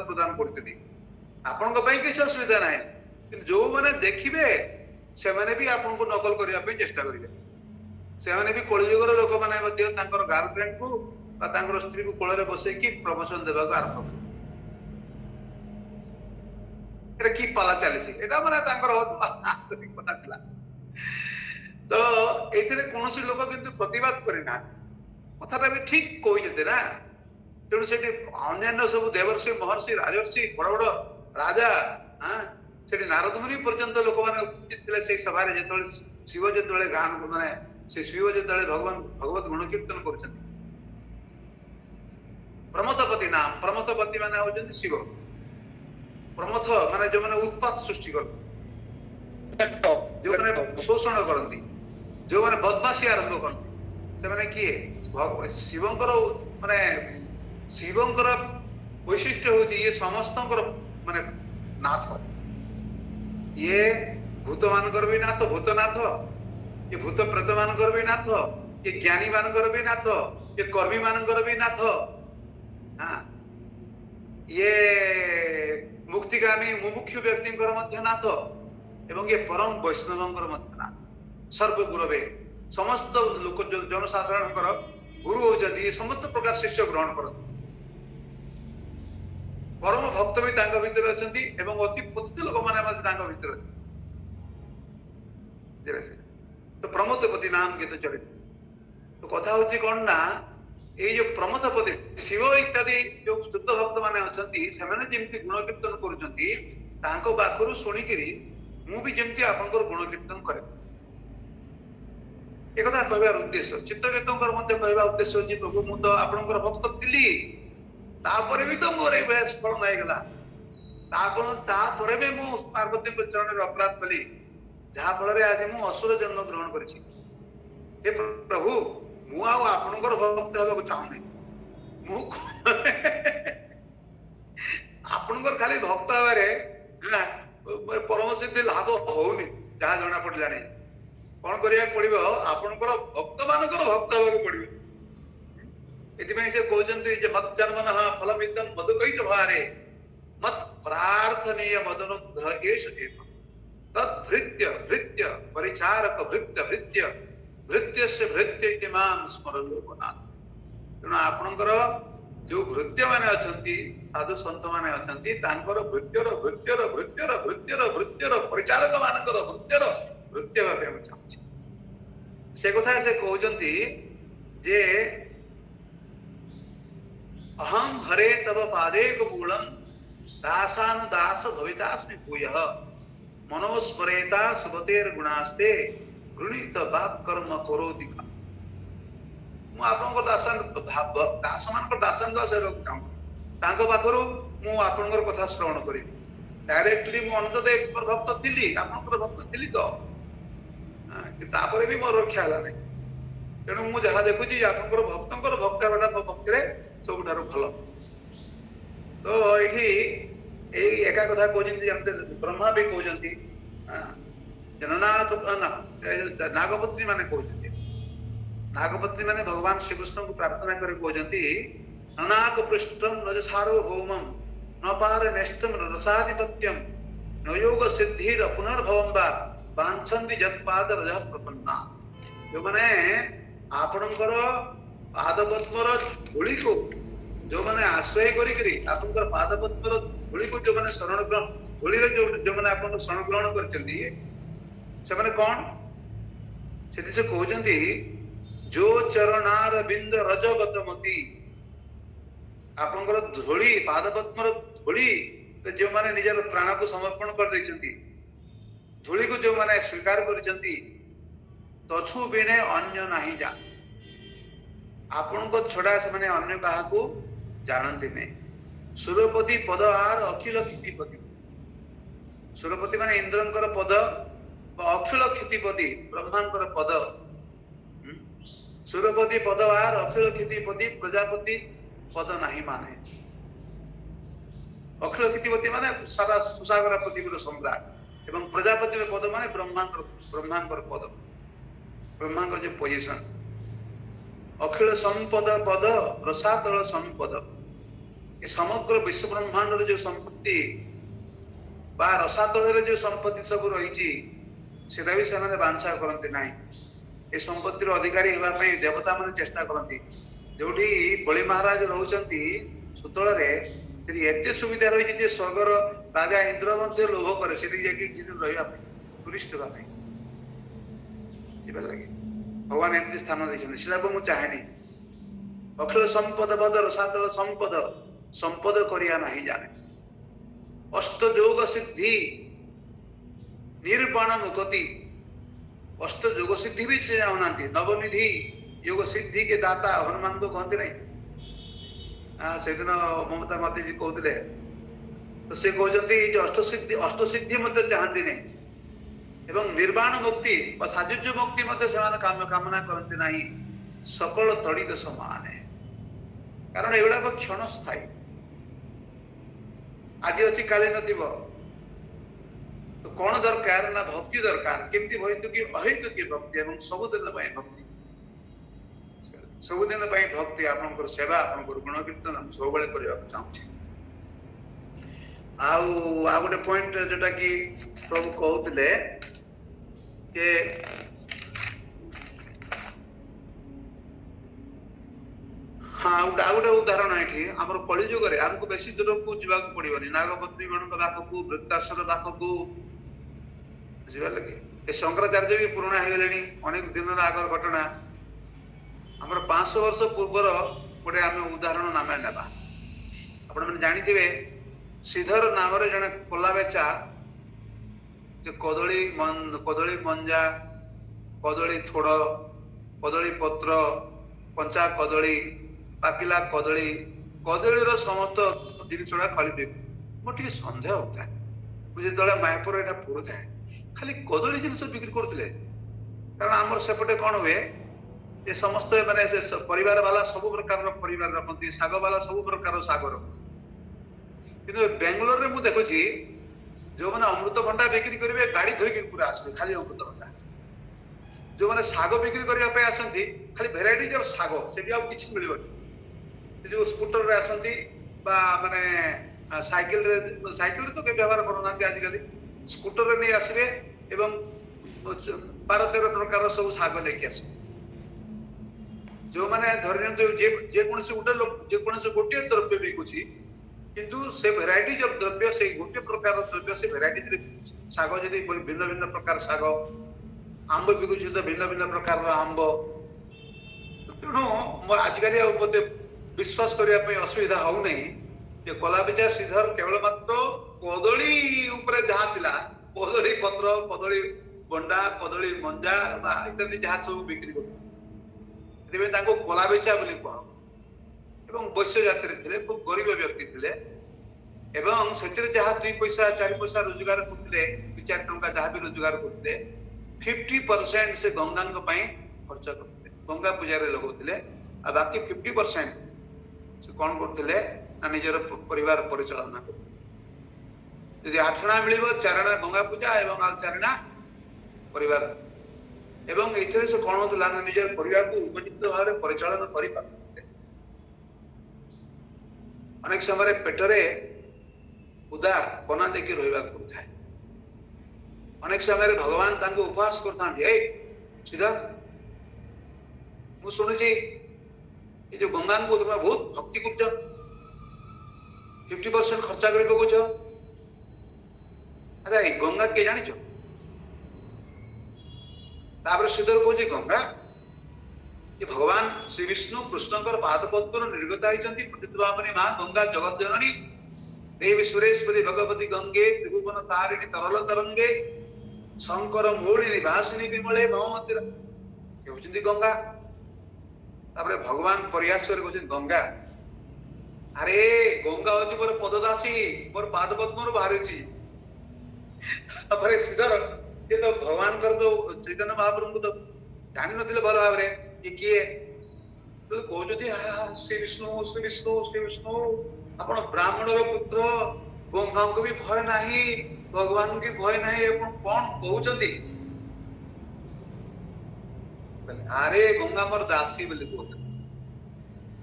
ପ୍ରଦାନ କରୁଛନ୍ତି, ଆପଣଙ୍କ ପାଇଁ କିଛି ଅସୁବିଧା ନାହିଁ। କିନ୍ତୁ ଯୋଉମାନେ ଦେଖିବେ ସେମାନେ ବି ଆପଣଙ୍କୁ ନକଲ କରିବା ପାଇଁ ଚେଷ୍ଟା କରିବେ। ସେମାନେ ବି କଳିଯୁଗର ଲୋକମାନେ ମଧ୍ୟ ତାଙ୍କର ଗାର୍ଲଫ୍ରେଣ୍ଡକୁ ବା ତାଙ୍କର ସ୍ତ୍ରୀକୁ କୋଳରେ ବସେଇକି ପ୍ରବଚନ ଦେବାକୁ ଆରମ୍ଭ କରିବେ। ଏଟା କି ପାଲା ଚାଲିଛି, ଏଟା ମାନେ ତାଙ୍କର କଥା ଥିଲା। ତ ଏଥିରେ କୌଣସି ଲୋକ କିନ୍ତୁ ପ୍ରତିବାଦ କରିନାହାନ୍ତି, କଥାଟା ବି ଠିକ କହିଛନ୍ତି ନା। ତେଣୁ ସେଠି ଅନ୍ୟାନ୍ୟ ସବୁ ଦେବର୍ଷି, ମହର୍ଷି, ରାଜର୍ଷି, ବଡ ବଡ ରାଜା, ସେଠି ନାରଦ ମୁନି ପର୍ଯ୍ୟନ୍ତ ଲୋକମାନେ ଉପସ୍ଥିତ ଥିଲେ ସେଇ ସଭାରେ। ଯେତେବେଳେ ଶିବ ଯେତେବେଳେ ଗାନ ମାନେ ସେ ଶିବ ଯେତେବେଳେ ଭଗବତ ଗୁଣ କୀର୍ତ୍ତନ କରୁଛନ୍ତି, ପ୍ରମଥପତି ନାମ, ପ୍ରମଥପତି ମାନେ ହଉଛନ୍ତି ଶିବ। ପ୍ରମଥ ମାନେ ଯୋଉମାନେ ଉତ୍ପାତ ସୃଷ୍ଟି କରନ୍ତି, ଯୋଉମାନେ ଶୋଷଣ କରନ୍ତି, ଯୋଉମାନେ ବଦମାସି ଆରମ୍ଭ କରନ୍ତି, ସେମାନେ କିଏ? ଶିବଙ୍କର ମାନେ ଶିବଙ୍କର ବୈଶିଷ୍ଟ୍ୟ ହଉଛି ଇଏ ସମସ୍ତଙ୍କର ମାନେ ନାଥ। ଇଏ ଭୂତ ମାନଙ୍କର ବି ନାଥ, ଭୂତନାଥ। ଇଏ ଭୂତ ପ୍ରେତ ମାନଙ୍କର ବି ନାଥ, ଇଏ ଜ୍ଞାନୀ ମାନଙ୍କର ବି ନାଥ, ଇଏ କର୍ମୀ ମାନଙ୍କର ବି ନାଥ। ଇଏ ମୁକ୍ତିଗାମୀ ମୁମୁକ୍ଷୁ ବ୍ୟକ୍ତିଙ୍କର ମଧ୍ୟ ନାଥ ଏବଂ ଇଏ ପରମ ବୈଷ୍ଣବଙ୍କର ମଧ୍ୟ ନାଥ। ସର୍ବଗୁରବେ, ସମସ୍ତ ଲୋକ ଜନସାଧାରଣଙ୍କର ଗୁରୁ ହଉଛନ୍ତି, ଏ ସମସ୍ତ ପ୍ରକାର ଶିଷ୍ୟ ଗ୍ରହଣ କରନ୍ତି। ପରମ ଭକ୍ତ ବି ତାଙ୍କ ଭିତରେ ଅଛନ୍ତି ଏବଂ ଅତି ପତିତ ଲୋକମାନେ ମଧ୍ୟ ତାଙ୍କ ଭିତରେ ଅଛନ୍ତି। ତ ପ୍ରମଥପତି ନାମ ଗୀତ ଚରିତ। ତ କଥା ହଉଛି କଣ ନା, ଏଇ ଯୋଉ ପ୍ରମଥପତି ଶିବ ଇତ୍ୟାଦି ଯୋଉ ଶୁଦ୍ଧ ଭକ୍ତ ମାନେ ଅଛନ୍ତି, ସେମାନେ ଯେମିତି ଗୁଣ କୀର୍ତ୍ତନ କରୁଛନ୍ତି, ତାଙ୍କ ପାଖରୁ ଶୁଣିକିରି ମୁଁ ବି ଯେମିତି ଆପଣଙ୍କର ଗୁଣ କୀର୍ତ୍ତନ କରେ। একথা କହିବାର ଉଦ୍ଦେଶ୍ୟ। ଚିତ୍ରକେତୁଙ୍କର ମଧ୍ୟ କହିବା ଉଦ୍ଦେଶ୍ୟ ହଉଛି, ପ୍ରଭୁ ମୁଁ ତ ଆପଣଙ୍କର ଭକ୍ତ ଥିଲି, ତାପରେ ବି ତ ମୋର ଏ ଭଳିଆ ସ୍ମରଣ ହେଇଗଲା। ତାପରେ ବି ମୁଁ ପାର୍ବତୀଙ୍କ ଚରଣରେ ଅପରାଧ କଲି, ଯାହା ଫଳରେ ଆଜି ମୁଁ ଅସୁର ଜନ୍ମ ଗ୍ରହଣ କରିଛି। ହେ ପ୍ରଭୁ, ମୁଁ ଆଉ ଆପଣଙ୍କର ଭକ୍ତ ହେବାକୁ ଚାହୁଁନି। ମୁଁ ଆପଣଙ୍କର ଖାଲି ଭକ୍ତ ହେବାରେ ପରମ ସିଦ୍ଧି ଲାଭ ହଉନି, ଯାହା ଜଣା ପଡିଲାଣି। କଣ କରିବାକୁ ପଡିବ? ଆପଣଙ୍କର ଭକ୍ତ ମାନଙ୍କର ଭକ୍ତ ହେବାକୁ ପଡିବ। ଏଥିପାଇଁ ସେ କହୁଛନ୍ତି ଯେ ମତ୍ ଜନ୍ମନଃ ଫଲମିଦଂ ମଧୁକୈଟ ଭାରେ ମତ୍ ପ୍ରାର୍ଥନୀୟ ମଦନୁଗ୍ରହ ଏଷ ଏବ ତତ୍ ଭୃତ୍ୟ ଭୃତ୍ୟ ପରିଚାରକ ଭୃତ୍ୟ ଭୃତ୍ୟ ଭୃତ୍ୟସ୍ୟ ଭୃତ୍ୟ ଇତି ମାଂ ସ୍ମରନ୍ତୁ ଲୋକନାଥ। ତେଣୁ ଆପଣଙ୍କର ଯୋଉ ଭୃତ୍ୟ ମାନେ ଅଛନ୍ତି, ସାଧୁ ସନ୍ଥ ମାନେ ଅଛନ୍ତି, ତାଙ୍କର ଭୃତ୍ୟର ଭୃତ୍ୟର ଭୃତ୍ୟର ଭୃତ୍ୟର ଭୃତ୍ୟର ପରିଚାରକ ମାନଙ୍କର ଭୃତ୍ୟର ଭୃତ୍ୟ ଭାବେ ମୁଁ ଚାହୁଁଛି। ସେ କଥା ସେ କହୁଛନ୍ତି ଯେ ଅହଂ ହରେ ତବ ପାଦେକ ମୂଳଂ ଦାସାନୁଦାସ ଭବିତାସ୍ମି ଭୂୟଃ ମନୋସ୍ମରେତା ସୁଗତେର ଗୁଣାସ୍ତେ ଗୃଣୀତ ବାକ୍ କର୍ମ କରୋତି। ମୁଁ ଆପଣଙ୍କ ଦାସ ମାନଙ୍କର ଦାସାନୁଦାସ ହେବାକୁ ଚାହୁଁଛି। ତାଙ୍କ ପାଖରୁ ମୁଁ ଆପଣଙ୍କର କଥା ଶ୍ରବଣ କରିବି। ଡାଇରେକ୍ଟଲି ମୁଁ ଅନନ୍ତଦେବଙ୍କର ଭକ୍ତ ଥିଲି, ଆପଣଙ୍କର ଭକ୍ତ ଥିଲି ତ, ତାପରେ ବି ମୋର ରକ୍ଷା ହେଲା ନାହିଁ। ତେଣୁ ମୁଁ ଯାହା ଦେଖୁଛି ଆପଣଙ୍କର ଭକ୍ତଙ୍କର ଭକ୍ତ ହେବାଟା ମୋ ପକ୍ଷରେ ସବୁଠାରୁ ଭଲ। ତ ଏଇଠି ଏଇ ଏକା କଥା କହୁଛନ୍ତି, ବ୍ରହ୍ମା ବି କହୁଛନ୍ତି, ନାଗପତ୍ନୀ ମାନେ କହୁଛନ୍ତି, ନାଗପତ୍ନୀ ମାନେ ଭଗବାନ ଶ୍ରୀକୃଷ୍ଣଙ୍କୁ ପ୍ରାର୍ଥନା କରି କହୁଛନ୍ତି, ନନାକ ପୃଷ୍ଠଂ ନଜ ସାର୍ବଭୌମଂ ନ ପାରେ ନେଷ୍ଟଂ ରସାଧିପତ୍ୟଂ ନ ଯୋଗ ସିଦ୍ଧିର ପୁନର୍ଭବଂ ବା ବାଞ୍ଛନ୍ତି ଯତ୍ପାଦ ରଜଃ ପ୍ରପନ୍ନା। ଯୋଉମାନେ ଆପଣଙ୍କର ପାଦପଦ୍ମର ଧୂଳିକୁ ଯୋଉମାନେ ଆଶ୍ରୟ କରିକିରି ଆପଣଙ୍କର ପାଦପଦ୍ମର ଧୂଳିକୁ ଯୋଉମାନେ ଶରଣ ଗ୍ରହଣ, ଧୂଳିରେ ଯୋଉମାନେ ଆପଣଙ୍କୁ ଶରଣ ଗ୍ରହଣ କରିଛନ୍ତି, ସେମାନେ କଣ? ସେଠି ସେ କହୁଛନ୍ତି ଯୋ ଚରଣାର ବିନ୍ଦ ରଜଗତମତି। ଆପଣଙ୍କର ଧୂଳି, ପାଦପଦ୍ମର ଧୂଳି ଯୋଉମାନେ ନିଜର ପ୍ରାଣକୁ ସମର୍ପଣ କରିଦେଇଛନ୍ତି, ଧୂଳିକୁ ଯୋଉମାନେ ସ୍ୱୀକାର କରିଛନ୍ତି, ତଛୁ ବିନେ ଅନ୍ୟ ନାହିଁ ଯା। ଆପଣଙ୍କ ଛଡା ସେମାନେ ଅନ୍ୟ କାହାକୁ ଜାଣନ୍ତି ନାହିଁ। सुरपति पद आर अखिल क्षितिपति सुरपति माने इंद्रंकर पद अखिल क्षितिपति ब्रह्मांकर पद सुरपति पद आर अखिल क्षितिपति प्रजापति पद नहीं माने अखिल क्षितिपति माने सारा सुसागर पृथ्वी सम्राट एवं प्रजापति पद माने ब्रह्मांकर पद ब्रह्मांकर जो पोजिशन अखिल संपद पद रसातल संपद ये समग्र विश्व ब्रह्मांड जो संपत्ति बा रसातल जो संपत्ति सब रही सेटा भी से बांछा करते ना ये संपत्तिर अधिकारी होगा देवता मैंने चेष्टा करती जो बलि महाराज रोचंती सुतल एत सुविधा रही स्वर्गर राजा इंद्र मध्य लोभ करे टूरिस्ट होगा भगवान एमती स्थान देखते मुझे चाहेनी अखिल संपद पद रसातल संपद संपद करिया नहीं जाने अष्ट जोग सिद्धि निर्वाण मुक्ति अष्ट जोग सिद्धि भी से जाना नवनिधि योग सिद्धि के दाता हनुमान को कहते नहीं से दिन ममता माता जी कहते तो से कहते अष्ट सिद्धि मत चाहती नहीं एवं निर्वाण मुक्ति साजुज्य मुक्ति मत कामना करते नहीं सकल तड़ित समान है कारण एगुड़ा क्षण स्थायी आज अच्छी काली नथिबो तो कौन दरकार ना भक्ति दरकार केमती भयतुकी अहेतुकी भक्ति एवं सबुदिन भक्ति सबुदिन भक्ति आपनकर सेवा आपनकर गुण कीर्तन सब बेले करबा चाहूछी आ गोटे पॉइंट जोटा कि प्रभु कहते के हाँ गोटे उदाहरण ये आम कलिजुग आमको बेसी दूर को जावाक पड़ोनी नागपत्री गण पाखक वृत्ताश्वर पाखक बुझे लगे शंकराचार्य भी पुराणा हो गले अनेक दिन आगर घटना आमर 500 वर्ष पूर्वर गोटे आम उदाहरण नाम ना आपण जानी श्रीधर नाम जड़े कोला बेचा कदली मंजा कदली थोड़ कदली पत्र कंचा कदली पाकिला कदली कदली समस्त जिनसा खाली मोटे सन्देह होता है मुझे जो मायापुर यहाँ पढ़ुता है खाली कदली जिन बिक्री करते कारण आमर सेपटे कौन हुए ये समस्त माने से परिवार वाला सब प्रकार परिवार रखती शाग वाला सब प्रकार शाग रखती कि बेंगलोर में मुझे देखुची जो मैंने अमृतभंडा बिक्री करेंगे गाड़ी धरिक पूरा आसवे खाली अमृतभंडा जो मैंने शाग बिक्री करने आसती खाली भेराइटी जो शाग से किसी मिलबनी जो स्कूटर आसती माने साइकिल तो व्यवहार करना आजिकल स्कूटर नहीं आसवे एवं 12-13 प्रकार सब शाग लेके आसवे जो मैंने धरी जेकोसी गोटे द्रव्य बिकुची किंतु से भेराइटी जो द्रव्य से गोटे प्रकार द्रव्य से भेराइटी शाग जदि भिन्न भिन्न प्रकार शाग आंब बिकुची तो भिन्न भिन्न प्रकार आंब तेणु आजिकल मत विश्वास करने असुविधा हो नहीं कलाबिचा श्रीधर केवल मात्र कदली जहाँ थिला कदली पत्र कदली बंडा कदली मंजा इत्यादि जहाँ सब बिक्री कर कलाबिचा कह एवं वैश्य जाति थे खूब गरीब व्यक्ति थे एवं से जहाँ 2 पैसा 4 पैसा रोजगार करते 2-4 टंका जहाँ भी रोजगार करते 50% से गंगा खर्च करते गंगा पूजा लगौले आ बाकी 50% से कौन करते निजर परिवार परिचालना करते 8 मिल 4 गंगा पूजा एवं 4 परिवार एवं ये से कौन होता निजर परिवार को उपयुक्त भाव में परिचालन कर अनेक समय पेटरे उदा बना देखी रहा पड़ता है अनेक समय भगवान उपहास करते सीधा मुझे शुणी ये जो गंगा को तुम बहुत भक्ति कर 50% खर्चा कर पकाच अच्छा ये गंगा किए जान श्रीधर कहे गंगा ये भगवान श्री विष्णु कृष्ण पादपद्म निर्गता होती प्रतिभामनी मां गंगा जगत जननी देवी सुरेश्वरी भगवती गंगे त्रिभुवन तारिणी तरल तरंगे शंकर मौली निवासिनी विमले मह मंदिर ये गंगा भगवान प्रयास गंगा अरे गंगा हूँ मोर पददासी मोर पाद पद्म बाहरी श्रीधर ये तो भगवान कर तो चैतन्य महाप्रभु को तो जानी नथिले भल भाव रे ये किए तो कहउजती श्री विष्णु श्री विष्णु श्री विष्णु आपण ब्राह्मण रो पुत्र गंगा को भी भय नाही भगवान की भय नाही आपण कोन कहउजती अरे गंगा मोर दासी बोली कहउजती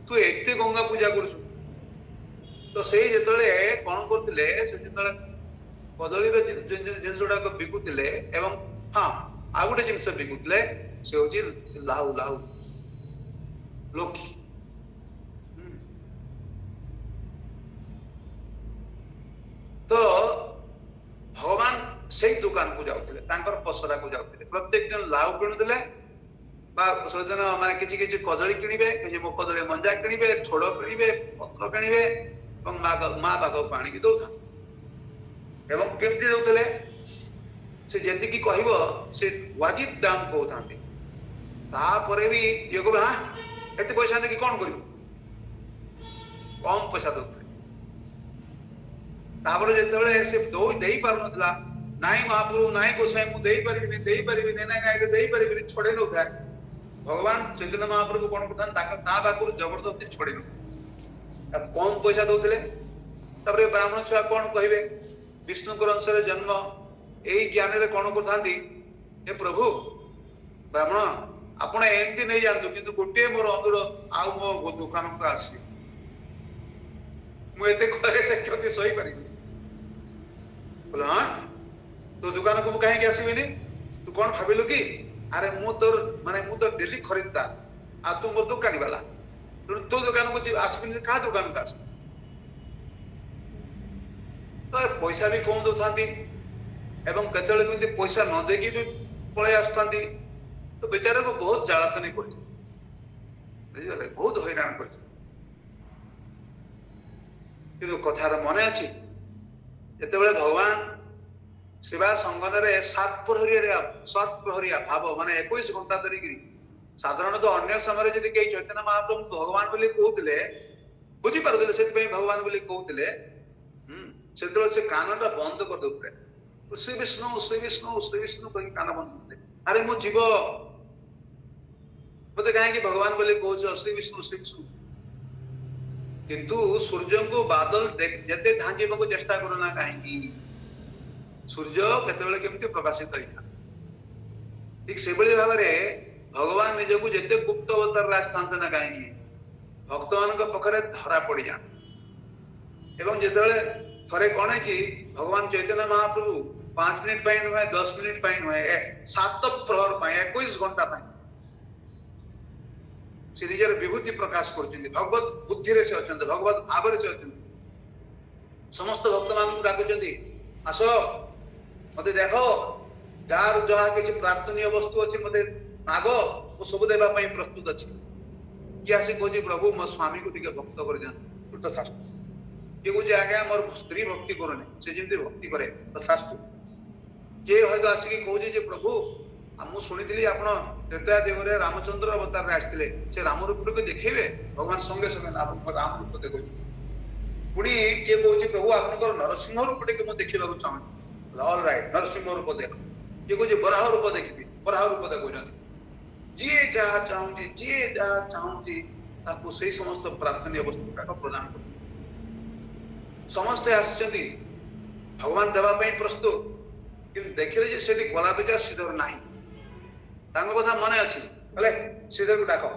तू एते गंगा पूजा करछु तो से जेतले कोन करथिले से जेतले कदली रो जिनस गुडा बिकुतिले एवं हाँ आ गोटे जिनस बिकुतिले से होची लाउ लाउ लोकी तो भगवान से दुकान को जाउथिले तांकर पसरा को जाउथिले प्रत्येक दिन लाउ किनुथिले बा सजन माने किछि किछि कदली किनिबे किछि मो कदली मंजा किनिबे छोड़ किनिबे पत्र किनिबे एवं माँ बाग पानी की दौथा एवं केमती दौथले से जेति की कहबो से वाजिब दाम कहउथांती तापरे भी ये को हां एते पैसा ने की कोन करिवो कम पैसा दौथले तापरे जेतबेले से दो देई पार नथला नाही महाप्रभु नाही गोसाई मु देई परिबि नाही देई परिबि छोड़े नउथा भगवान चैतन्य महाप्रभु कोन करथान ता बाकुर जबरदस्ती छोड़े न कम पैसा दौथले तापरे ब्राह्मण छुआ कोन कहिबे विष्णु को अंश जन्म यही ज्ञान रे कोन करथांती हे प्रभु ब्राह्मण आपण एमती नहीं जानतु किंतु गोटे मोर अनुरोध आ मो दुकान को आसी मु एते करे क्षति सही परिबी बोला हां तो दुकान को मु काहे के आसीबिनी तू कोन भाबिलु कि अरे मु तोर माने मु तो डेली खरीदता आ तू मोर दुकानी वाला तो दुकान को आसीबिनी का दुकान को आसी तो पैसा भी कम दौथांती एवं केतले केमती पैसा न देकी भी पळे आसुथांती तो बेचारे को बहुत जालातनी करछ बुझिले बहुत हैरान करछ किंतु कथार मने अछि जेतेबेले भगवान सेवा संगन रे सात प्रहरिया भाव माने 21 घंटा धरि गिरी साधारण तो अन्य समय जदि के चैतन्य महाप्रभु भगवान बोली कहउतिले बुझी पारुतिले सेति पे भगवान बोली कहउतिले सेतबेले से कानटा बंद कर दउतले श्री विष्णु श्री विष्णु श्री विष्णु कहि कान बंद करते अरे मु जीव मते काहे कि भगवान बोली कहउछ श्री विष्णु किंतु सूर्य को बादल जते ढांजीबा को चेष्टा करना काहे कि सूर्य केतेबेले केमती प्रकाशित होइता ठीक से बली भाव रे भगवान निज को जते गुप्त अवतार राजस्थान ना काहे कि भक्त मान को पखरे धरा पड़ी जा एवं जेतेबेले थरे कोन है कि भगवान चैतन्य महाप्रभु 5 मिनिट पाइन हुए 10 मिनिट पाइन हुए 7 प्रहर पाए 21 घंटा पाए से निजर विभूति प्रकाश करछिन भगवत बुद्धि रे से अछन भगवत आवर से अछन समस्त भक्त मान को डाकुचंदी आसो मते देखो जार जहा किछि प्रार्थनीय वस्तु अछि मते मागो ओ सब देबा पई प्रस्तुत अछि कि आसी कोजी प्रभु मो स्वामी को टिके भक्त कर देन तथास्तु ये को जे आगे मोर स्त्री भक्ति करने से जेमती भक्ति करे तथास्तु जे हयतो आसी कि कहूजे जे प्रभु हम सुनिथिली आपण त्रेता देव रे रामचंद्र अवतार रे आस्थिले से राम रूप को देखैबे भगवान संगे संगे आप राम रूप देखो पुणी के कहूची प्रभु आपनकर नरसिंह रूप टिके म देखिबा को चाहू ऑल राइट नरसिंह रूप देखो के कहूची बराह रूप देखिबी बराह रूप देखो जंती जे जा चाहूची ताको सेही समस्त प्रार्थनीय वस्तु का प्रदान कर समस्त आछंती भगवान देवा पई प्रस्तुत कि देखिले जे सेठी गला बेचा श्रीधर नाही तांको कथा मने अछि बोले श्रीधर को डाको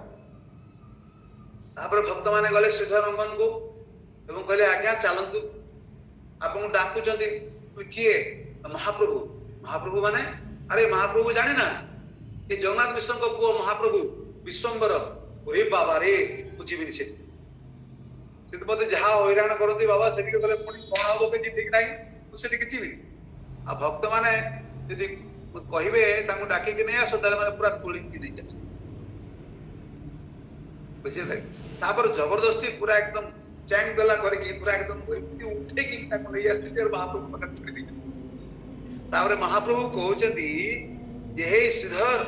तापर भक्त माने गले श्रीधर रंगन को एवं कहले आज्ञा चलंतु आपन डाकुचंती किए महाप्रभु महाप्रभु माने अरे महाप्रभु जाने ना ये जगन्नाथ मिश्र को पुओ महाप्रभु विश्वम्बर ओही बाबा रे बुझिबिनी से मते जहा हैरान करती बाबा से गले पुणी कोन हबो के ठीक नाही से किछि भी आ भक्त माने यदि कहिबे तांको डाके के नै आसो ताले माने पूरा तुली की नै जाछ बुझिले तापर जबरदस्ती पूरा एकदम चैंग गला करके पूरा एकदम उठे की ताको नै आस्ते और महाप्रभु पकड़ छोड़ी दी तापर महाप्रभु कहउचंदी जे हे श्रीधर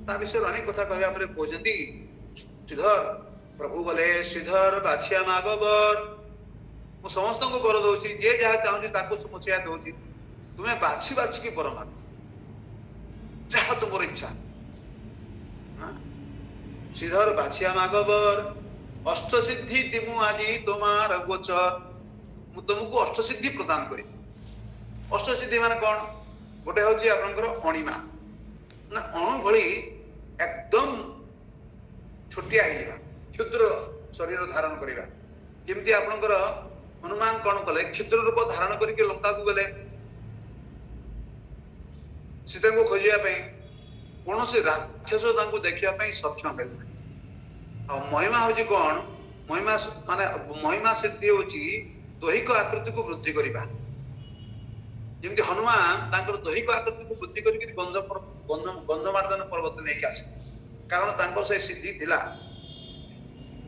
ता विषय अनेक कथा कहबा परे कहउचंदी श्रीधर प्रभु बोले श्रीधर बाछिया माग बर मु समस्त को बर दउची जे जहा चाहूची ताको मुछिया दउची तुम्हें बाछी बाछी की बर माग जहा तुमर इच्छा श्रीधर बाछिया माग बर अष्ट सिद्धि दिमु आजी तुम्हार गोचर मु तुमको अष्ट सिद्धि प्रदान करी अष्ट सिद्धि माने कौन गोटे होची आपनकर अणिमा ना अणु भली एकदम छोटिया हिबा क्षुद्र शरीर धारण करिबा जेमति आपनकर हनुमान कौन कले क्षुद्र रूप धारण करके लंका को गले सीता को खोजिया पे कौन से राक्षस तांको देखिया पे सक्षम हेल आ महिमा होची कौन महिमा माने महिमा सिद्धि होची दैहिक आकृति को वृद्धि करिबा जेमति हनुमान तांकर दैहिक आकृति को वृद्धि करके गंधमार्दन पर्वत नहीं आस कारण तांकर से सिद्धि थिला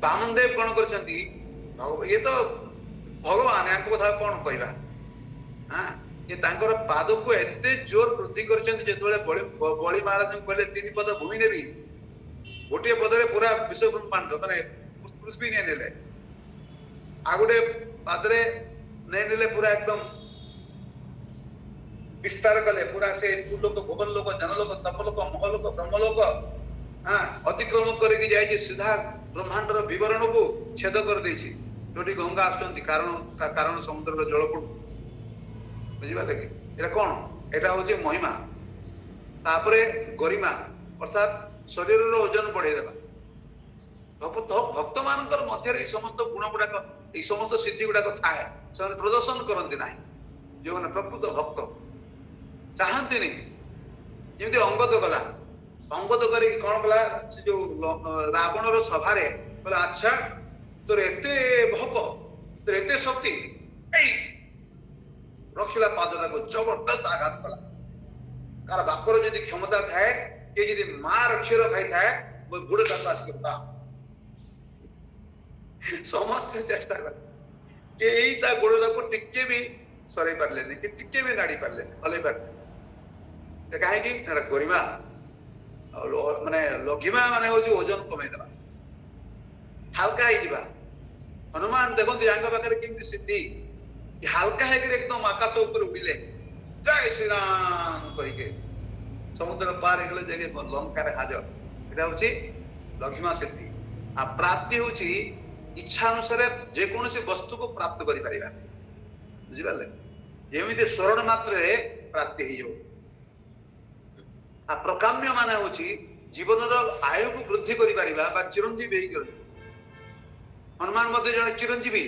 बामन देव कौन करछंती ये तो भगवान यांको कथा कौन कहबा हां ये तांकर पाद को एते जोर वृद्धि करछंती जेतबेले बळी महाराज कहले तीन पद भूमि नेबी गोटे पदरे पूरा विश्व ब्रह्मांड माने पृथ्वी ने नेले आगुडे पादरे ने नेले पूरा एकदम विस्तार कले पूरा से लोक भुवन लोक जनलोक तपलोक महलोक ब्रह्मलोक हां अतिक्रमण करके जाय सीधा ब्रह्मांड रो विवरण को छेद कर देछि जोटी गंगा आसुंती कारण समुद्र रो जल पड़ बुझिबा लगे एटा कोन एटा होचे महिमा तापरे गरिमा अर्थात शरीर रो ओजन बढ़े देबा भक्त मानकर मध्य रे समस्त गुण गुडाक ए समस्त सिद्धि गुडाक थाए से प्रदर्शन करंती नाही जो माने प्रकृत भक्त चाहती नहीं जेमती अंगद गला अंगद करी कौन कला से जो रावण रो सभा रे बोला अच्छा तोर एते भोग तोर एते शक्ति ए रखिला पादरा को जबरदस्त आघात कला कार बापर जदी क्षमता थाए के जदी मार क्षीर खाई थाए वो गुड़ दास करता समस्त चेष्टा कर के एई ता गुड़ को टिके भी सरे परले कि टिके भी नाड़ी परले हले पर कहे कि गरिमा माने लघिमा माने होची ओजन कमे देबा हल्का ही दिबा हनुमान देखो यांका पाखरे केमति सिद्धि कि हल्का है कि एकदम आकाश ऊपर उड़िले जय श्री राम कहि के समुद्र पार हेले जगे लंका रे हाजर एटा होची लघिमा सिद्धि आ प्राप्ति होची इच्छा अनुसार जे कोनोसी वस्तु को प्राप्त करि परिबा बुझिबाले जेमिति शरण मात्र रे प्राप्ति हे जो आ प्रकाम्य माने होची जीवन रो आयु को वृद्धि करि परिबा बा चिरंजीवी हे गेल हनुमान मध्ये जने चिरंजीवी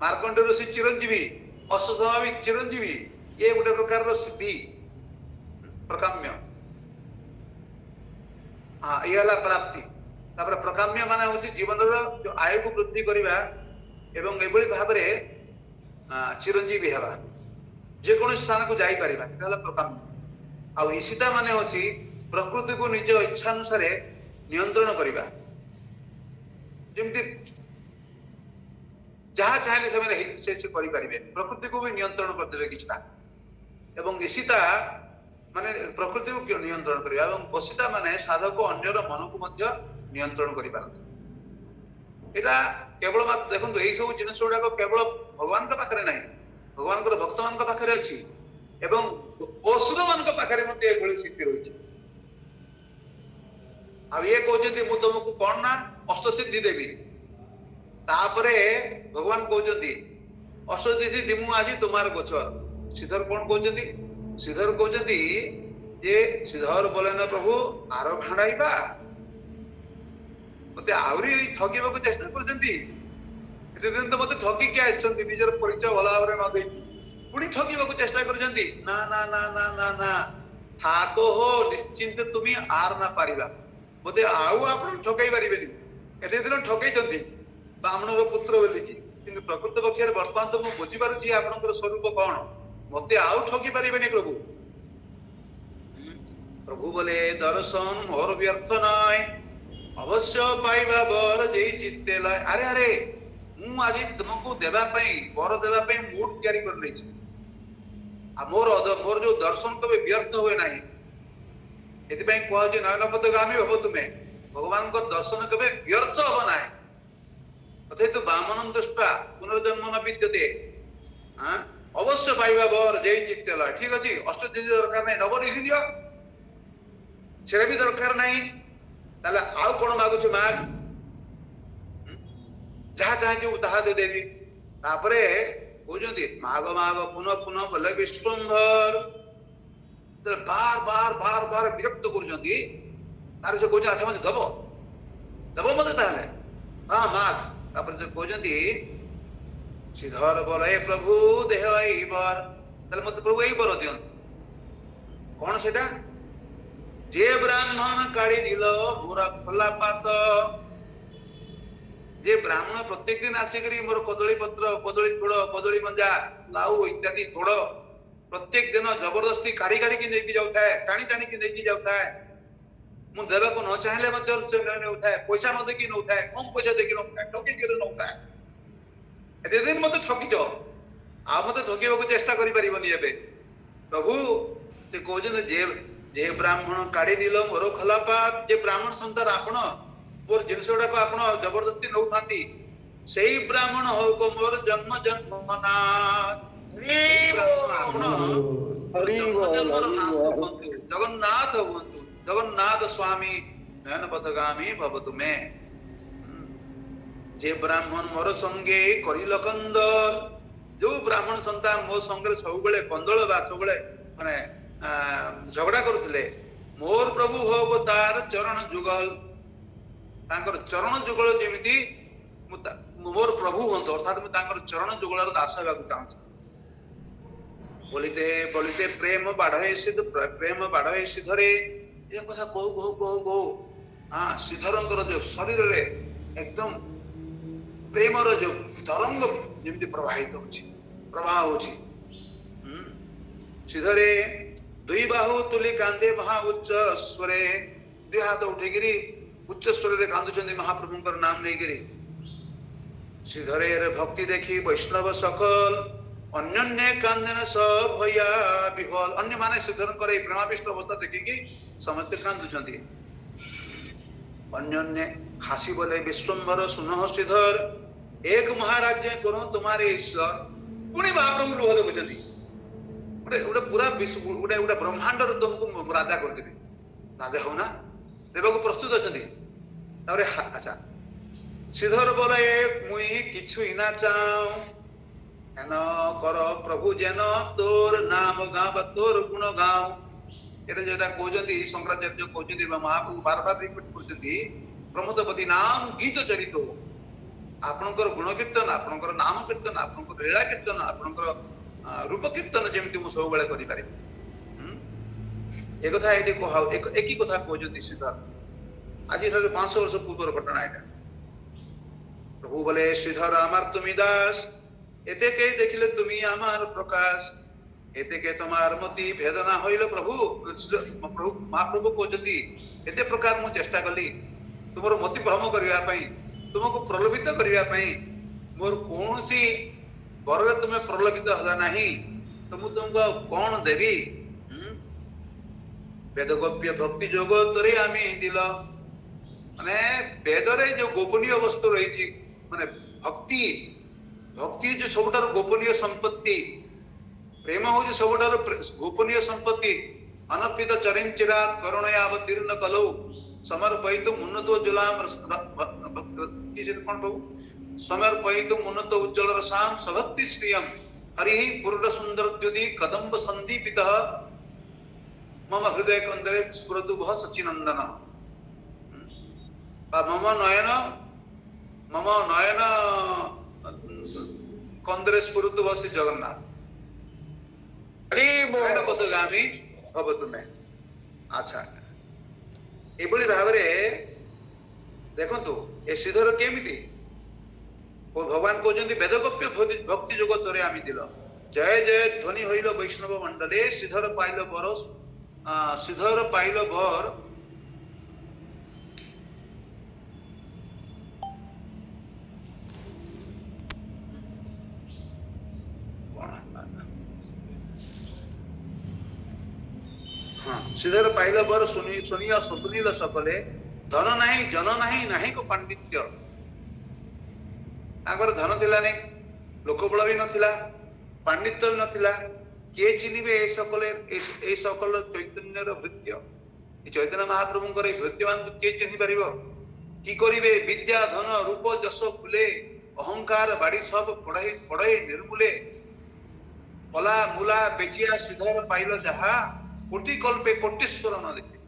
मार्कंडेय ऋषि चिरंजीवी अस्वाभाविक चिरंजीवी ये गोटे प्रकार रो सिद्धि प्रकाम्य हां ये वाला प्राप्ति तापर प्रकाम्य माने होची जीवन रो जो आयु को वृद्धि करिबा एवं एबळी भाबरे चिरंजीवी हेबा जे कोन स्थान को जाई परिबा एला प्रकाम्य आ ईशिता माने होची प्रकृति को निज इच्छा अनुसार नियंत्रण करिबा जेमति जहा चाहे से करि परिबे प्रकृति को भी नियंत्रण कर देबे किछटा एवं ईशिता माने प्रकृति को नियंत्रण करिबा एवं वसिता माने साधक अन्यर मन को मध्य नियंत्रण करि पारत एटा केवल मात्र देखंतु एई सब जिनिस गुडा केवल भगवान का पाखरे नाही भगवान को भक्त मान का पाखरे अछि एवं असुर मान का पाखरे मते एभଳି सिद्धि रहिछि आ ये कहउछन्ती मु तुमको कोन ना अष्ट सिद्धि देबी तापरे भगवान कहउछन्ती अष्ट सिद्धि दिमु आजी तुम्हार गोचर श्रीधर कोन कहउछन्ती श्रीधर कहउछन्ती जे श्रीधर बोले ना प्रभु आरो भाडाइबा मते आवरी ठगीबा को चेष्टा करछन्ती एते दिन तो मते ठगी के आछन्ती निजर परिचय भला आवरे न देई पुणी ठगीबा को चेष्टा करछन्ती ना ना ना ना ना ना थाको हो निश्चिंत तुमी आर ना पारिबा मते आउ आपण ठगई पारिबेनी एते दिन ठगई छन्ती ब्राह्मण रो पुत्र बोली की किंतु प्रकृत पक्षर वर्तमान तो मु बुझी पारुची आपनकर स्वरूप कोन मते आउ ठगी पारिबेनी प्रभु प्रभु बोले दर्शन मोर व्यर्थ नाय अवश्य पाइबा बर जे चित्ते लय अरे अरे मु आज तुमको देबा पई बर देबा पई मूड तयारी कर लेछि आ मोर जो दर्शन कबे व्यर्थ होए नाही एति पई कहौ जे नयन पदगामी हो तुमे भगवान को दर्शन कबे व्यर्थ हो नाही तथैतु बामनं दृष्ट्वा पुनर्जन्म न विद्यते अवश्य पाइबा बर जय चित्तला ठीक अछि अष्टसिद्धि दरकार नहीं नवनिधि दियो सेरा भी दरकार नहीं ताले आउ कोन मागुछ माग जहा चाहे ताहा दे देबी तापरे कहउजंती माग माग पुनः पुनः बोले विश्वंभर तो बार बार बार बार विरक्त करजंती तार से कहउछ अच्छा मते दबो मते ताले हां माग तापर से कहउजंती श्रीधर बोले प्रभु देह बर ताले मते प्रभु एई बर दियन कोन सेटा जे ब्राह्मण काढ़ी दिल मोरा खोला पात जे ब्राह्मण प्रत्येक दिन आसिकरी मोर कदली पत्र कदली थोड़ कदली मंजा लाउ इत्यादि थोड़ प्रत्येक दिन जबरदस्ती काढ़ी काढ़ी की नेकी जाउता है टाणी टाणी की नेकी जाउता है मु देबा को न चाहले मते उठा है पैसा न देखि न उठा है कम पैसा देखि न उठा है ठकी के न उठा है एते दिन मते ठकी जो आ मते ठकीबा को चेष्टा करि परिबनी एबे प्रभु ते कहजन जे ब्राह्मण काढ़ी दिल मोर खलापात जे ब्राह्मण संतान आपण मोर जिनसोडा को आपण जबरदस्ती नौ थांती सेही ब्राह्मण हो को मोर जन्म जन्मनाथ जगन्नाथ हुंतु जगन्नाथ स्वामी नयन पथगामी भवतु में जे ब्राह्मण मोर संगे करिल कंदल जो ब्राह्मण संतान मो संगे सब बेले कंदल बा सब बेले माने झगड़ा करुले मोर प्रभु हो तार चरण जुगल तांकर चरण जुगल जेमिति मोर प्रभु हंतो अर्थात मैं तांकर चरण जुगलर दास हेबाकु चाहूँ बोलिते बोलिते प्रेम बाढ़े सिद्धरे ये कथा कहू हाँ सिद्धरंकर जो शरीर रे एकदम प्रेमर जो तरंग जेमिति प्रवाहित होछि प्रवाह होछि सिद्धरे दुई बाहु तुली कांदे महा उच्च स्वरे दुई हाथ उठेगिरी उच्च स्वर रे कांदुचंदी महाप्रभुंकर नाम लेगिरी श्रीधरे भक्ति देखी वैष्णव सकल अन्यन्य कांदन सब भया विहल अन्य माने श्रीधरंकर ए प्रेमाविष्ट अवस्था देखिकी समस्त कांदुचंदी अन्यन्य हासी बोले विश्वंभर सुनह श्रीधर एक महाराज्य करो तुम्हारे ईश्वर पुणी महाप्रभु लुह देखुचंदी पूरा विश्व गोटे ब्रह्मांड तुमको राजा कर राजा हो ना देवाक प्रस्तुत अच्छा अच्छा श्रीधर बोले मुई किछु इना चाऊ एन कर प्रभु जेन तोर नाम गाँव तोर गुण गाँव एटा जेटा कहउजंती शंकराचार्य कहउजंती महाप्रभु बार बार रिपीट करउजंती प्रमोदपति नाम गीत चरित आपनकर गुण कीर्तन आपनकर नाम कीर्तन आपनकर लीला कीर्तन आपनकर रूप कीर्तन जेमती मु सब बेले करि पारि ए कथा एटी कहा एक ही कथा कहउजंती श्रीधर आज 500 वर्ष पूर्व घटना एटा प्रभु बोले श्रीधर आमार तुमी दास एते के देखिले तुमी आमार प्रकाश एते के तुम्हार मति भेदना होइलो प्रभु महाप्रभु कहउजंती एते प्रकार मु चेष्टा कली तुमरो मति भ्रम करिया पई तुमको प्रलोभित करिया पई मोर कोनसी बररे तुम्हें प्रलोभित हला नहीं तो मु तुमको कौन देवी वेदगोप्य भक्ति जोग तोरे आमी दिल माने वेदरे जो गोपनीय वस्तु रही माने भक्ति भक्ति जो सबटार गोपनीय संपत्ति प्रेम हो जो सबटार गोपनीय संपत्ति अनर्पित चरिंचिरात करुणया अवतीर्ण कलौ समर्पयितु उन्नतो जुलाम किसे कौन बाबू समर्पयितु उन्नत उज्ज्वल रसाम सभक्ति श्रियम हरि पूर्ण सुंदर द्युति कदम्ब संदीपितः मम हृदय कंदरे स्फुरतु भः सच्चिनंदन मम नयन कंदरे स्फुरतु भः श्री जगन्नाथ हरि पदगामी भवतु में अच्छा एभली भावरे देखंतु ए श्रीधर केमिति भगवान कहते वेदगोप्य भक्ति जोग तोरे आमी दिल जय जय ध्वनि होइल वैष्णव मंडले श्रीधर पाइल बर श्रीधर पाइल बर श्रीधर पाइल बर सुनिया सुनील सकले धन नहीं जन नहीं को पांडित्य धन थिला नहीं, लोकबल भी नथिला, पांडित्य भी नथिला, किए चिन्हिबे ए सकल चैतन्यर भृत्य, चैतन्य महाप्रभुंकर ए भृत्यमान को किए चिन्हि परिबो कि करिवे? विद्या धन रूप जस फुले अहंकार बाड़ी सब पढ़े निर्मूले, पला मूला बेचिया श्रीधर पाइल जहा कोटि कल्पे कोटीश्वर न देखे।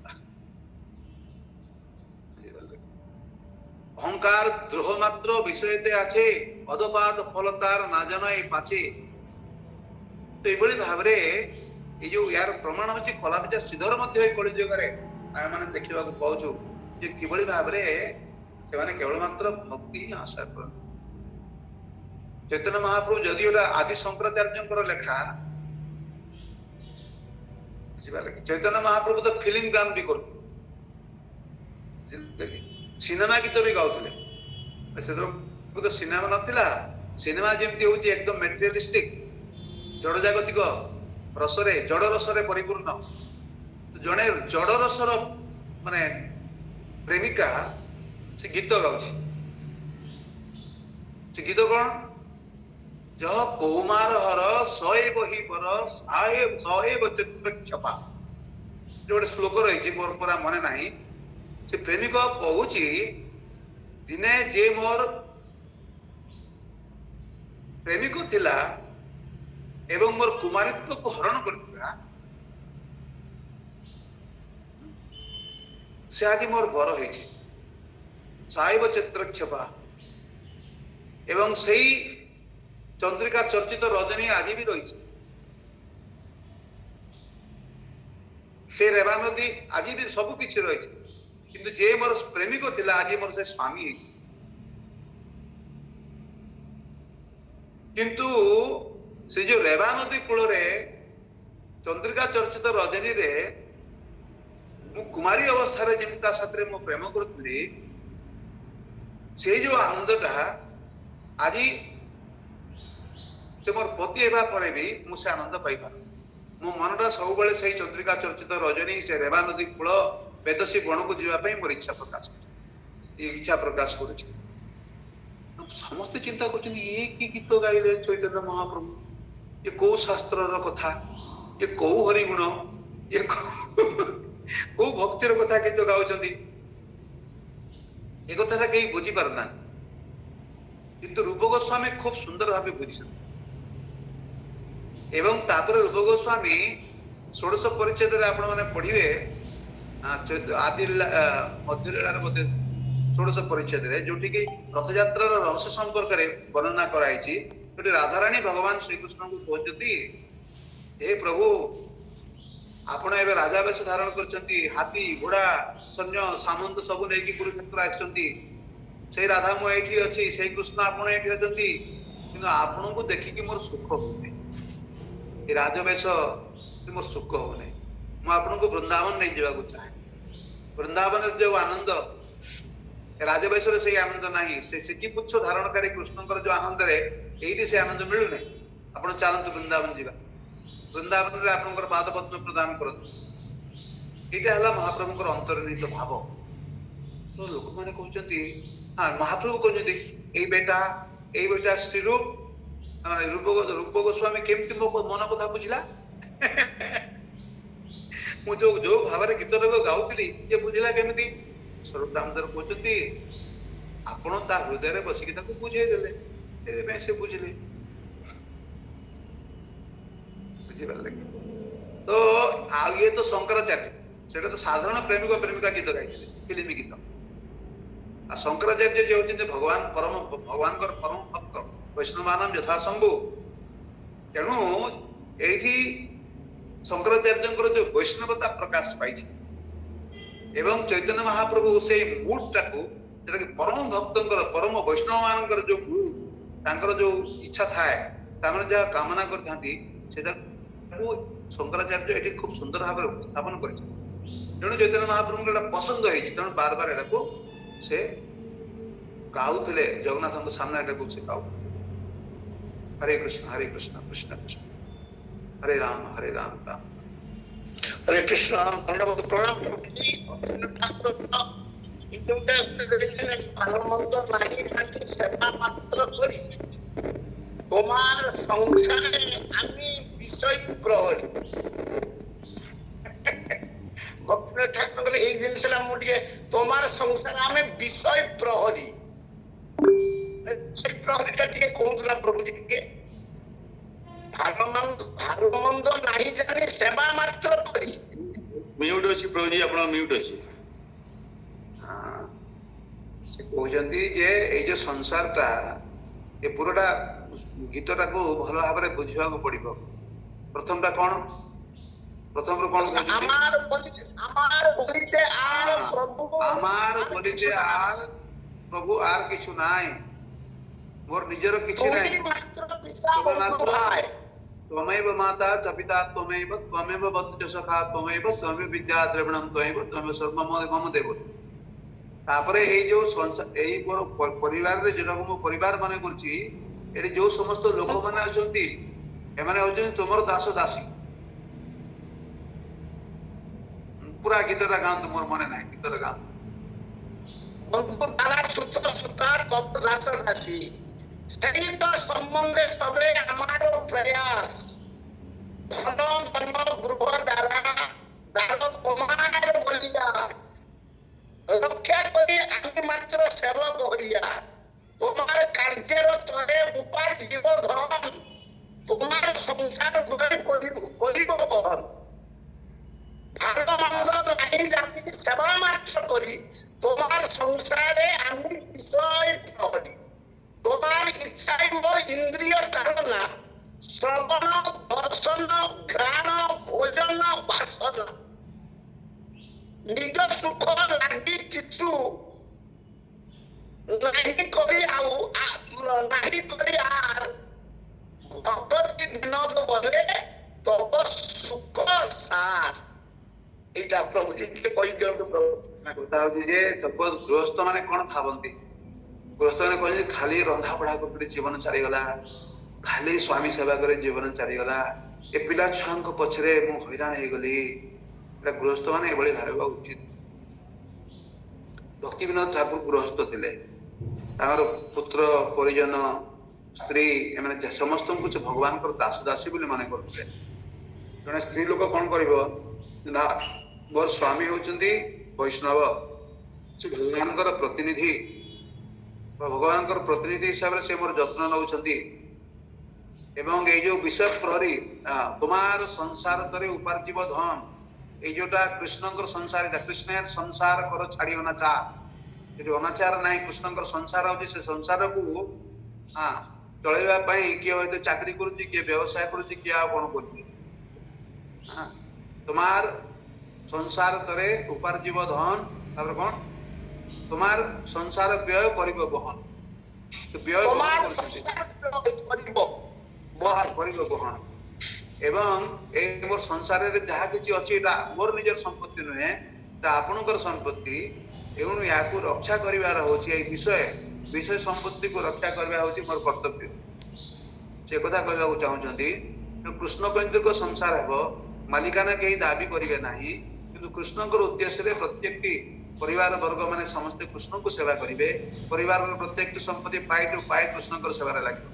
अहंकार द्रोह मात्र विषयते आछे अधपाद फल तार ना जनाई पाछे। तो ये भाव ये जो यार प्रमाण होची कला बेचा श्रीधर मध्य कली जुगरे आम मैंने देखा पाचु कि भाव से केवल मात्र भक्ति ही आशा कर। चैतन्य महाप्रभु जदि आदि शंकराचार्य लेखा चैतन्य महाप्रभु तो फिल्म गान भी कर सिनेमा गीत भी गाउले तो सिनेमा नथिला। सिनेमा जेमती होची एकदम मेटेरियलिस्टिक जड़ जागतिक रसरे जड़ रसरे परिपूर्ण। तो जड़े जड़ रसर माने प्रेमिका से गीत गाउची, से गीत कौन जह कौमार हर सए बही पर सए चित्रक्षपा जो गोटे श्लोक रही मोर पूरा मन नहीं। से प्रेमिक कहूची दिने जे मोर प्रेमिक थिला एवं मोर कुमारित्व को हरण करथिला से आज मोर बर होइछि साइब चित्रक्षपा एवं सही चंद्रिका चर्चित रजनी आज भी रही से रेवा नदी आज भी सब किछि रही किंतु जे मोर प्रेमिक थिला आज मोर से स्वामी। किंतु से जो रेवा नदी कूल चंद्रिका चर्चित रजनी रे मु कुमारी अवस्था रे जेमिता साथरे मो प्रेम करथि से जो आनंदटा आज से मोर पति हेबा परे भी मु से आनंद पाई पार। मो मनटा सब बेले से चंद्रिका चर्चित रजनी से रेवा नदी कूल वेदसी गण को जीवाई मोर इच्छा प्रकाश इच्छा प्रकाश कर समस्ते चिंता कर गीत गाइले चैतन्य महाप्रभु ये कौ शास्त्र कथा ये कौ हरिगुण ये कौ भक्तिर कथा गीत गाउछंती ये कथा कहीं बुझी पारना। किंतु रूप गोस्वामी खूब सुंदर भाव बुझी एवं तापर रूप गोस्वामी षोडश परिच्छेद आपण माने पढ़िबे आदि मध्यलीलार मध्य षोडश परिच्छेद जोटी कि रथ यात्रा रहस्य संपर्क में वर्णना कराई। राधाराणी भगवान श्रीकृष्ण को कहते हे प्रभु आपण एवं राजा वेश धारण करछंती हाथी घोड़ा सैन्य सामंत सब नहीं कुरुक्षेत्र आछंती से राधा मु एठी अछि से कृष्ण आपण एठी अछंती किंतु आपण को देखि कि मोर सुख होने ए राजवेश मोर सुख होने मु आपण को वृंदावन नहीं जावा चाहे। वृंदावन जो आनंद राजवेश से आनंद नहीं से सिकी पुच्छ धारणकारी कृष्णकर जो आनंद रे एठी से आनंद मिलु नै। आपण चलंतु वृंदावन जीवा वृंदावन रे आपनकर पाद पद्म प्रदान करत एटा हला महाप्रभुकर अंतर्निहित भाव। तो लोक माने कहउचंती हां महाप्रभु कहउचंती ए बेटा श्री रूप माने रूप गोस्वामी केमति मन कथा बुझिला मु जो भाव गीत गाउली ये बुझिला केमिति स्वरूप दामोदर कहते आपण ता हृदय बसिकी बुझे देले से बुझिले बुझिपारे। तो आ ये तो शंकराचार्य सेटा तो साधारण प्रेमिक प्रेमिका गीत गाई फिल्म गीत आ शंकराचार्य जो होते भगवान परम भक्त वैष्णवानाम यथा शंभु तेणु एठी शंकराचार्य जो वैष्णवता प्रकाश पाई एवं चैतन्य महाप्रभु से मूड टाकू जेटा कि परम भक्तंकर परम वैष्णव मानकर जो मूड तांकर जो इच्छा थाए तामने जहा कामना करथांती सेटा को शंकराचार्य एठी खूब सुंदर भाव उपस्थापन करिछ। तेणु चैतन्य महाप्रभु एटा पसंद होइछ तेणु बार बार एटा को से गाउथले जगन्नाथଙ୍କ सामने एटा को से गाउ हरे कृष्ण कृष्ण कृष्ण हरे राम राम हरे कृष्ण। धन्यवाद प्रणाम ଯୋଉଟା ଭଲ ମନ୍ଦ ନାହିଁ ଖାଲି ସେବା ମାତ୍ର କରି তোমার সংসারে আমি বিষয় প্রহরী ভক্তি ঠাকুর বলে এই জিনিসটা মু টিকে তোমার সংসারে আমি বিষয় প্রহরী সেই প্রহরীটা টিকে কହୁଥିଲା প্রভু টিকে ভালো মন্দ ନାହିଁ জানি সেবা মাত্র করি म्यूट अछि प्रभु जी आपण म्यूट अछि ସେ କହୁଛନ୍ତି ଯେ ଏଇ ଯୋଉ ସଂସାରଟା ଏ ପୁରାଟା ଗୀତଟାକୁ ଭଲ ଭାବରେ ବୁଝିବାକୁ ପଡିବ। ପ୍ରଥମଟା କଣ ପ୍ରଥମରୁ କଣ କହୁଛନ୍ତି আমার বলিতে আর প্রভু আমার বলিতে আর প্রভু আর কিছু নাই মোর নিজের কিছু নাই তুমি মাত্র পিতা বন্ধু ভাই त्वमेव माता च पिता त्वमेव बन्धु च सखा त्वमेव विद्या द्रविणं त्वमेव सर्वं मम देव तापरे एई जो एई मोर परिवार रे जेटा को परिवार माने करछि एडी जो समस्त लोक माने अछंती ए माने होछन तुमर दास दासी पूरा गीतरा गान तुमर मने नाही गीतरा गान बंधु तारा सूत्र सूता कप दास दासी সেই তো সম্বন্ধে সবে আমারও প্রয়াস ধন ধন গৃহ দ্বারা তোমার বলিয়া রক্ষা করি আমি মাত্র সেবক হইয়া তোমার কার্যের তরে উপার্জিব ধন তোমার সংসার করিব বহন ভালো মন্দ নাই জানি সেবা মাত্র করি তোমার সংসারে আমি বিষয় প্রহরী তোমার ইচ্ছাই মোর ইন্দ্রিয় টানা শ্রবণ দর্শন ঘ্রাণ ভোজন বাসন নিজ সুখ লাগি কিছু নাহি করি আর ভগবতী বিনোদ বলে তব সুখ সার এটা প্রভুজিকে কই দিও প্রভু না কথা হচ্ছে যে সপোজ গৃহস্থ মানে কোন ভাবନ୍ତି गृहस्थ ने कहे खाली रंधा पढ़ा कर जीवन चलीगला खाली स्वामी सेवा करे जीवन चलीगला ए पिला छुआ पछरे मु हैरान हो गली गृहस्थ मैंने ये भावा उचित भक्ति विनोद ठाकुर गृहस्थ थिले पुत्र परिजन स्त्री एमाने समस्त कुछ भगवान को दास दासी बोली माने करते जने स्त्री लोक कौन करिवो ना मोर स्वामी होचंदी वैष्णव से भगवान प्रतिनिधि भगवान प्रतिनिधि हिसाब से मोर जत्न नौछंती एवं ये जो विषय प्रहरी तुम्हार संसार तरे उपार्जिब धन ये जोटा कृष्णकर संसार कृष्ण संसार कर छाड़ी अनाचार ये अनाचार नहीं कृष्णकर संसार होची से संसार को चलैबा पई किए होते चाकरी करूची किए व्यवसाय करूची किए आ कोन करूची तुम्हार संसार तरे उपार्जिब धन तापर कोन तुम्हार संसार व्यय करिब बहन तो व्यय তোমার সংসার করিব बहन एवं ए मोर संसार रे जहा किछि अछि एटा मोर निजर संपत्ति नहे ता आपनकर संपत्ति एवं याकू रक्षा करिवार होछि ए विषय संपत्ति को रक्षा करबा होछि मोर कर्तव्य से कथा कहबा को चाहउछंती कृष्ण केंद्र को संसार हेबो मालिकाना केही दाबी करिवे नाही किंतु कृष्णकर उद्देश्य रे प्रत्येक परिवार वर्ग माने समस्त कृष्ण को सेवा करिवे परिवार प्रत्येक संपत्ति पाई टू पाई कृष्णकर सेवा लागे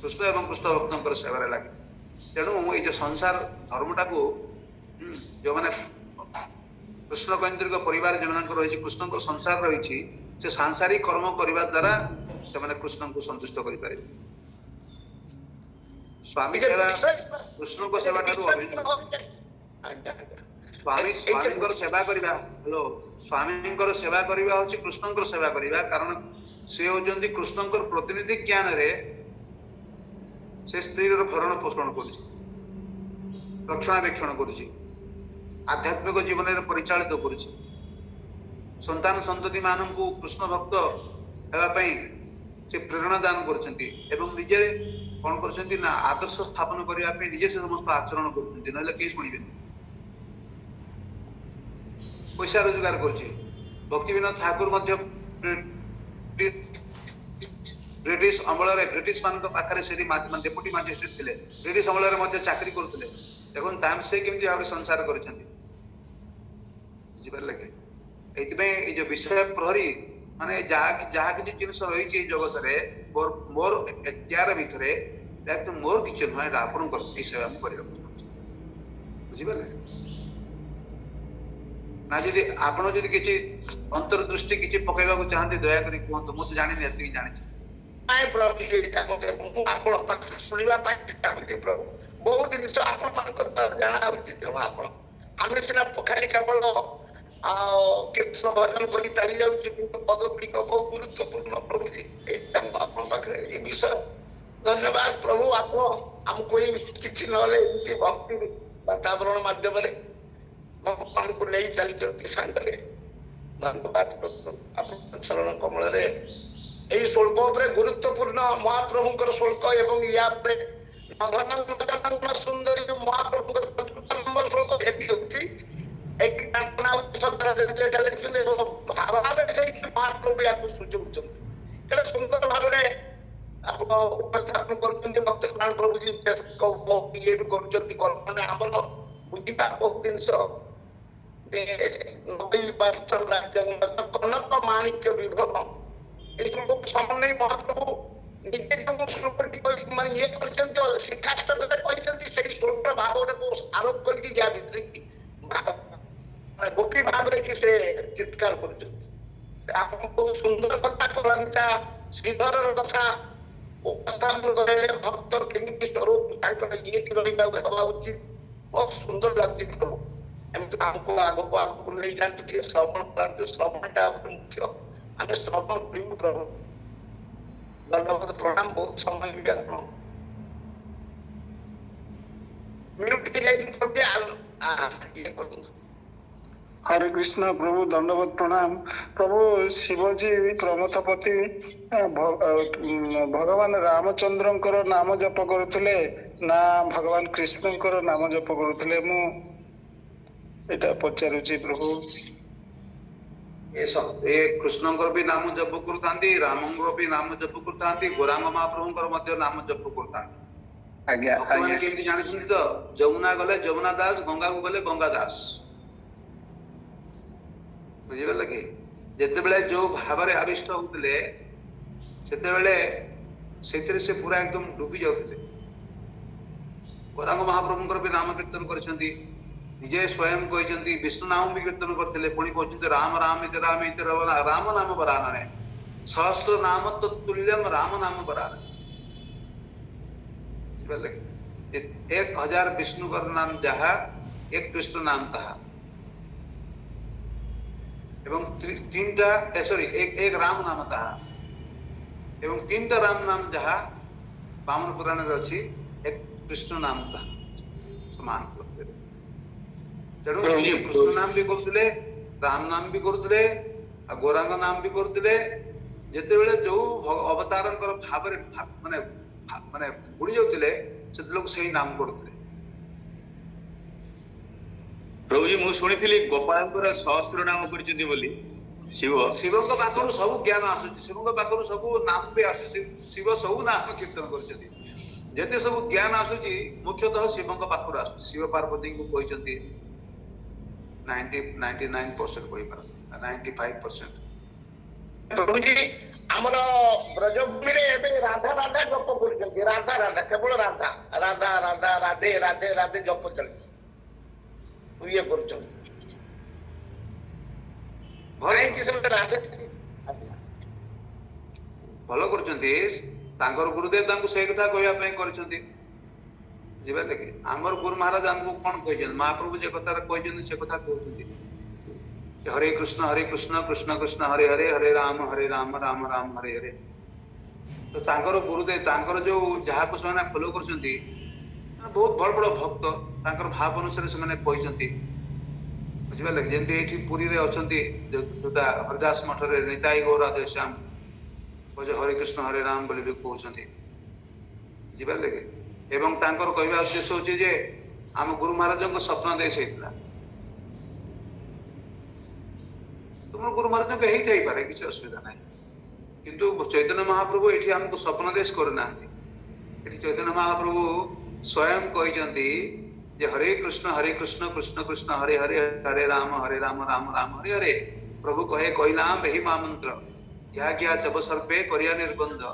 कृष्ण एवं कृष्ण भक्तों सेवा लगे तेणु ये जो संसार धर्मटा को जो मैंने कृष्ण केन्द्रिक परिवार जो रही कृष्ण को संसार रही से सांसारिक कर्म करने द्वारा से मैंने कृष्ण को संतुष्ट कर स्वामी सेवा कृष्ण को सेवा स्वामी सेवा करवा हेलो स्वामी सेवा करवा हूँ कृष्ण सेवा करवा कारण से होती कृष्ण प्रतिनिधि ज्ञान रे से स्त्री भरण पोषण कर रक्षणाबेक्षण कर आध्यात्मिक जीवन में परिचालित कर संतान संतति मान कृष्ण भक्त होगापी से प्रेरणा दान करछंती एवं निजे कौन करछंती ना आदर्श स्थापन करने निजे से समस्त आचरण करछंती नले के सुनिबे पैसा रोजगार करछी भक्ति विनोद ठाकुर मध्य ब्रिटिश अमल ब्रिटिश मान पाखे से डेपुटी मजिस्ट्रेट थे ब्रिटिश अमल चाकरी करते देखो से केमती भाव संसार कर एइतिबे ए जो विषय प्रहरी माने जहा किछि जिनिस रहिछि ए जगतरे मोर एज्ञान भितरे एकदम मोर किछि नय आपण कर ए सेवा हम करियो बुझि बले ना जदि आपण जदि किछि अंतर्दृष्टि किछि पकेबा को चाहते दया करी कोहत मु तो जानि नै एति जानि छी आय प्रभु के आपण पाठ सुनिबा पाइ चाहते प्रभु बहुत दिन से आपण मान को जाना उचित हो आपण आमे सिना पखाली केवल कीर्तन भजन करी चली जाउछि किंतु पदवी को बहुत गुरुत्वपूर्ण प्रभु जी एकदम आपण पाखे ये विषय धन्यवाद प्रभु आपण हम कोई किछि नले एति भक्ति वातावरण माध्यम रे भगवान को नहीं चली जाती सांगरे धन्यवाद प्रभु आपण चरण कमल रे एई शुल्क उपरे गुरुत्वपूर्ण महाप्रभुकर शुल्क एवं या पे नंदन सुंदरी महाप्रभु नंबर शुल्क हेपी होती एक कल्पना शब्द जेटा लिखले भावे से महाप्रभु या सुजोग केटा सुंदर भाबरे आपण उपस्थापन करछन्ते भक्त प्राण प्रभु जी को ये भी करछन्ती कल्पना हमर बुद्धिपा बहुत दिन सो दे नोबेल पात्र राज्य कनक माणिक्य विभव इसको सामने महाप्रभु निजे जो श्लोक माने ये करछन्ते शिक्षास्त्र दे कहछन्ती सेही श्लोक भावरे को आरोप करके जा भितर गोपी भाव रे से चित्कार कर आपको सुंदर कथा कहता श्रीधर कथा उपस्थापन करे भक्त केमिति स्वरूप ये रहा उचित बहुत सुंदर लगती हमको आगो नहीं जानते श्रवण श्रवणटा मुख्य आम श्रवण प्रिय प्रभु धन्यवाद प्रणाम बहुत समय भी म्यूट ये हरे कृष्ण प्रभु दंडवत प्रणाम प्रभु शिवजी प्रमथपति भगवान रामचंद्र नाम जप करुले ना भगवान कृष्ण नाम जप करुले मु एटा पचारुची प्रभु ए कृष्ण भी नाम जप करतांती रामंगर भी नाम जप करतांती गोरांग महाप्रभुंकर मध्य नाम जप करतांती आज्ञा आज्ञा केमति जानिछन्ती तो जमुना गले जमुना दास गंगा को गले गंगा दास बुझिबे लगे जते बेले जो भाबरे आविष्ट होतले सेते बेले सेतरे से पूरा एकदम डूबी जाउतले गोरांग महाप्रभुंकर भी नाम कीर्तन करछन्ती निजे स्वयं कहछन्ती विष्णु नाम भी कीर्तन करथिले पुणी कहछन्ती राम राम इति राम नाम बरानने सहस्र नाम तुल्यम राम नाम बरानने बुझिबे लगे 1000 विष्णु कर नाम जहा एक कृष्ण नाम तहा एवं तीनटा सॉरी एक राम नाम तहा एवं तीनटा राम नाम जहा वामन पुराण रे अछि एक कृष्ण नाम तहा समान करते तेणु कृष्ण नाम भी करथिले राम नाम भी करथिले आ गोरांग नाम भी करथिले जेते बेले जो अवतारंकर भाबरे माने माने बुडी जाउतिले से लोग सही नाम करथिले प्रभु जी मु सुनिथिली गोपालंकर सहस्र नाम परिचिति बोली शिव शिवଙ୍କ ପାଖରୁ ସବୁ ଜ୍ଞାନ ଆସୁଛି ଶିବଙ୍କ ପାଖରୁ ସବୁ ନାମ ବି ଆସୁଛି ଶିବ ସବୁ ନାମ କୀର୍ତ୍ତନ କରୁଛନ୍ତି ଯେତେ ସବୁ ଜ୍ଞାନ ଆସୁଛି ମୁଖ୍ୟତଃ ଶିବଙ୍କ ପାଖରୁ ଆସୁଛି ଶିବ ପାର୍ବତୀଙ୍କୁ କହିଛନ୍ତି 99% କହିପାରନ୍ତି 95%। प्रभु जी हमर ब्रजभूमि रे एबे राधा राधा जप करछन्ती राधा राधा केवल राधा राधा राधा राधे राधे राधे जप चलछि ये करछन भले कि सब राधे भलो करछन्ती तांकर गुरुदेव तांको से कथा कहया पय करछन्ती जिबा लेके हमर गुरु महाराज हमको कोन कहछन महाप्रभु जे कथा कहछन से कथा कहछन्ती हरे कृष्ण कृष्ण कृष्ण हरे हरे हरे राम राम राम हरे हरे तो तांकर गुरुदेव तांकर जो जहा को से फॉलो करछन्ती बहुत बड़ बड़ भक्त तांकर भाव अनुसार से माने कहछन्ती बुझिबा लगे जेंती एठी पुरी रे अछन्ती जोटा हरदास मठ रे निताई गौर राधेश्याम को जो हरे कृष्ण हरे राम बोली भी कहछन्ती बुझिबा लगे एवं तांकर कहबा उद्देश्य होची जे हम गुरु महाराज को स्वप्न दे सैतला तुम गुरु महाराज को यही थई पारे किछ असुविधा नाही किंतु चैतन्य महाप्रभु एठी हमको स्वप्न देश करना एठी चैतन्य महाप्रभु स्वयं कहते जे हरे कृष्ण कृष्ण कृष्ण हरे हरे हरे राम राम राम हरे हरे प्रभु कहे कहिलाम एही महामंत्र यह क्या जब सर्पे करिया निर्बंध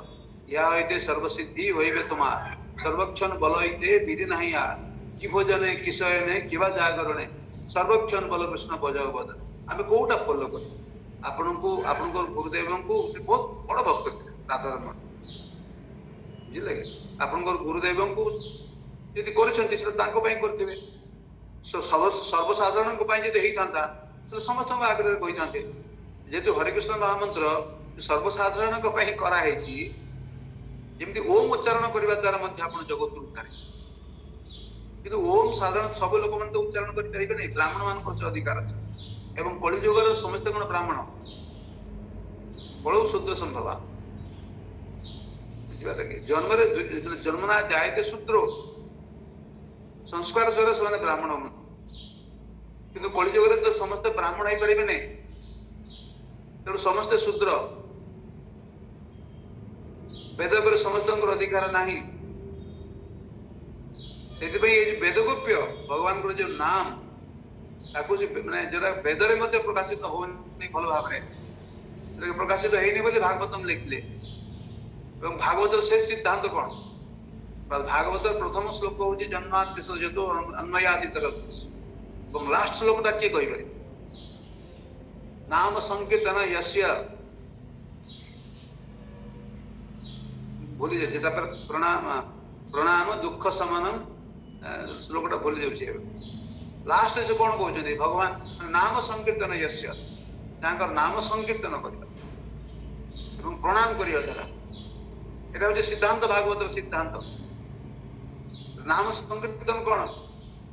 यह होइते सर्वसिद्धि होइबे तुम्हार सर्वक्षण बल होइते विधि नहीं यार कि भोजने किशयने किबा जागरणे सर्वक्षण बल कृष्ण बजाव बद आमे कोटा फॉलो कर आपनको आपनको गुरुदेव को से बहुत बड़ भक्त थे राधारमण बुझिले आपनको गुरुदेव को यदि करछंती से तांको पई करथिबे सर्वसाधारण को पई जदि हेई थांता तो समस्त आग्रह कहि थांते जेतु हरे कृष्ण महामंत्र सर्वसाधारण को पई करा हेची जेमति ओम उच्चारण करबा द्वारा मध्य आपण जगत उद्धार किंतु ओम साधारण सब लोक मन तो उच्चारण कर परिबे नै ब्राह्मण मान को अधिकार अछि एवं कलि युगर समस्त गुण ब्राह्मण बड़ शुद्ध संभव बुझिबा लगे जन्मना जायते शूद्र संस्कार द्वारा से ब्राह्मण हम किंतु कलि युगर तो समस्त ब्राह्मण हो परिबे नै तेणु समस्त शूद्र वेद पर समस्त अधिकार नहीं वेदगोप्य भगवान जो नाम माने जरा वेद रे मध्य प्रकाशित होनी भल भाव रे प्रकाशित हेनी बोली भागवतम लिखले एवं भागवत शेष सिद्धांत कौन भागवत प्रथम श्लोक होची जन्माद्य सजतो अन्वयादि तरत एवं लास्ट श्लोक ता के कहि नाम संकीर्तन यस्य भूली जाए पर प्रणाम प्रणाम दुख समनम श्लोकटा भूली जाउछे लास्ट से कौन कहते भगवान नाम संकीर्तन यस्य तांकर नाम संकीर्तन करिबा एवं प्रणाम करिबा द्वारा एटा होचे सिद्धांत भागवत सिद्धांत नाम संकीर्तन कौन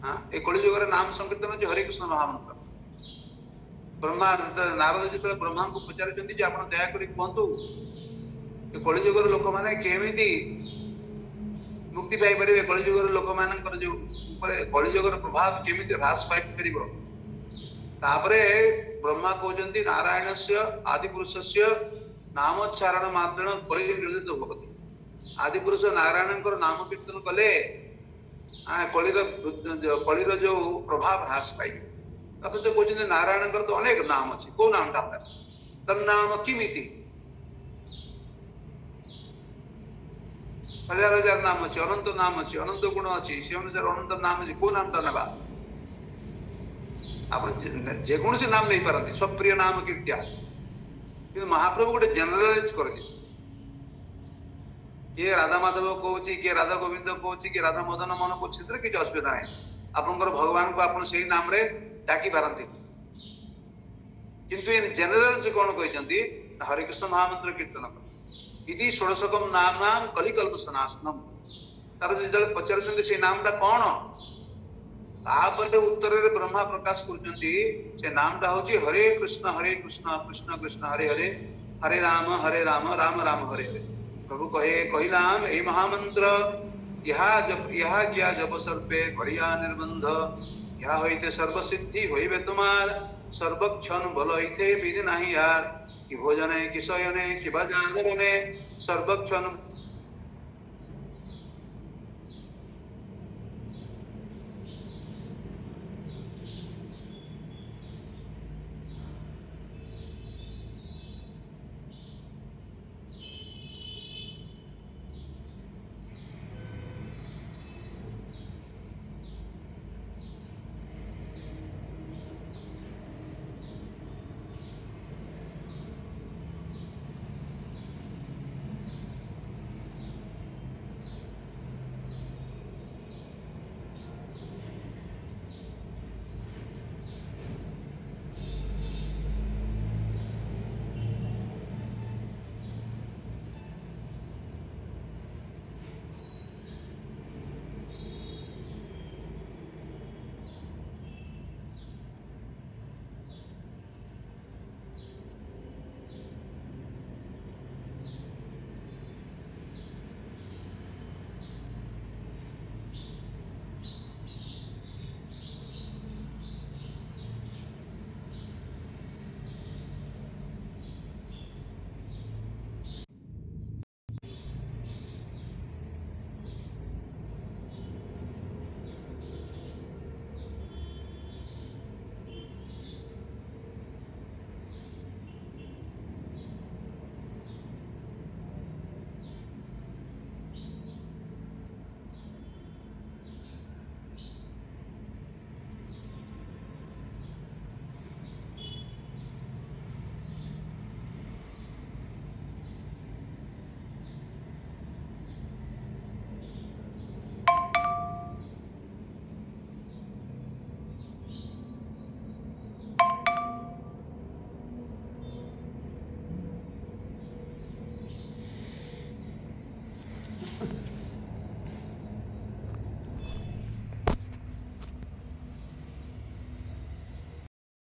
हां ए कलि युग रे नाम संकीर्तन जे हरे कृष्ण महामंत्र ब्रह्मा नारद जिते ब्रह्मा को पचारचंदी जे आपण दया करी कहंतु ए कलि युग रे लोक माने केमिति मुक्ति पाई परिबे कलि युग रे लोक मानकर जो ऊपर कलि युग रे प्रभाव केमिति ह्रास पाई परिबो तापरे ब्रह्मा कहउचंती नारायणस्य आदि पुरुषस्य नामोच्चारण मात्रेण परिनिर्जित होती आदि पुरुष नारायणकर नाम कीर्तन कले कलिर जो प्रभाव ह्रास पाई तापर से कहउचंती नारायणकर तो अनेक नाम अछि को नाम ता तन्नाम किमिति हजार हजार नाम अच्छे अनंत गुण अच्छी से अनुसार अनंत नाम अच्छे को नाम नेबा आप जेकोसी नाम नहीं पारती स्वप्रिय नाम कीर्त्या कि महाप्रभु गोटे जनरलाइज कर किए राधा माधव कहूँ किए राधा गोविंद कहूँ किए राधा मदन मन कहूँ से किसी असुविधा ना आपंकर भगवान को आप नाम डाकी पारती किंतु जनरल से कौन कहते हरे कृष्ण महामंत्र कीर्तन कर इति षोडशकम नाम नाम कलिकल्प सनासनम तार जे पचारचंदी से नामटा कौन तापर उत्तर रे ब्रह्मा प्रकाश करचंदी से नामटा होची हरे कृष्ण कृष्ण कृष्ण हरे हरे हरे राम राम राम हरे हरे प्रभु कहे कहिलाम ए महामंत्र यह किया जब सर्पे करिया निर्बंध यह होइते सर्वसिद्धि होइबे तुम्हार सर्वक्षण बल होइते विधि नहीं यार कि भोजने कि शयने कि जागरणे सर्वक्षण